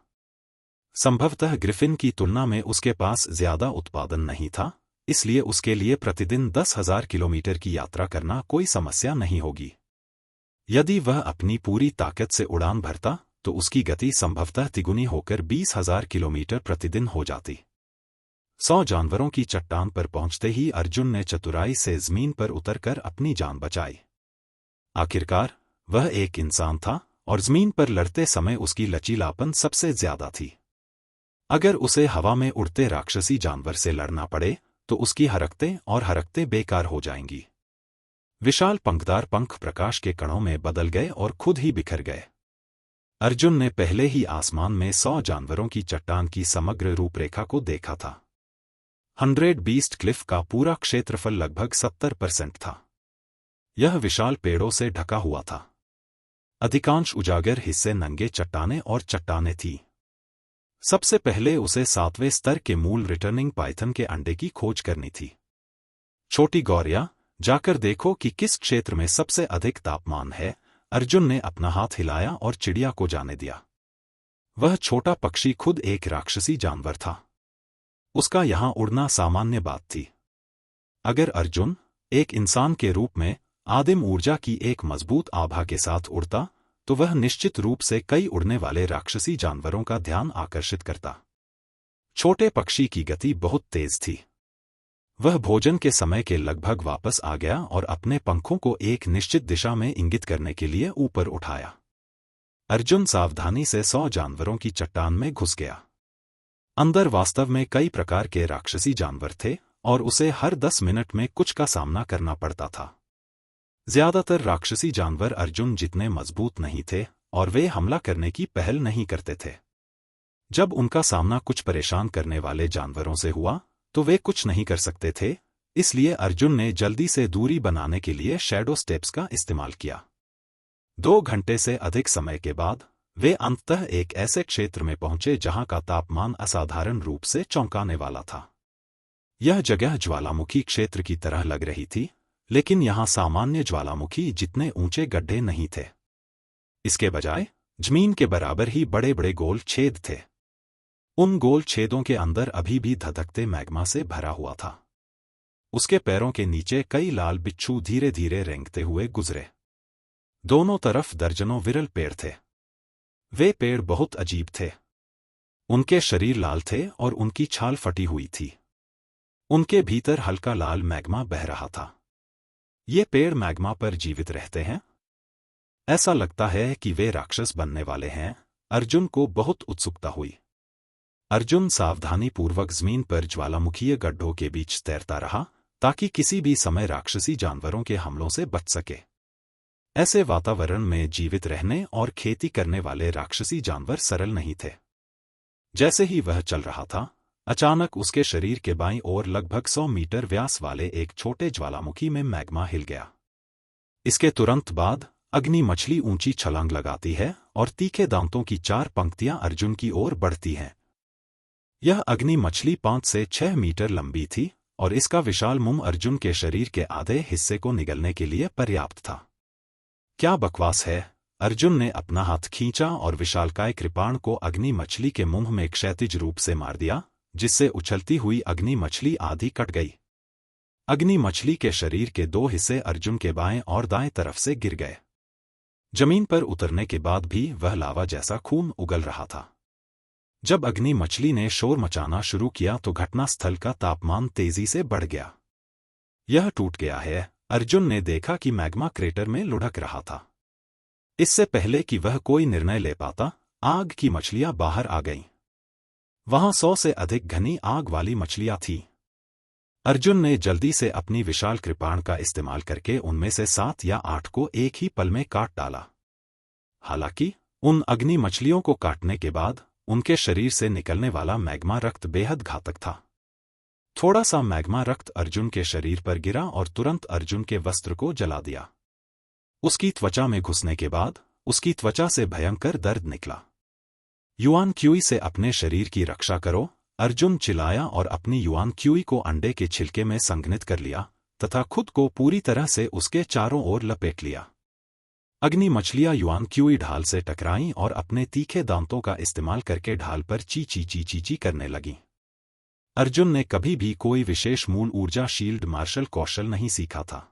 संभवतः ग्रिफिन की तुलना में उसके पास ज्यादा उत्पादन नहीं था, इसलिए उसके लिए प्रतिदिन 10,000 किलोमीटर की यात्रा करना कोई समस्या नहीं होगी। यदि वह अपनी पूरी ताकत से उड़ान भरता तो उसकी गति संभवतः तिगुनी होकर 20,000 किलोमीटर प्रतिदिन हो जाती। 100 जानवरों की चट्टान पर पहुंचते ही अर्जुन ने चतुराई से जमीन पर उतरकर अपनी जान बचाई। आखिरकार वह एक इंसान था और जमीन पर लड़ते समय उसकी लचीलापन सबसे ज्यादा थी। अगर उसे हवा में उड़ते राक्षसी जानवर से लड़ना पड़े तो उसकी हरकतें बेकार हो जाएंगी। विशाल पंखदार पंख प्रकाश के कणों में बदल गए और खुद ही बिखर गए। अर्जुन ने पहले ही आसमान में 100 जानवरों की चट्टान की समग्र रूपरेखा को देखा था। 100 बीस्ट क्लिफ का पूरा क्षेत्रफल लगभग 70% था। यह विशाल पेड़ों से ढका हुआ था। अधिकांश उजागर हिस्से नंगे चट्टानें और चट्टानें थीं। सबसे पहले उसे 7वें स्तर के मूल रिटर्निंग पाइथन के अंडे की खोज करनी थी। छोटी गौरिया, जाकर देखो कि किस क्षेत्र में सबसे अधिक तापमान है। अर्जुन ने अपना हाथ हिलाया और चिड़िया को जाने दिया। वह छोटा पक्षी खुद एक राक्षसी जानवर था। उसका यहां उड़ना सामान्य बात थी। अगर अर्जुन एक इंसान के रूप में आदिम ऊर्जा की एक मजबूत आभा के साथ उड़ता तो वह निश्चित रूप से कई उड़ने वाले राक्षसी जानवरों का ध्यान आकर्षित करता। छोटे पक्षी की गति बहुत तेज थी। वह भोजन के समय के लगभग वापस आ गया और अपने पंखों को एक निश्चित दिशा में इंगित करने के लिए ऊपर उठाया। अर्जुन सावधानी से 100 जानवरों की चट्टान में घुस गया। अंदर वास्तव में कई प्रकार के राक्षसी जानवर थे और उसे हर 10 मिनट में कुछ का सामना करना पड़ता था। ज्यादातर राक्षसी जानवर अर्जुन जितने मजबूत नहीं थे और वे हमला करने की पहल नहीं करते थे। जब उनका सामना कुछ परेशान करने वाले जानवरों से हुआ तो वे कुछ नहीं कर सकते थे, इसलिए अर्जुन ने जल्दी से दूरी बनाने के लिए शैडो स्टेप्स का इस्तेमाल किया। 2 घंटे से अधिक समय के बाद वे अंततः एक ऐसे क्षेत्र में पहुंचे जहां का तापमान असाधारण रूप से चौंकाने वाला था। यह जगह ज्वालामुखी क्षेत्र की तरह लग रही थी, लेकिन यहां सामान्य ज्वालामुखी जितने ऊंचे गड्ढे नहीं थे। इसके बजाय जमीन के बराबर ही बड़े बड़े गोल छेद थे। उन गोल छेदों के अंदर अभी भी धधकते मैग्मा से भरा हुआ था। उसके पैरों के नीचे कई लाल बिच्छू धीरे धीरे रेंगते हुए गुजरे। दोनों तरफ दर्जनों विरल पेड़ थे। वे पेड़ बहुत अजीब थे। उनके शरीर लाल थे और उनकी छाल फटी हुई थी। उनके भीतर हल्का लाल मैग्मा बह रहा था। ये पेड़ मैग्मा पर जीवित रहते हैं? ऐसा लगता है कि वे राक्षस बनने वाले हैं। अर्जुन को बहुत उत्सुकता हुई। अर्जुन सावधानीपूर्वक जमीन पर ज्वालामुखीय गड्ढों के बीच तैरता रहा ताकि किसी भी समय राक्षसी जानवरों के हमलों से बच सके। ऐसे वातावरण में जीवित रहने और खेती करने वाले राक्षसी जानवर सरल नहीं थे। जैसे ही वह चल रहा था, अचानक उसके शरीर के बाईं ओर लगभग 100 मीटर व्यास वाले एक छोटे ज्वालामुखी में मैग्मा हिल गया। इसके तुरंत बाद अग्नि मछली ऊंची छलांग लगाती है और तीखे दांतों की 4 पंक्तियां अर्जुन की ओर बढ़ती हैं। यह अग्नि मछली 5 से 6 मीटर लंबी थी और इसका विशाल मुंह अर्जुन के शरीर के आधे हिस्से को निगलने के लिए पर्याप्त था। क्या बकवास है! अर्जुन ने अपना हाथ खींचा और विशालकाय कृपाण को अग्नि मछली के मुंह में क्षैतिज रूप से मार दिया, जिससे उछलती हुई अग्नि मछली आधी कट गई। अग्नि मछली के शरीर के 2 हिस्से अर्जुन के बाएं और दाएं तरफ से गिर गए। जमीन पर उतरने के बाद भी वह लावा जैसा खून उगल रहा था। जब अग्नि मछली ने शोर मचाना शुरू किया तो घटनास्थल का तापमान तेजी से बढ़ गया। यह टूट गया है, अर्जुन ने देखा कि मैग्मा क्रेटर में लुढ़क रहा था। इससे पहले कि वह कोई निर्णय ले पाता, आग की मछलियां बाहर आ गईं। वहां 100 से अधिक घनी आग वाली मछलियां थीं। अर्जुन ने जल्दी से अपनी विशाल कृपाण का इस्तेमाल करके उनमें से 7 या 8 को एक ही पल में काट डाला। हालांकि उन अग्नि मछलियों को काटने के बाद उनके शरीर से निकलने वाला मैग्मा रक्त बेहद घातक था। थोड़ा सा मैग्मा रक्त अर्जुन के शरीर पर गिरा और तुरंत अर्जुन के वस्त्र को जला दिया। उसकी त्वचा में घुसने के बाद उसकी त्वचा से भयंकर दर्द निकला। युआन क्यूई से अपने शरीर की रक्षा करो, अर्जुन चिल्लाया और अपनी युआन क्यूई को अंडे के छिलके में संघनित कर लिया तथा खुद को पूरी तरह से उसके चारों ओर लपेट लिया। अग्नि मछलियां युआन क्यूई ढाल से टकराईं और अपने तीखे दांतों का इस्तेमाल करके ढाल पर ची ची ची ची ची करने लगीं। अर्जुन ने कभी भी कोई विशेष मूल ऊर्जा शील्ड मार्शल कौशल नहीं सीखा था।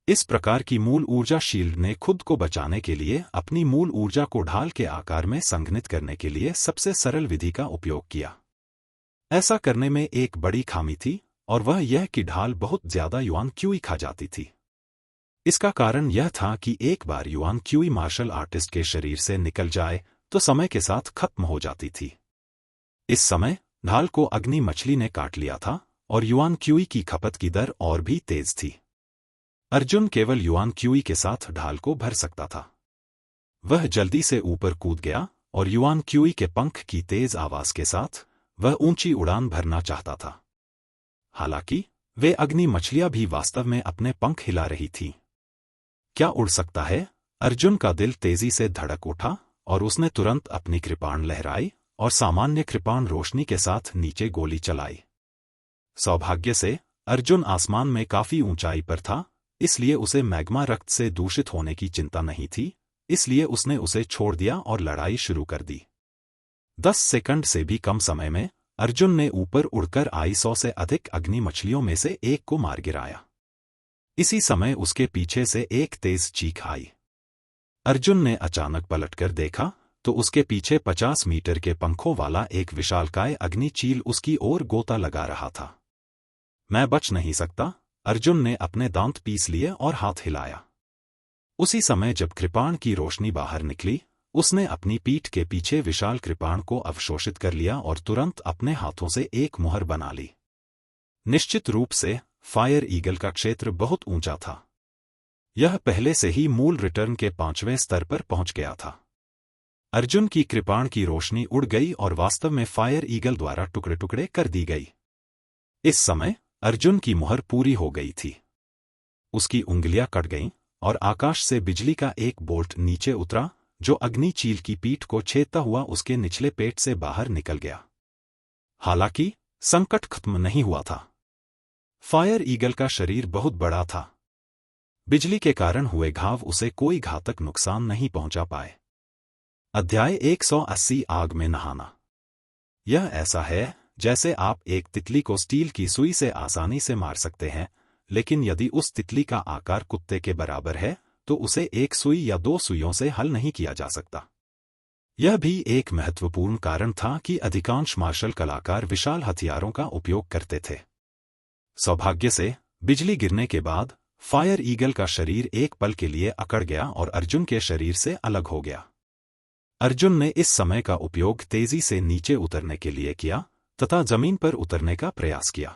इस प्रकार की मूल ऊर्जा शील्ड ने खुद को बचाने के लिए अपनी मूल ऊर्जा को ढाल के आकार में संघनित करने के लिए सबसे सरल विधि का उपयोग किया। ऐसा करने में एक बड़ी खामी थी और वह यह कि ढाल बहुत ज्यादा युआन क्यूई खा जाती थी। इसका कारण यह था कि एक बार युआन क्यूई मार्शल आर्टिस्ट के शरीर से निकल जाए तो समय के साथ खत्म हो जाती थी। इस समय ढाल को अग्नि मछली ने काट लिया था और युआन क्यूई की खपत की दर और भी तेज थी। अर्जुन केवल युआन क्यूई के साथ ढाल को भर सकता था। वह जल्दी से ऊपर कूद गया और युआन क्यूई के पंख की तेज आवाज के साथ वह ऊंची उड़ान भरना चाहता था। हालांकि वे अग्नि मछलियां भी वास्तव में अपने पंख हिला रही थीं। क्या उड़ सकता है? अर्जुन का दिल तेजी से धड़क उठा और उसने तुरंत अपनी कृपाण लहराई और सामान्य कृपाण रोशनी के साथ नीचे गोली चलाई। सौभाग्य से अर्जुन आसमान में काफी ऊंचाई पर था, इसलिए उसे मैग्मा रक्त से दूषित होने की चिंता नहीं थी, इसलिए उसने उसे छोड़ दिया और लड़ाई शुरू कर दी। 10 सेकंड से भी कम समय में अर्जुन ने ऊपर उड़कर आई 100 से अधिक अग्नि मछलियों में से एक को मार गिराया। इसी समय उसके पीछे से एक तेज चीख आई। अर्जुन ने अचानक पलटकर देखा तो उसके पीछे 50 मीटर के पंखों वाला एक विशालकाय अग्नि चील उसकी ओर गोता लगा रहा था। मैं बच नहीं सकता, अर्जुन ने अपने दांत पीस लिए और हाथ हिलाया। उसी समय जब कृपाण की रोशनी बाहर निकली, उसने अपनी पीठ के पीछे विशाल कृपाण को अवशोषित कर लिया और तुरंत अपने हाथों से एक मुहर बना ली। निश्चित रूप से फायर ईगल का क्षेत्र बहुत ऊंचा था। यह पहले से ही मूल रिटर्न के 5वें स्तर पर पहुंच गया था। अर्जुन की कृपाण की रोशनी उड़ गई और वास्तव में फायर ईगल द्वारा टुकड़े टुकड़े कर दी गई। इस समय अर्जुन की मुहर पूरी हो गई थी। उसकी उंगलियां कट गईं और आकाश से बिजली का एक बोल्ट नीचे उतरा, जो अग्नि चील की पीठ को छेदता हुआ उसके निचले पेट से बाहर निकल गया। हालांकि संकट खत्म नहीं हुआ था। फायर ईगल का शरीर बहुत बड़ा था। बिजली के कारण हुए घाव उसे कोई घातक नुकसान नहीं पहुंचा पाए। अध्याय 180 आग में नहाना। यह ऐसा है जैसे आप एक तितली को स्टील की सुई से आसानी से मार सकते हैं, लेकिन यदि उस तितली का आकार कुत्ते के बराबर है तो उसे एक सुई या 2 सुइयों से हल नहीं किया जा सकता। यह भी एक महत्वपूर्ण कारण था कि अधिकांश मार्शल कलाकार विशाल हथियारों का उपयोग करते थे। सौभाग्य से बिजली गिरने के बाद फायर ईगल का शरीर एक पल के लिए अकड़ गया और अर्जुन के शरीर से अलग हो गया। अर्जुन ने इस समय का उपयोग तेजी से नीचे उतरने के लिए किया तथा जमीन पर उतरने का प्रयास किया।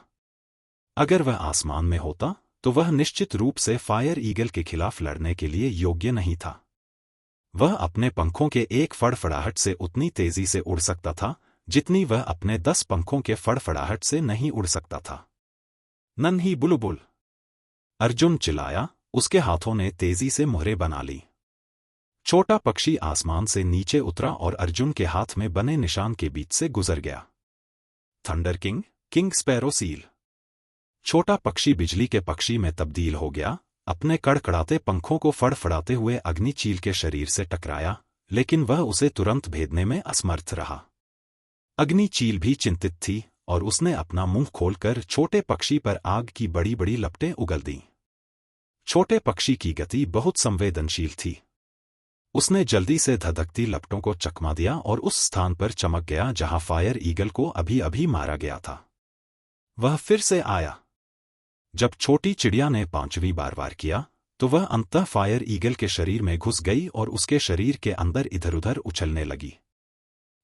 अगर वह आसमान में होता तो वह निश्चित रूप से फायर ईगल के खिलाफ लड़ने के लिए योग्य नहीं था। वह अपने पंखों के एक फड़फड़ाहट से उतनी तेजी से उड़ सकता था जितनी वह अपने 10 पंखों के फड़फड़ाहट से नहीं उड़ सकता था। नन्ही बुलबुल, अर्जुन चिल्लाया। उसके हाथों ने तेजी से मुहरें बना ली। छोटा पक्षी आसमान से नीचे उतरा और अर्जुन के हाथ में बने निशान के बीच से गुजर गया। Thunder king, king sparrow seal. छोटा पक्षी बिजली के पक्षी में तब्दील हो गया, अपने कड़कड़ाते पंखों को फड़फड़ाते हुए अग्नि चील के शरीर से टकराया, लेकिन वह उसे तुरंत भेदने में असमर्थ रहा। अग्नि चील भी चिंतित थी और उसने अपना मुंह खोलकर छोटे पक्षी पर आग की बड़ी बड़ी लपटें उगल दीं। छोटे पक्षी की गति बहुत संवेदनशील थी। उसने जल्दी से धधकती लपटों को चकमा दिया और उस स्थान पर चमक गया जहां फायर ईगल को अभी अभी मारा गया था। वह फिर से आया। जब छोटी चिड़िया ने 5वीं बार वार किया तो वह अंततः फायर ईगल के शरीर में घुस गई और उसके शरीर के अंदर इधर उधर उछलने लगी।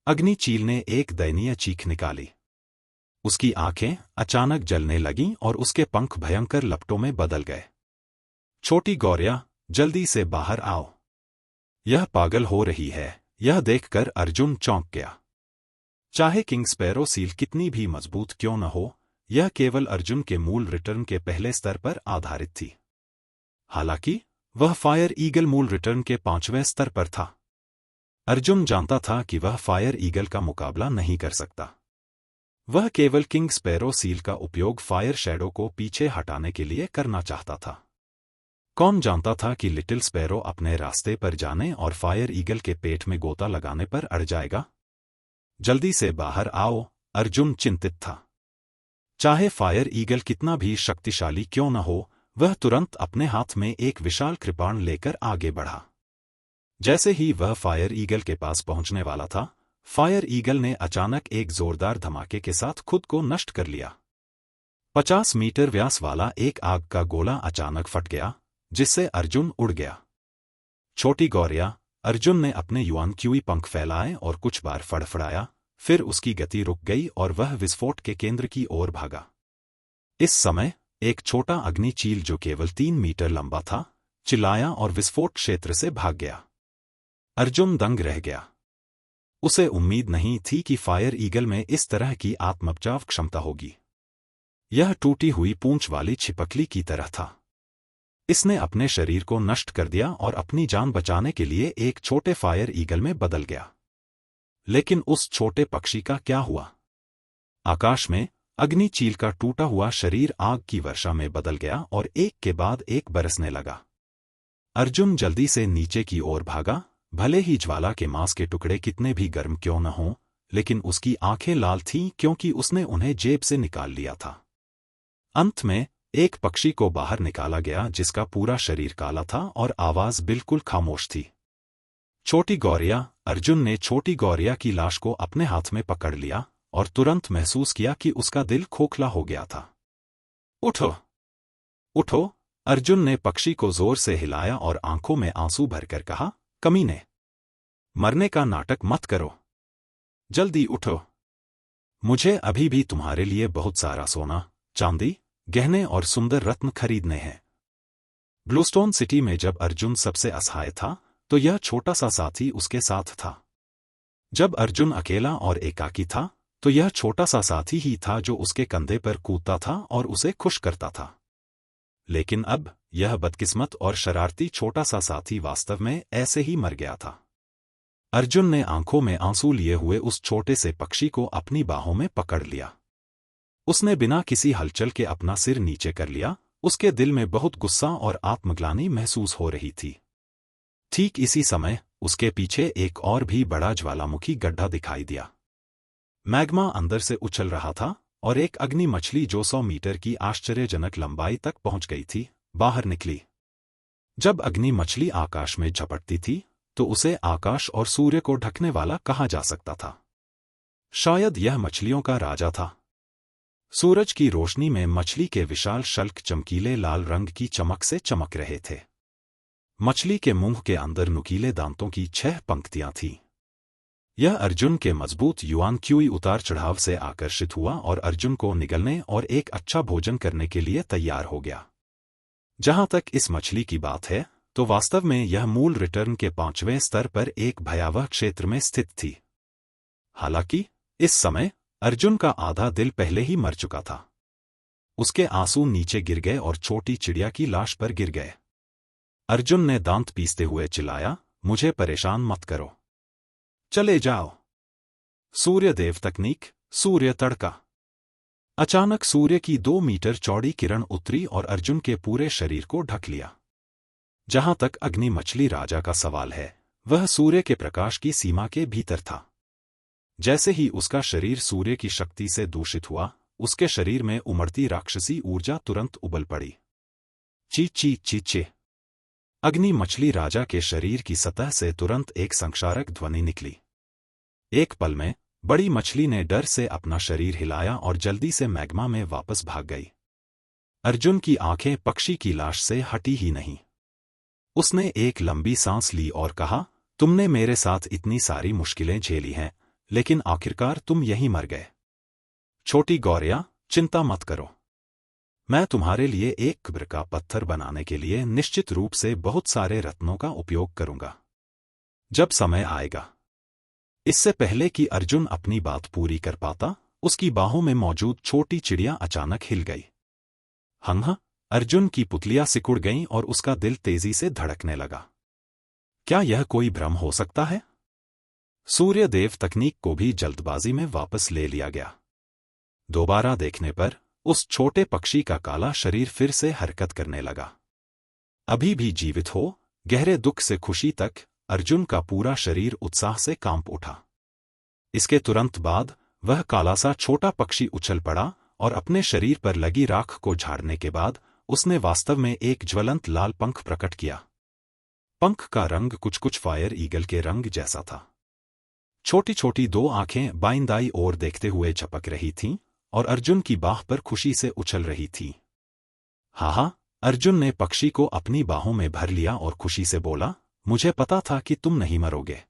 अग्नि चील ने एक दयनीय चीख निकाली। उसकी आंखें अचानक जलने लगीं और उसके पंख भयंकर लपटों में बदल गए। छोटी गौरिया, जल्दी से बाहर आओ। यह पागल हो रही है। यह देखकर अर्जुन चौंक गया। चाहे किंग स्पैरो सील कितनी भी मजबूत क्यों न हो, यह केवल अर्जुन के मूल रिटर्न के पहले स्तर पर आधारित थी। हालांकि वह फायर ईगल मूल रिटर्न के 5वें स्तर पर था। अर्जुन जानता था कि वह फायर ईगल का मुकाबला नहीं कर सकता। वह केवल किंग स्पैरो सील का उपयोग फायर शैडो को पीछे हटाने के लिए करना चाहता था। कौन जानता था कि लिटिल स्पैरो अपने रास्ते पर जाने और फायर ईगल के पेट में गोता लगाने पर अड़ जाएगा। जल्दी से बाहर आओ, अर्जुन चिंतित था। चाहे फायर ईगल कितना भी शक्तिशाली क्यों न हो, वह तुरंत अपने हाथ में एक विशाल कृपाण लेकर आगे बढ़ा। जैसे ही वह फायर ईगल के पास पहुंचने वाला था, फायर ईगल ने अचानक एक जोरदार धमाके के साथ खुद को नष्ट कर लिया। 50 मीटर व्यास वाला एक आग का गोला अचानक फट गया, जिससे अर्जुन उड़ गया। छोटी गौरिया, अर्जुन ने अपने युआनक्यूई पंख फैलाए और कुछ बार फड़फड़ाया, फिर उसकी गति रुक गई और वह विस्फोट के केंद्र की ओर भागा। इस समय एक छोटा अग्नि चील जो केवल 3 मीटर लंबा था, चिल्लाया और विस्फोट क्षेत्र से भाग गया। अर्जुन दंग रह गया। उसे उम्मीद नहीं थी कि फायर ईगल में इस तरह की आत्मबचाव क्षमता होगी। यह टूटी हुई पूंछ वाली छिपकली की तरह था। इसने अपने शरीर को नष्ट कर दिया और अपनी जान बचाने के लिए एक छोटे फायर ईगल में बदल गया। लेकिन उस छोटे पक्षी का क्या हुआ? आकाश में अग्नि चील का टूटा हुआ शरीर आग की वर्षा में बदल गया और एक के बाद एक बरसने लगा। अर्जुन जल्दी से नीचे की ओर भागा। भले ही ज्वाला के मांस के टुकड़े कितने भी गर्म क्यों न हों, लेकिन उसकी आंखें लाल थीं क्योंकि उसने उन्हें जेब से निकाल लिया था। अंत में एक पक्षी को बाहर निकाला गया जिसका पूरा शरीर काला था और आवाज बिल्कुल खामोश थी। छोटी गौरिया, अर्जुन ने छोटी गौरिया की लाश को अपने हाथ में पकड़ लिया और तुरंत महसूस किया कि उसका दिल खोखला हो गया था। उठो, उठो, अर्जुन ने पक्षी को जोर से हिलाया और आंखों में आंसू भरकर कहा, कमीने, मरने का नाटक मत करो। जल्दी उठो। मुझे अभी भी तुम्हारे लिए बहुत सारा सोना चांदी, गहने और सुंदर रत्न खरीदने हैं। ब्लूस्टोन सिटी में जब अर्जुन सबसे असहाय था, तो यह छोटा सा साथी उसके साथ था। जब अर्जुन अकेला और एकाकी था, तो यह छोटा सा साथी ही था जो उसके कंधे पर कूदता था और उसे खुश करता था। लेकिन अब यह बदकिस्मत और शरारती छोटा सा साथी वास्तव में ऐसे ही मर गया था। अर्जुन ने आंखों में आंसू लिए हुए उस छोटे से पक्षी को अपनी बाहों में पकड़ लिया। उसने बिना किसी हलचल के अपना सिर नीचे कर लिया। उसके दिल में बहुत गुस्सा और आत्मग्लानि महसूस हो रही थी। ठीक इसी समय उसके पीछे एक और भी बड़ा ज्वालामुखी गड्ढा दिखाई दिया। मैग्मा अंदर से उछल रहा था और एक अग्नि मछली जो 100 मीटर की आश्चर्यजनक लंबाई तक पहुंच गई थी, बाहर निकली। जब अग्नि मछली आकाश में झपटती थी, तो उसे आकाश और सूर्य को ढकने वाला कहा जा सकता था। शायद यह मछलियों का राजा था। सूरज की रोशनी में मछली के विशाल शल्क चमकीले लाल रंग की चमक से चमक रहे थे। मछली के मुंह के अंदर नुकीले दांतों की 6 पंक्तियां थीं। यह अर्जुन के मजबूत युआन क्यूई उतार चढ़ाव से आकर्षित हुआ और अर्जुन को निगलने और एक अच्छा भोजन करने के लिए तैयार हो गया। जहां तक इस मछली की बात है, तो वास्तव में यह मूल रिटर्न के 5वें स्तर पर एक भयावह क्षेत्र में स्थित थी। हालांकि इस समय अर्जुन का आधा दिल पहले ही मर चुका था। उसके आंसू नीचे गिर गए और छोटी चिड़िया की लाश पर गिर गए। अर्जुन ने दांत पीसते हुए चिल्लाया, मुझे परेशान मत करो, चले जाओ। सूर्यदेव तकनीक, सूर्य तड़का। अचानक सूर्य की 2 मीटर चौड़ी किरण उतरी और अर्जुन के पूरे शरीर को ढक लिया। जहां तक अग्नि मछली राजा का सवाल है, वह सूर्य के प्रकाश की सीमा के भीतर था। जैसे ही उसका शरीर सूर्य की शक्ति से दूषित हुआ, उसके शरीर में उमड़ती राक्षसी ऊर्जा तुरंत उबल पड़ी। ची ची ची ची। अग्नि मछली राजा के शरीर की सतह से तुरंत एक संक्षारक ध्वनि निकली। एक पल में बड़ी मछली ने डर से अपना शरीर हिलाया और जल्दी से मैग्मा में वापस भाग गई। अर्जुन की आंखें पक्षी की लाश से हटी ही नहीं। उसने एक लंबी सांस ली और कहा, तुमने मेरे साथ इतनी सारी मुश्किलें झेली हैं, लेकिन आखिरकार तुम यहीं मर गए। छोटी गौरैया, चिंता मत करो। मैं तुम्हारे लिए एक कब्र का पत्थर बनाने के लिए निश्चित रूप से बहुत सारे रत्नों का उपयोग करूंगा, जब समय आएगा। इससे पहले कि अर्जुन अपनी बात पूरी कर पाता, उसकी बाहों में मौजूद छोटी चिड़िया अचानक हिल गई। हंह, अर्जुन की पुतलियां सिकुड़ गईं और उसका दिल तेजी से धड़कने लगा। क्या यह कोई भ्रम हो सकता है? सूर्यदेव तकनीक को भी जल्दबाजी में वापस ले लिया गया। दोबारा देखने पर उस छोटे पक्षी का काला शरीर फिर से हरकत करने लगा। अभी भी जीवित हो, गहरे दुख से खुशी तक, अर्जुन का पूरा शरीर उत्साह से कांप उठा। इसके तुरंत बाद वह काला सा छोटा पक्षी उछल पड़ा और अपने शरीर पर लगी राख को झाड़ने के बाद उसने वास्तव में एक ज्वलंत लाल पंख प्रकट किया। पंख का रंग कुछ कुछ फायर ईगल के रंग जैसा था। छोटी छोटी 2 आंखें बाईं दाईं ओर देखते हुए झपक रही थीं और अर्जुन की बाह पर खुशी से उछल रही थी। हाँ, अर्जुन ने पक्षी को अपनी बाहों में भर लिया और खुशी से बोला, मुझे पता था कि तुम नहीं मरोगे।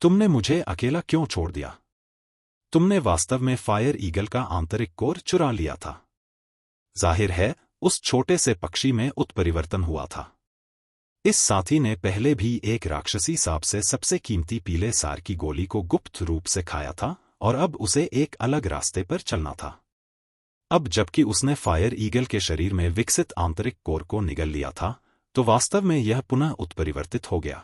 तुमने मुझे अकेला क्यों छोड़ दिया? तुमने वास्तव में फायर ईगल का आंतरिक कोर चुरा लिया था। जाहिर है, उस छोटे से पक्षी में उत्परिवर्तन हुआ था। इस साथी ने पहले भी एक राक्षसी सांप से सबसे कीमती पीले सार की गोली को गुप्त रूप से खाया था और अब उसे एक अलग रास्ते पर चलना था। अब जबकि उसने फायर ईगल के शरीर में विकसित आंतरिक कोर को निगल लिया था, तो वास्तव में यह पुनः उत्परिवर्तित हो गया।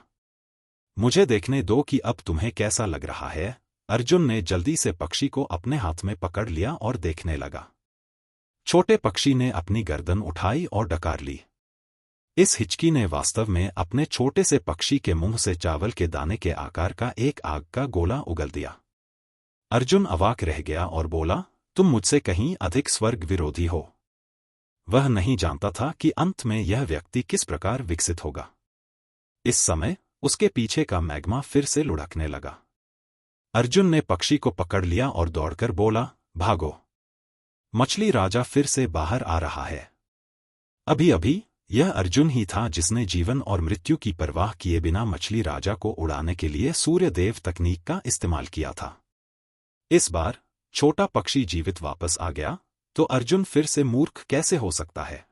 मुझे देखने दो कि अब तुम्हें कैसा लग रहा है। अर्जुन ने जल्दी से पक्षी को अपने हाथ में पकड़ लिया और देखने लगा। छोटे पक्षी ने अपनी गर्दन उठाई और डकार ली। इस हिचकी ने वास्तव में अपने छोटे से पक्षी के मुंह से चावल के दाने के आकार का एक आग का गोला उगल दिया। अर्जुन अवाक रह गया और बोला, तुम मुझसे कहीं अधिक स्वर्ग विरोधी हो। वह नहीं जानता था कि अंत में यह व्यक्ति किस प्रकार विकसित होगा। इस समय उसके पीछे का मैग्मा फिर से लुढ़कने लगा। अर्जुन ने पक्षी को पकड़ लिया और दौड़कर बोला, भागो, मछली राजा फिर से बाहर आ रहा है। अभी अभी यह अर्जुन ही था जिसने जीवन और मृत्यु की परवाह किए बिना मछली राजा को उड़ाने के लिए सूर्यदेव तकनीक का इस्तेमाल किया था। इस बार छोटा पक्षी जीवित वापस आ गया तो अर्जुन फिर से मूर्ख कैसे हो सकता है?